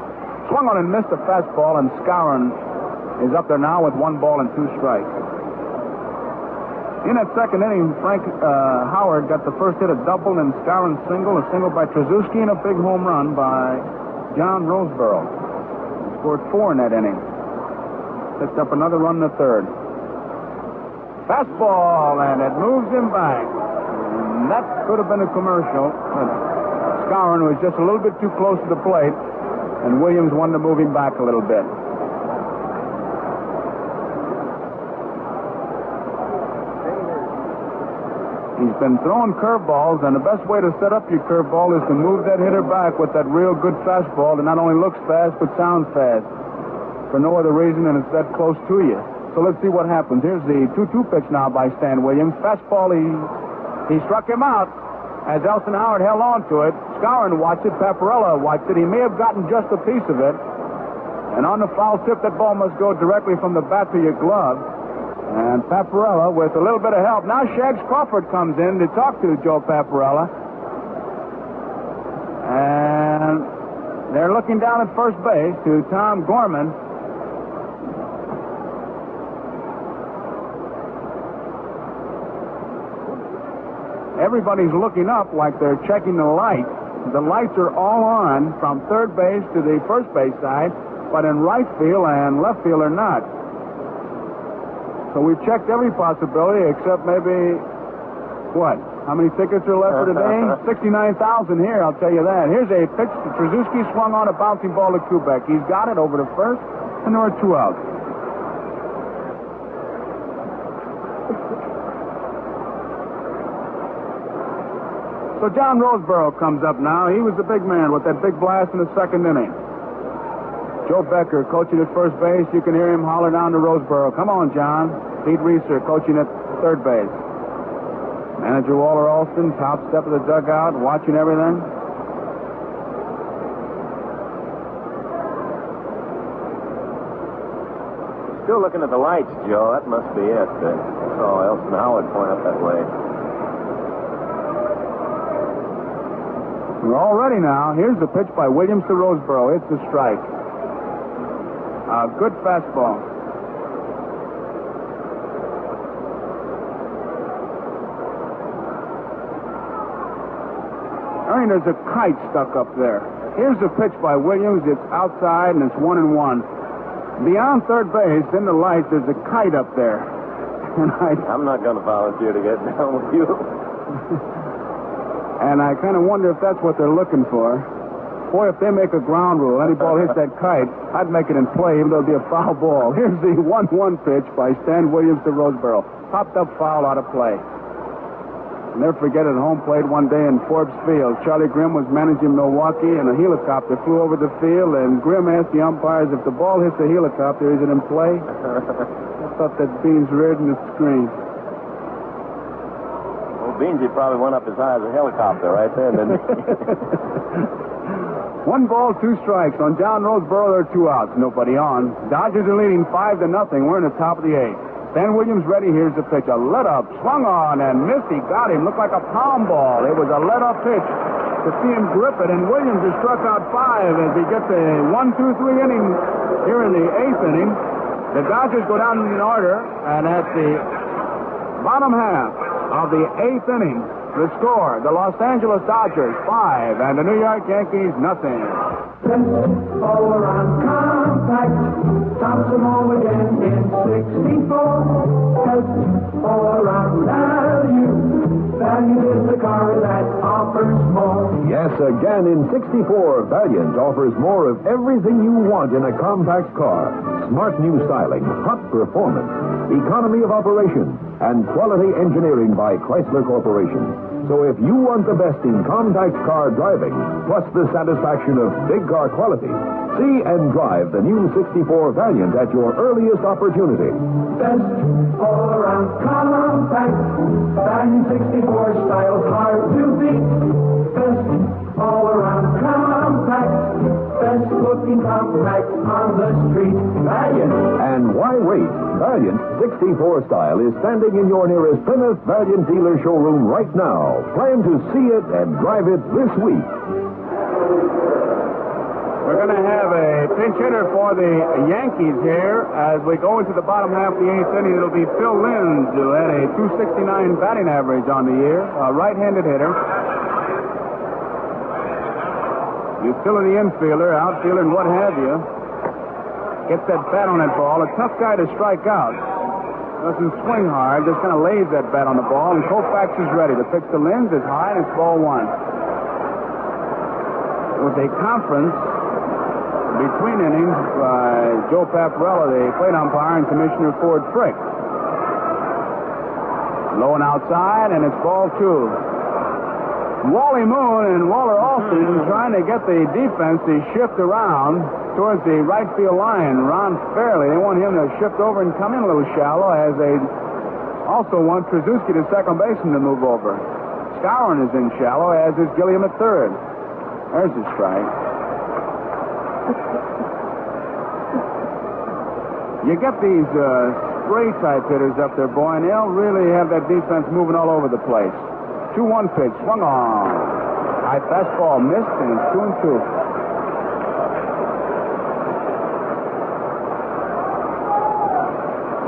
Swung on and missed a fastball, and Skowron is up there now with 1 ball and 2 strikes. In that 2nd inning, Frank Howard got the first hit, a double, and Skowron a single by Tracewski, and a big home run by John Roseboro. Scored 4 in that inning. Picked up another run in the 3rd. Fastball, and it moves him back. And that could have been a commercial, but Skowron was just a little bit too close to the plate, and Williams wanted to move him back a little bit. He's been throwing curveballs, and the best way to set up your curveball is to move that hitter back with that real good fastball that not only looks fast, but sounds fast. For no other reason than it's that close to you. So let's see what happens. Here's the 2-2 pitch now by Stan Williams. Fastball, he struck him out as Elston Howard held on to it. Skowron watched it. Paparella watched it. He may have gotten just a piece of it. And on the foul tip, that ball must go directly from the bat to your glove. And Paparella, with a little bit of help. Now Shags Crawford comes in to talk to Joe Paparella. And they're looking down at first base to Tom Gorman. Everybody's looking up like they're checking the lights. The lights are all on from third base to the first base side, but in right field and left field are not. So we've checked every possibility except maybe, what? How many tickets are left for today? 69,000 here, I'll tell you that. Here's a pitch to Tracewski, swung on a bouncing ball to Kubek. He's got it over to first, and there are 2 outs. So John Roseboro comes up now. He was the big man with that big blast in the 2nd inning. Joe Becker coaching at first base. You can hear him holler down to Roseboro. Come on, John. Pete Reeser coaching at third base. Manager Walter Alston, top step of the dugout, watching everything. Still looking at the lights, Joe. That must be it. I saw Elston Howard point up that way. We're all ready now. Here's the pitch by Williams to Roseboro. It's a strike. A good fastball. I mean, there's a kite stuck up there. Here's the pitch by Williams. It's outside, and it's 1-1. Beyond third base, in the lights, there's a kite up there. And I'm not going to volunteer to get down with you. And I kind of wonder if that's what they're looking for. Boy, if they make a ground rule, any ball hits that kite, I'd make it in play, even though it'd be a foul ball. Here's the 1-1 pitch by Stan Williams to Roseboro. Popped up foul out of play. I'll never forget it at home plate one day in Forbes Field. Charlie Grimm was managing Milwaukee, and a helicopter flew over the field, and Grimm asked the umpires, if the ball hits the helicopter, is it in play? I thought that Beans reared in the screen. Beansy probably went up as high as a helicopter right there, didn't he? 1 ball, 2 strikes. On John Roseboro, there are 2 outs. Nobody on. Dodgers are leading 5-0. We're in the top of the 8th. Stan Williams ready. Here's the pitch. A let-up. Swung on and missed. He got him. Looked like a pound ball. It was a let-up pitch. to see him grip it, and Williams has struck out 5 as he gets a 1-2-3 inning here in the 8th inning. The Dodgers go down in order, and at the bottom half of the 8th inning, the score, the Los Angeles Dodgers 5 and the New York Yankees nothing. All around compact, Thompson home again in 64. All around value. Value is the car that offers more. Yes, again in 64, Valiant offers more of everything you want in a compact car. Smart new styling, hot performance, economy of operation, and quality engineering by Chrysler Corporation. So if you want the best in compact car driving, plus the satisfaction of big car quality, see and drive the new 64 Valiant at your earliest opportunity. Best all around compact. Valiant 64 styles hard to beat. Best all around compact. Best looking compact on the street. Valiant. And why wait? Valiant 64 style is standing in your nearest Plymouth Valiant dealer showroom right now. Plan to see it and drive it this week. We're going to have a pinch hitter for the Yankees here as we go into the bottom half of the 8th inning. It'll be Phil Linz, who had a .269 batting average on the year, a right-handed hitter. Utility infielder, outfielder, and what have you. Gets that bat on that ball. A tough guy to strike out. Doesn't swing hard, just kind of lays that bat on the ball, and Koufax is ready. The pitch to Linz is high, and it's ball 1. It was a conference between innings by Joe Paparella, the plate umpire, and Commissioner Ford Frick. Low and outside, and it's ball 2. Wally Moon and Waller Alston trying to get the defense to shift around towards the right field line. Ron Fairley, they want him to shift over and come in a little shallow, as they also want Trzaskowski, the second baseman, to move over. Skowron is in shallow, as is Gilliam at third. There's a strike. You get these spray-type hitters up there, boy, and they'll really have that defense moving all over the place. 2-1 pitch, swung on. High fastball missed, and it's 2-2.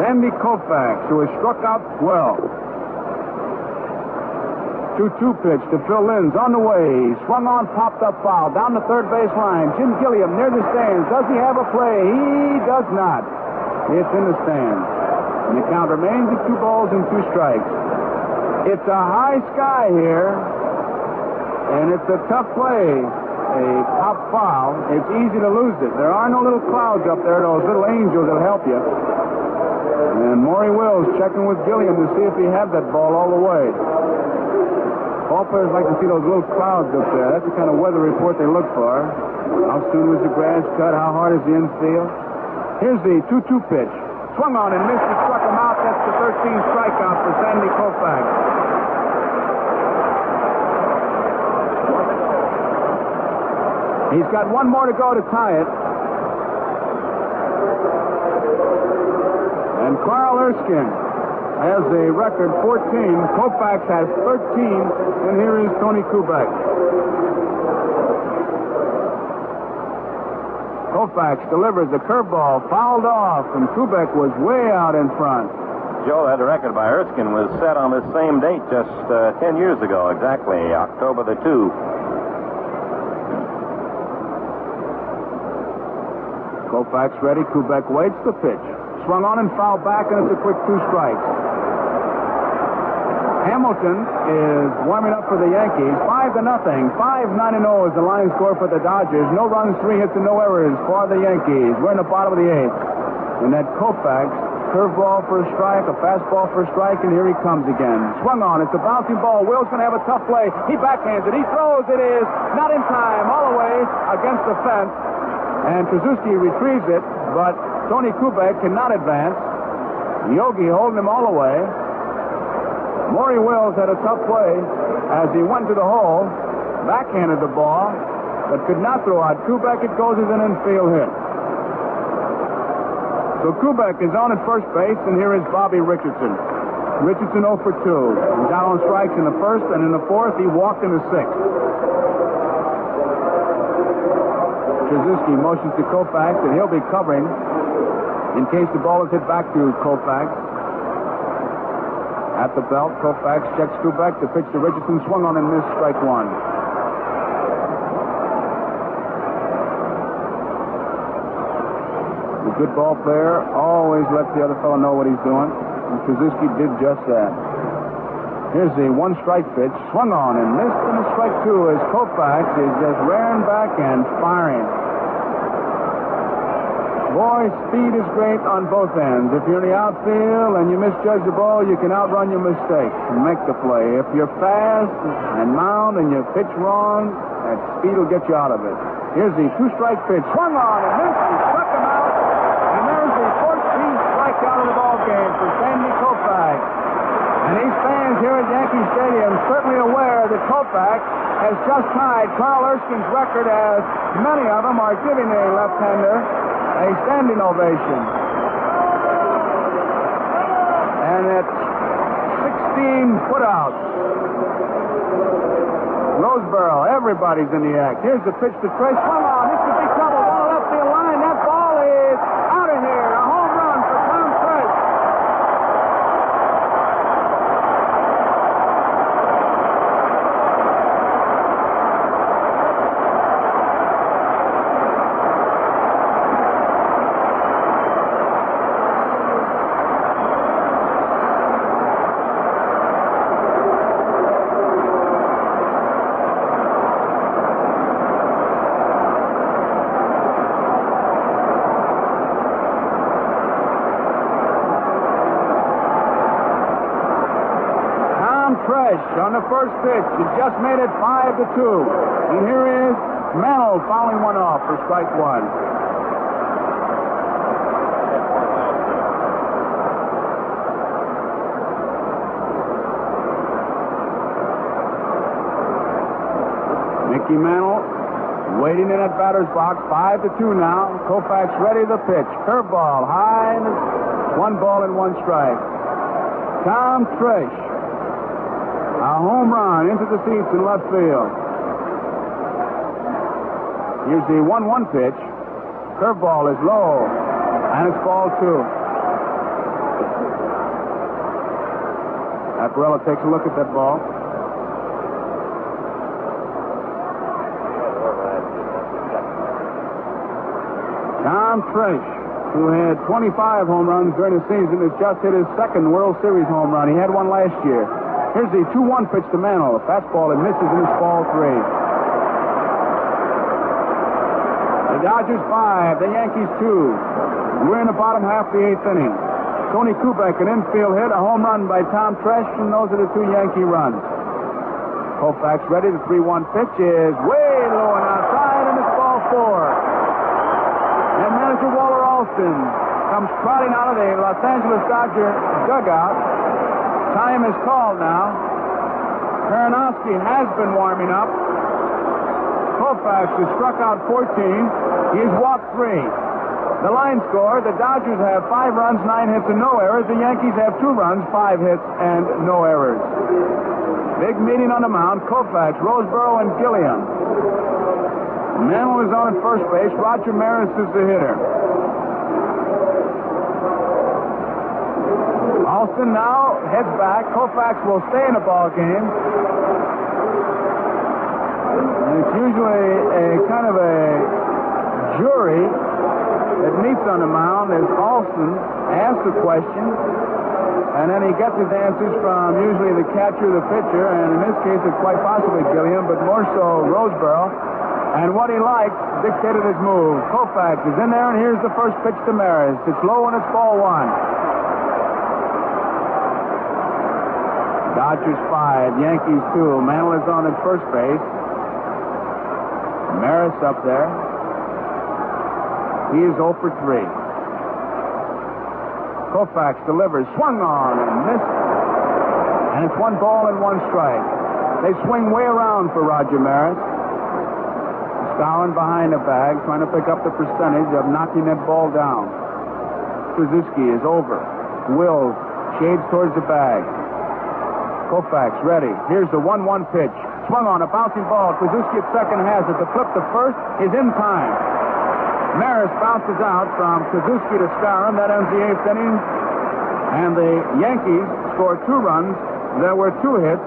Sandy Koufax, who has struck out 12. 2-2 pitch to Phil Linz on the way. Swung on, popped up foul. Down the third base line. Jim Gilliam near the stands. Does he have a play? He does not. It's in the stands. And the count remains at 2 balls and 2 strikes. It's a high sky here, and it's a tough play. A pop foul. It's easy to lose it. There are no little clouds up there, those little angels that'll help you. And Maury Wills checking with Gilliam to see if he had that ball all the way. Ball players like to see those little clouds up there. That's the kind of weather report they look for. How soon was the grass cut? How hard is the infield? Here's the 2-2 pitch. Swung on and missed it, struck him out. That's the 13th strikeout for Sandy Koufax. He's got 1 more to go to tie it. And Carl Erskine has the record 14. Koufax has 13. And here is Tony Kubek. Koufax delivers the curveball, fouled off, and Kubek was way out in front. Joe, that record by Erskine was set on this same date just 10 years ago, exactly, October the 2. Koufax ready. Kubek waits the pitch. Swung on and fouled back, and it's a quick 2 strikes. Hamilton is warming up for the Yankees. 5-0. 5-9-0 is the line score for the Dodgers. No runs, 3 hits, and no errors for the Yankees. We're in the bottom of the 8th. And that Koufax, curveball for a strike, a fastball for a strike, and here he comes again. Swung on. It's a bouncing ball. Will's going to have a tough play. He backhands it. He throws. It is not in time. All the way against the fence. And Trzaskowski retrieves it, but Tony Kubek cannot advance. Yogi holding him all the way. Maury Wills had a tough play as he went to the hole, backhanded the ball, but could not throw out. Kubek, it goes as an infield hit. So Kubek is on at first base, and here is Bobby Richardson. Richardson 0 for 2. He's out on strikes in the first, and in the fourth, he walked in the sixth. Trubisky motions to Koufax, and he'll be covering in case the ball is hit back to Koufax. At the belt, Koufax checks Kubek. The pitch to Richardson, swung on and missed, strike one. The good ball player always lets the other fellow know what he's doing, and Trubisky did just that. Here's the one-strike pitch, swung on and missed, and a strike two as Koufax is just rearing back and firing. Boy, speed is great on both ends. If you're in the outfield and you misjudge the ball, you can outrun your mistake and make the play. If you're fast and mound and you pitch wrong, that speed will get you out of it. Here's the two-strike pitch, swung on and missed, and struck him out. And there's the 14th strikeout of the ball game for Sandy Koufax. And these fans here at Yankee Stadium certainly aware that Koufax has just tied Carl Erskine's record, as many of them are giving the left-hander a standing ovation. And at 16 putouts, Roseboro, everybody's in the act. Here's the pitch to Trace. Swung on. This could be trouble. Ball left field line. That ball is out of here. A home run for Tom Trace. On the first pitch, he just made it 5-2. And here is Mel fouling one off for strike one. Mickey Mantle waiting in that batter's box. 5-2 now. Koufax ready to pitch. Curveball high, and it's 1 ball and 1 strike. Tom Trish. A home run into the seats in left field. Here's the 1-1 pitch. Curveball is low, and it's ball 2. Apparella takes a look at that ball. Tom Trish, who had 25 home runs during the season, has just hit his second World Series home run. He had one last year. Here's the 2-1 pitch to Mantle. A fastball, it misses, and it's ball 3. The Dodgers 5, the Yankees 2. We're in the bottom half of the 8th inning. Tony Kubek, an infield hit, a home run by Tom Tresh, and those are the 2 Yankee runs. Koufax ready. The 3-1 pitch is way low and outside, and it's ball 4. And manager Walter Alston comes trotting out of the Los Angeles Dodger dugout. Time is called now. Karanowski has been warming up. Koufax has struck out 14. He's walked 3. The line score, the Dodgers have 5 runs, 9 hits, and no errors. The Yankees have 2 runs, 5 hits, and no errors. Big meeting on the mound. Koufax, Roseboro, and Gilliam. Mantle is on at first base. Roger Maris is the hitter. Alston now heads back. Koufax will stay in the ball game. And it's usually a kind of a jury that meets on the mound as Alston asks a question, and then he gets his answers from usually the catcher, the pitcher, and in this case it's quite possibly Gilliam, but more so Roseboro. And what he likes dictated his move. Koufax is in there, and here's the first pitch to Maris. It's low, and it's ball 1. Dodgers 5, Yankees 2. Mantle is on at first base. Maris up there. He is 0 for 3. Koufax delivers, swung on and missed. And it's 1 ball and 1 strike. They swing way around for Roger Maris. Scowling behind the bag, trying to pick up the percentage of knocking that ball down. Trubisky is over. Wills Shades towards the bag. Koufax ready. Here's the 1-1 pitch. Swung on a bouncing ball. Suzuki at second has it. The flip to first is in time. Maris bounces out from Suzuki to Skowron. That ends the 8th inning. And the Yankees scored 2 runs. There were 2 hits.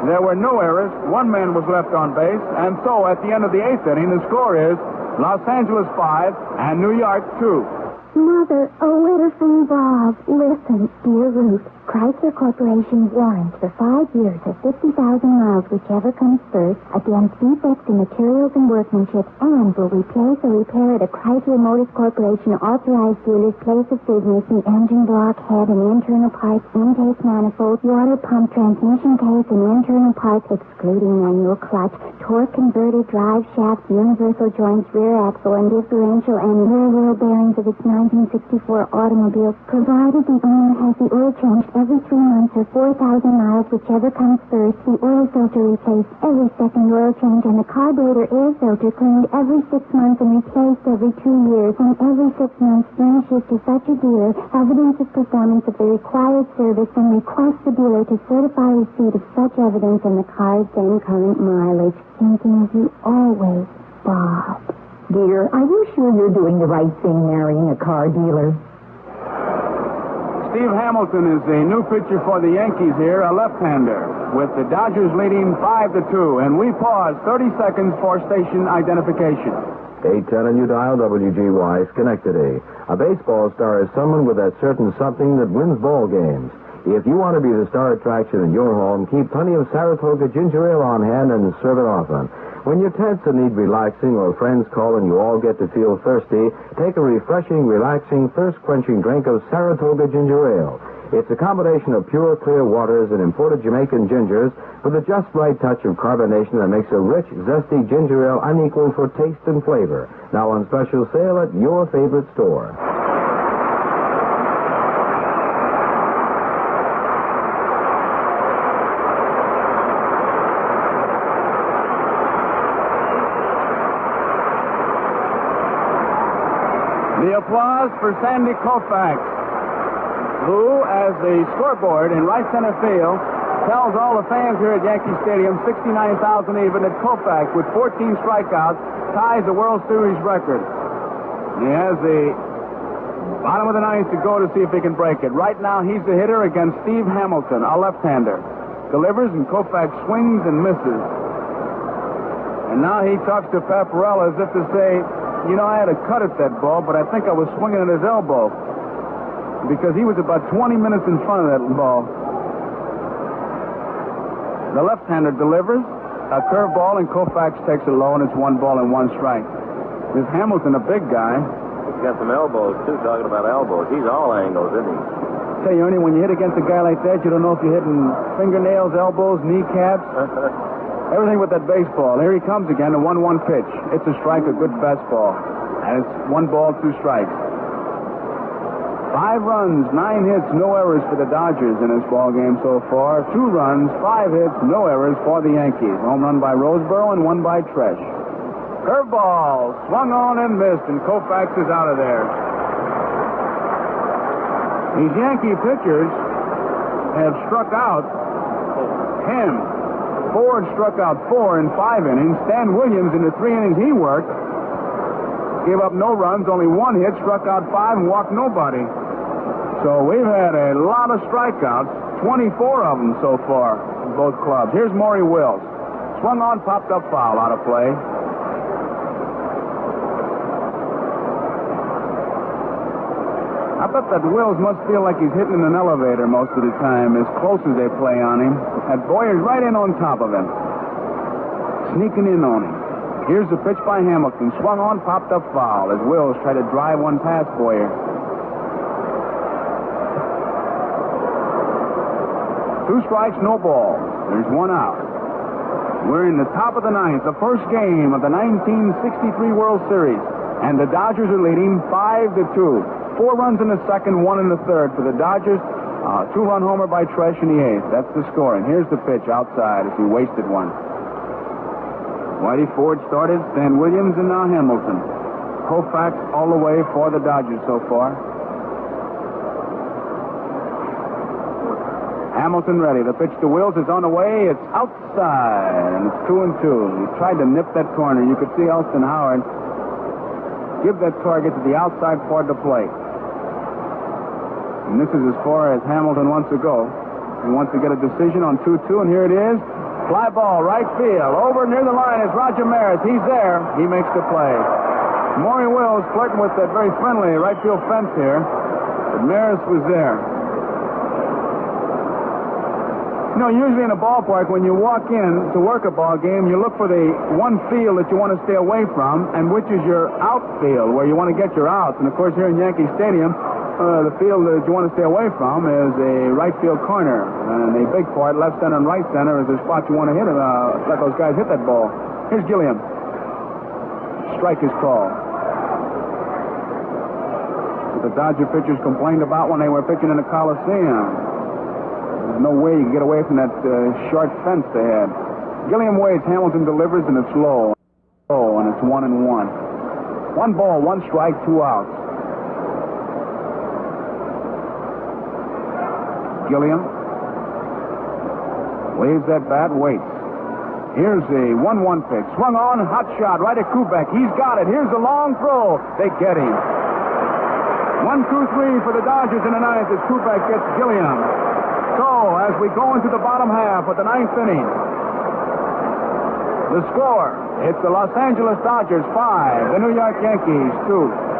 There were no errors. 1 man was left on base. And so at the end of the 8th inning, the score is Los Angeles 5 and New York 2. Mother, a letter from Bob. Listen, dear Ruth, Chrysler Corporation warrants for 5 years at 50,000 miles, whichever comes first, against defects in materials and workmanship, and will replace or repair at a Chrysler Motors Corporation authorized dealer's place of business the engine block, head, and internal parts, intake manifold, water pump, transmission case, and internal parts, excluding manual clutch, torque converter, drive shaft, universal joints, rear axle, and differential and rear wheel bearings of its 1964 automobile, provided the owner has the oil changed every 3 months or 4,000 miles, whichever comes first, the oil filter replaced every second oil change, and the carburetor air filter cleaned every 6 months and replaced every 2 years, and every 6 months furnishes to such a dealer evidence of performance of the required service, and requests the dealer to certify receipt of such evidence and the car's then current mileage. Thinking of you always, Bob. Dear, are you sure you're doing the right thing marrying a car dealer? Steve Hamilton is the new pitcher for the Yankees here, a left-hander, with the Dodgers leading 5-2. And we pause 30 seconds for station identification. 810 and you dial WGY Schenectady. A baseball star is someone with that certain something that wins ball games. If you want to be the star attraction in your home, keep plenty of Saratoga ginger ale on hand and serve it often. When you're tense and need relaxing, or friends call and you all get to feel thirsty, take a refreshing, relaxing, thirst-quenching drink of Saratoga ginger ale. It's a combination of pure, clear waters and imported Jamaican gingers with a just right touch of carbonation that makes a rich, zesty ginger ale unequaled for taste and flavor. Now on special sale at your favorite store. The applause for Sandy Koufax, who, as the scoreboard in right center field, tells all the fans here at Yankee Stadium, 69,000 even, that Koufax, with 14 strikeouts, ties the World Series record. He has the bottom of the 9th to go to see if he can break it. Right now, he's the hitter against Steve Hamilton, a left-hander. Delivers, and Koufax swings and misses. And now he talks to Paparella as if to say, you know, I had a cut at that ball, but I think I was swinging at his elbow because he was about 20 minutes in front of that ball. The left-hander delivers a curveball, and Koufax takes it low, and it's 1 ball and 1 strike. This Hamilton, a big guy. He's got some elbows, too, talking about elbows. He's all angles, isn't he? Tell you, Ernie, when you hit against a guy like that, you don't know if you're hitting fingernails, elbows, kneecaps. Everything with that baseball. Here he comes again, a 1-1 pitch. It's a strike, a good fastball. And it's 1 ball, 2 strikes. 5 runs, 9 hits, no errors for the Dodgers in this ball game so far. 2 runs, 5 hits, no errors for the Yankees. Home run by Roseboro and 1 by Tresh. Curveball, swung on and missed, and Koufax is out of there. These Yankee pitchers have struck out 10. Ford struck out 4 in 5 innings. Stan Williams, in the 3 innings he worked, gave up no runs, only 1 hit, struck out 5, and walked nobody. So we've had a lot of strikeouts, 24 of them so far in both clubs. Here's Maury Wills. Swung on, popped up foul, out of play. I bet that Wills must feel like he's hitting in an elevator most of the time, as close as they play on him. That Boyer's right in on top of him, sneaking in on him. Here's the pitch by Hamilton. Swung on, popped up foul, as Wills tried to drive one past Boyer. 2 strikes, no balls. There's 1 out. We're in the top of the 9th, the first game of the 1963 World Series, and the Dodgers are leading 5-2. 4 runs in the second, 1 in the third for the Dodgers. 2-run homer by Tresh in the 8th. That's the score. And here's the pitch outside as he wasted one. Whitey Ford started, Stan Williams, and now Hamilton. Koufax all the way for the Dodgers so far. Hamilton ready. The pitch to Wills is on the way. It's outside, and it's 2-2. He tried to nip that corner. You could see Elston Howard give that target to the outside part of the plate. And this is as far as Hamilton wants to go. He wants to get a decision on 2-2, and here it is. Fly ball, right field. Over near the line is Roger Maris. He's there. He makes the play. Maury Wills flirting with that very friendly right field fence here, but Maris was there. You know, usually in a ballpark, when you walk in to work a ball game, you look for the one field that you want to stay away from, and which is your outfield, where you want to get your outs. And, of course, here in Yankee Stadium, the field that you want to stay away from is a right field corner. And a big part, left center and right center, is the spot you want to hit it. Let those guys hit that ball. Here's Gilliam. Strike is called. The Dodger pitchers complained about when they were pitching in the Coliseum. There's no way you can get away from that short fence they had. Gilliam waits. Hamilton delivers, and it's low. And it's 1-1. 1 ball, 1 strike, 2 outs. Gilliam waves that bat, waits. Here's a 1-1 pitch. Swung on, hot shot, right at Kubek. He's got it. Here's the long throw. They get him. 1-2-3 for the Dodgers in the ninth as Kubek gets Gilliam. So, as we go into the bottom half of the ninth inning, the score, it's the Los Angeles Dodgers 5, the New York Yankees 2.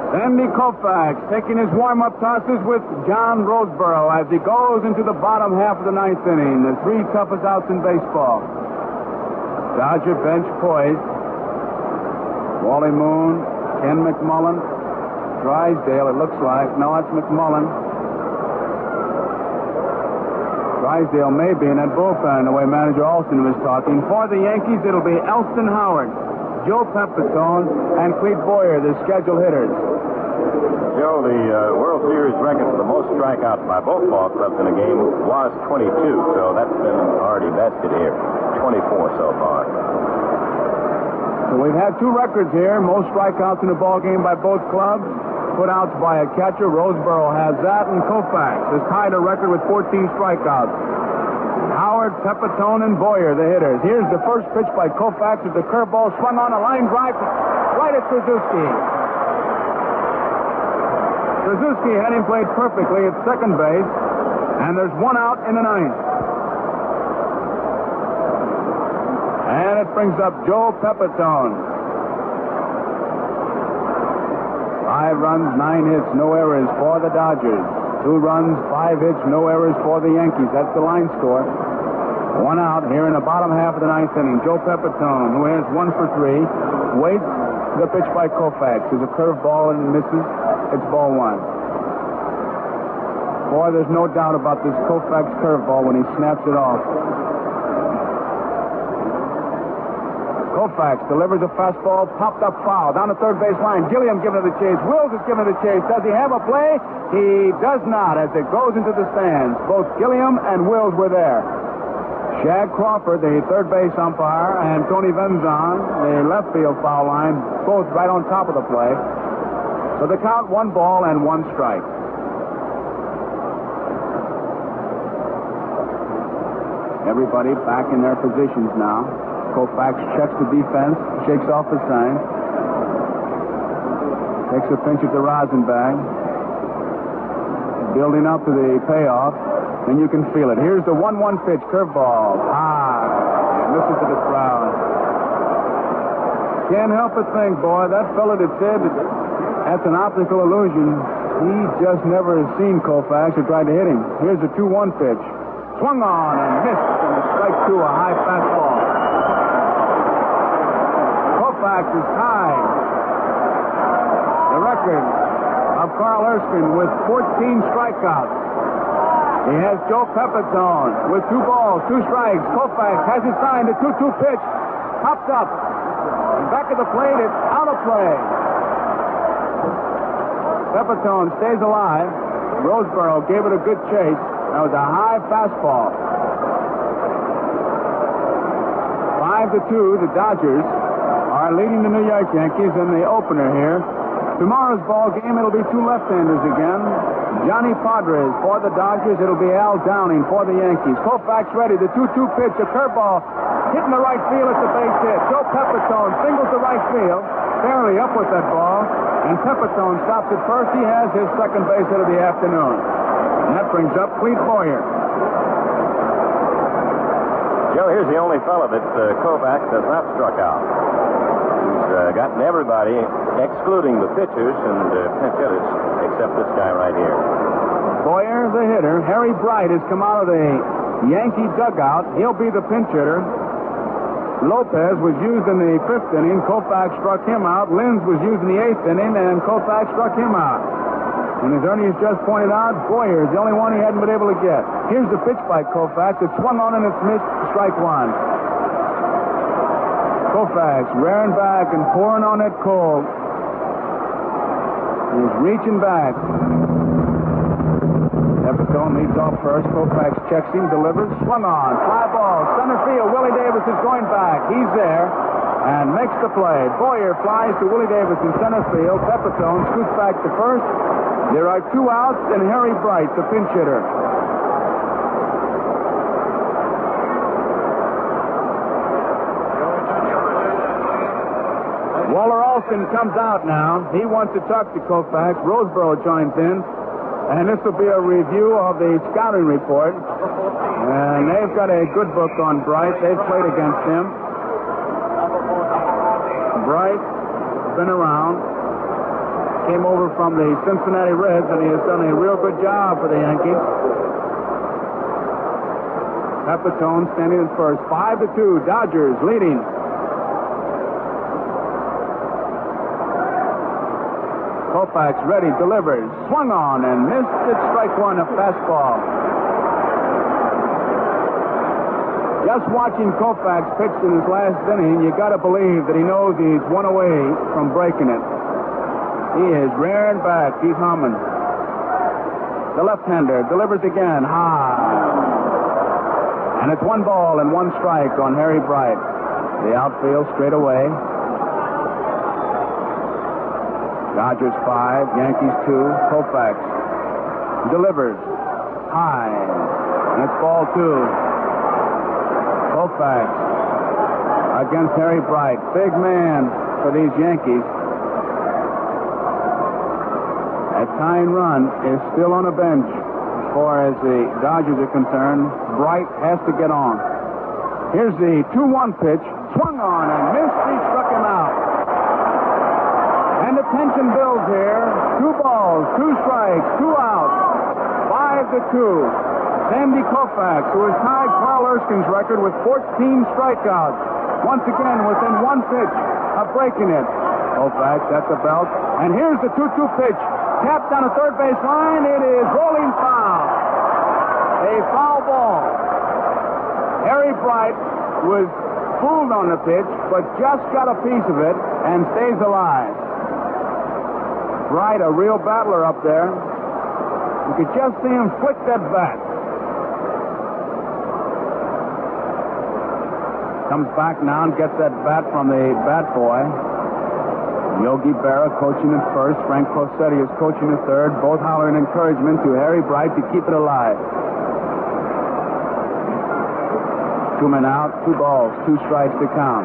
Sandy Koufax taking his warm-up tosses with John Roseboro as he goes into the bottom half of the ninth inning, the 3 toughest outs in baseball. Dodger bench poised. Wally Moon, Ken McMullen, Drysdale, it looks like. No, that's McMullen. Drysdale may be in that bullpen, the way manager Alston was talking. For the Yankees, it'll be Elston Howard, Joe Pepitone, and Clete Boyer, the scheduled hitters. Joe, the World Series record for the most strikeouts by both ball clubs in a game was 22, so that's been already bested here. 24 so far. So we've had 2 records here. Most strikeouts in a ball game by both clubs. Put outs by a catcher. Roseboro has that, and Koufax has tied a record with 14 strikeouts. Howard, Pepitone, and Boyer, the hitters. Here's the first pitch by Koufax as the curveball swung on a line drive right at Suzuki. Suzuki had him played perfectly at second base, and there's 1 out in the ninth. And it brings up Joe Pepitone. 5 runs, 9 hits, no errors for the Dodgers. 2 runs, 5 hits, no errors for the Yankees. That's the line score. 1 out here in the bottom half of the ninth inning. Joe Pepitone, who has 1 for 3, waits the pitch by Koufax. There's a curveball and misses. It's ball 1. Boy, there's no doubt about this Koufax curveball when he snaps it off. Koufax delivers a fastball, popped up foul, down the third base line. Gilliam giving it the chase. Wills is giving it the chase. Does he have a play? He does not as it goes into the stands. Both Gilliam and Wills were there. Shag Crawford, the third base umpire, and Tony Venzon, the left field foul line, both right on top of the play. So the count, 1 ball and 1 strike. Everybody back in their positions now. Koufax checks the defense, shakes off the sign, takes a pinch at the rosin bag, building up to the payoff, and you can feel it. Here's the 1-1 pitch, curveball. Misses to the crowd. Can't help but think, boy, that fella that said that's an optical illusion, he just never has seen Koufax or tried to hit him. Here's the 2-1 pitch. Swung on and missed, and a strike 2, a high fastball. Koufax is tied the record of Carl Erskine with 14 strikeouts. He has Joe Pepitone with 2 balls, 2 strikes. Koufax has his sign, the 2-2 pitch. Popped up. And back of the plate, it's out of play. Pepitone stays alive. Roseboro gave it a good chase. That was a high fastball. 5-2, the Dodgers are leading the New York Yankees in the opener here. Tomorrow's ball game, it'll be 2 left-handers again. Johnny Padres for the Dodgers. It'll be Al Downing for the Yankees. Koufax ready. The 2-2 pitch, a curveball, hitting the right field. It's a base hit. Joe Pepitone singles to right field, barely up with that ball, and Pepitone stops at first. He has his second base hit of the afternoon. And that brings up Clete Boyer. Joe, here's the only fellow that Koufax has not struck out. He's gotten everybody, excluding the pitchers and pinch hitters, except this guy right here. Boyer, the hitter. Harry Bright has come out of the Yankee dugout. He'll be the pinch hitter. Lopez was used in the 5th inning. Koufax struck him out. Linz was used in the 8th inning, and Koufax struck him out. And as Ernie has just pointed out, Boyer is the only one he hadn't been able to get. Here's the pitch by Koufax. It's swung on and it's missed. Strike 1. Koufax rearing back and pouring on that cold. He's reaching back. Pepitone leads off first. Koufax checks him, delivers, swung on. Fly ball, center field. Willie Davis is going back. He's there and makes the play. Boyer flies to Willie Davis in center field. Pepitone scoots back to first. There are 2 outs, and Harry Bright, the pinch hitter. Waller Alston comes out now. He wants to talk to Koufax. Roseboro joins in. And this will be a review of the scouting report. And they've got a good book on Bright. They've played against him. Bright has been around. Came over from the Cincinnati Reds, and he has done a real good job for the Yankees. Pepitone standing at first. 5-2. Dodgers leading. Koufax ready, delivers, swung on and missed at strike 1, a fastball. Just watching Koufax pitch in his last inning, you got to believe that he knows he's 1 away from breaking it. He is rearing back. He's humming. The left-hander delivers again, high. And it's 1 ball and 1 strike on Harry Bright. The outfield straight away. Dodgers 5, Yankees 2. Koufax delivers high, and it's ball 2. Koufax against Harry Bright. Big man for these Yankees. A tying run is still on a bench as far as the Dodgers are concerned. Bright has to get on. Here's the 2-1 pitch. Swung on and missed. He struck him out. And the tension builds here. 2 balls, 2 strikes, 2 outs. 5-2. Sandy Koufax, who has tied Carl Erskine's record with 14 strikeouts. Once again, within 1 pitch of breaking it. Koufax at the belt. And here's the 2-2 pitch. Tapped on a third base line. It is rolling foul. A foul ball. Harry Bright was fooled on the pitch, but just got a piece of it and stays alive. Bright, a real battler up there. You could just see him flick that bat. Comes back now and gets that bat from the bat boy. Yogi Berra coaching at first. Frank Crosetti is coaching at third. Both hollering encouragement to Harry Bright to keep it alive. 2 men out, 2 balls, 2 strikes to count.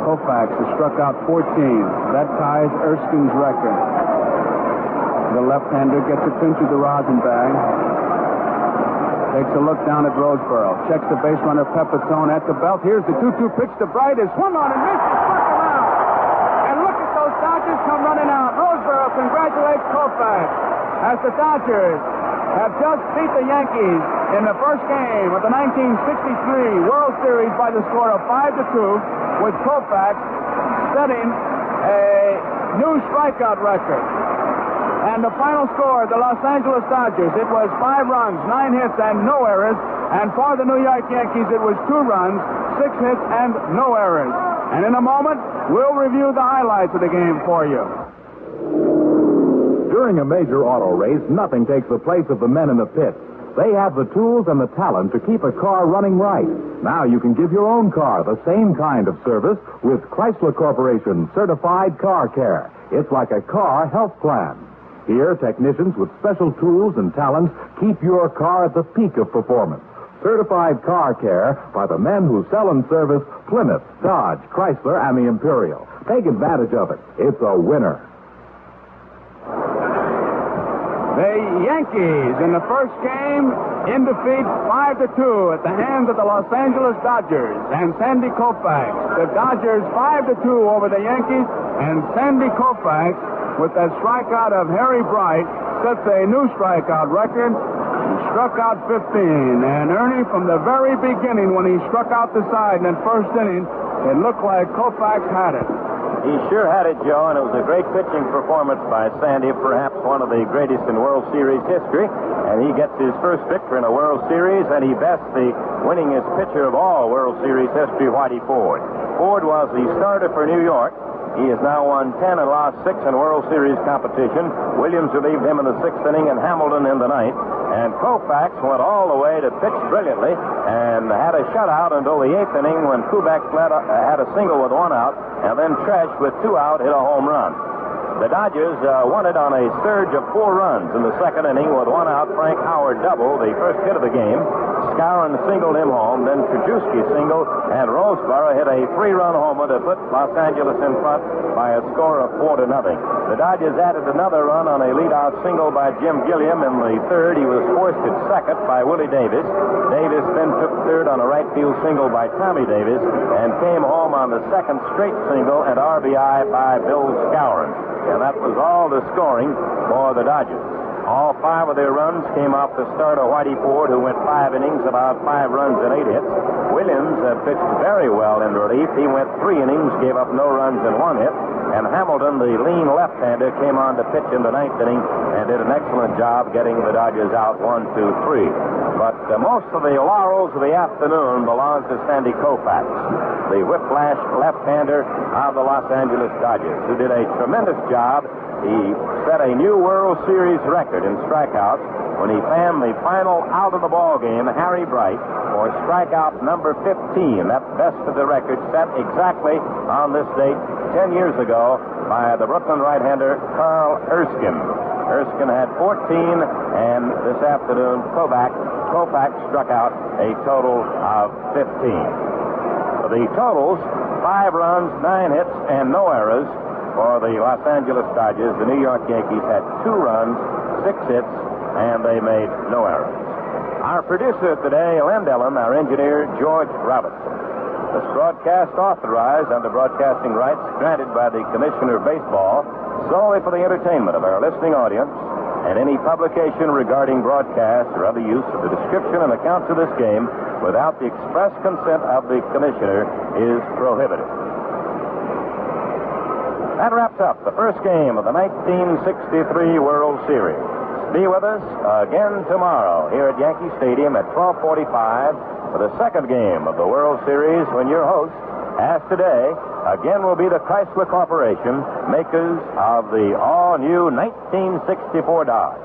Koufax has struck out 14. That ties Erskine's record. The left-hander gets a pinch of the rosin bag. Takes a look down at Roseboro. Checks the base runner Pepitone at the belt. Here's the 2-2 pitch to Bright. Is swung on and missed. Struck him out. And look at those Dodgers come running out. Roseboro congratulates Koufax as the Dodgers have just beat the Yankees in the first game of the 1963 World Series by the score of 5-2, with Koufax setting a new strikeout record. And the final score, the Los Angeles Dodgers, it was 5 runs, 9 hits, and no errors. And for the New York Yankees, it was 2 runs, 6 hits, and no errors. And in a moment, we'll review the highlights of the game for you. During a major auto race, nothing takes the place of the men in the pit. They have the tools and the talent to keep a car running right. Now you can give your own car the same kind of service with Chrysler Corporation Certified Car Care. It's like a car health plan. Here, technicians with special tools and talents keep your car at the peak of performance. Certified Car Care by the men who sell and service Plymouth, Dodge, Chrysler, and the Imperial. Take advantage of it. It's a winner. The Yankees in the first game in defeat 5-2 at the hands of the Los Angeles Dodgers and Sandy Koufax. The Dodgers 5-2 over the Yankees, and Sandy Koufax, with that strikeout of Harry Bright, sets a new strikeout record. He struck out 15, and Ernie, from the very beginning when he struck out the side in that first inning, it looked like Koufax had it. He sure had it, Joe, and it was a great pitching performance by Sandy, perhaps one of the greatest in World Series history. And he gets his first victory in a World Series, and he bests the winningest pitcher of all World Series history, Whitey Ford. Ford was the starter for New York. He has now won 10 and lost 6 in World Series competition. Williams relieved him in the 6th inning and Hamilton in the 9th. And Koufax went all the way to pitch brilliantly and had a shutout until the 8th inning when Kubek had a single with 1 out, and then Tresh with 2 out hit a home run. The Dodgers won it on a surge of 4 runs in the 2nd inning with 1 out. Frank Howard doubled, the first hit of the game. Skowron singled him home, then Krajewski singled, and Roseborough hit a 3-run homer to put Los Angeles in front by a score of 4-0. The Dodgers added another run on a leadout single by Jim Gilliam in the 3rd. He was forced at 2nd by Willie Davis. Davis then took 3rd on a right field single by Tommy Davis and came home on the 2nd straight single and RBI by Bill Skowron. And that was all the scoring for the Dodgers. All 5 of their runs came off the start of Whitey Ford, who went 5 innings, about 5 runs and 8 hits. Williams pitched very well in relief. He went 3 innings, gave up no runs and 1 hit. And Hamilton, the lean left-hander, came on to pitch in the 9th inning and did an excellent job getting the Dodgers out 1-2-3. But most of the laurels of the afternoon belong to Sandy Koufax, the whiplash left-hander of the Los Angeles Dodgers, who did a tremendous job. He set a new World Series record in strikeouts when he fanned the final out of the ball game, Harry Bright, for strikeout number 15. That bested the record set exactly on this date 10 years ago by the Brooklyn right-hander Carl Erskine. Erskine had 14, and this afternoon Koufax struck out a total of 15. The totals, 5 runs, 9 hits, and no errors. For the Los Angeles Dodgers, the New York Yankees had 2 runs, 6 hits, and they made no errors. Our producer today, Len Dillon, our engineer, George Robertson. This broadcast authorized under broadcasting rights granted by the Commissioner of Baseball solely for the entertainment of our listening audience, and any publication regarding broadcast or other use of the description and accounts of this game without the express consent of the Commissioner is prohibited. That wraps up the first game of the 1963 World Series. Be with us again tomorrow here at Yankee Stadium at 12:45 for the second game of the World Series, when your host, as today, again will be the Chrysler Corporation, makers of the all-new 1964 Dodge.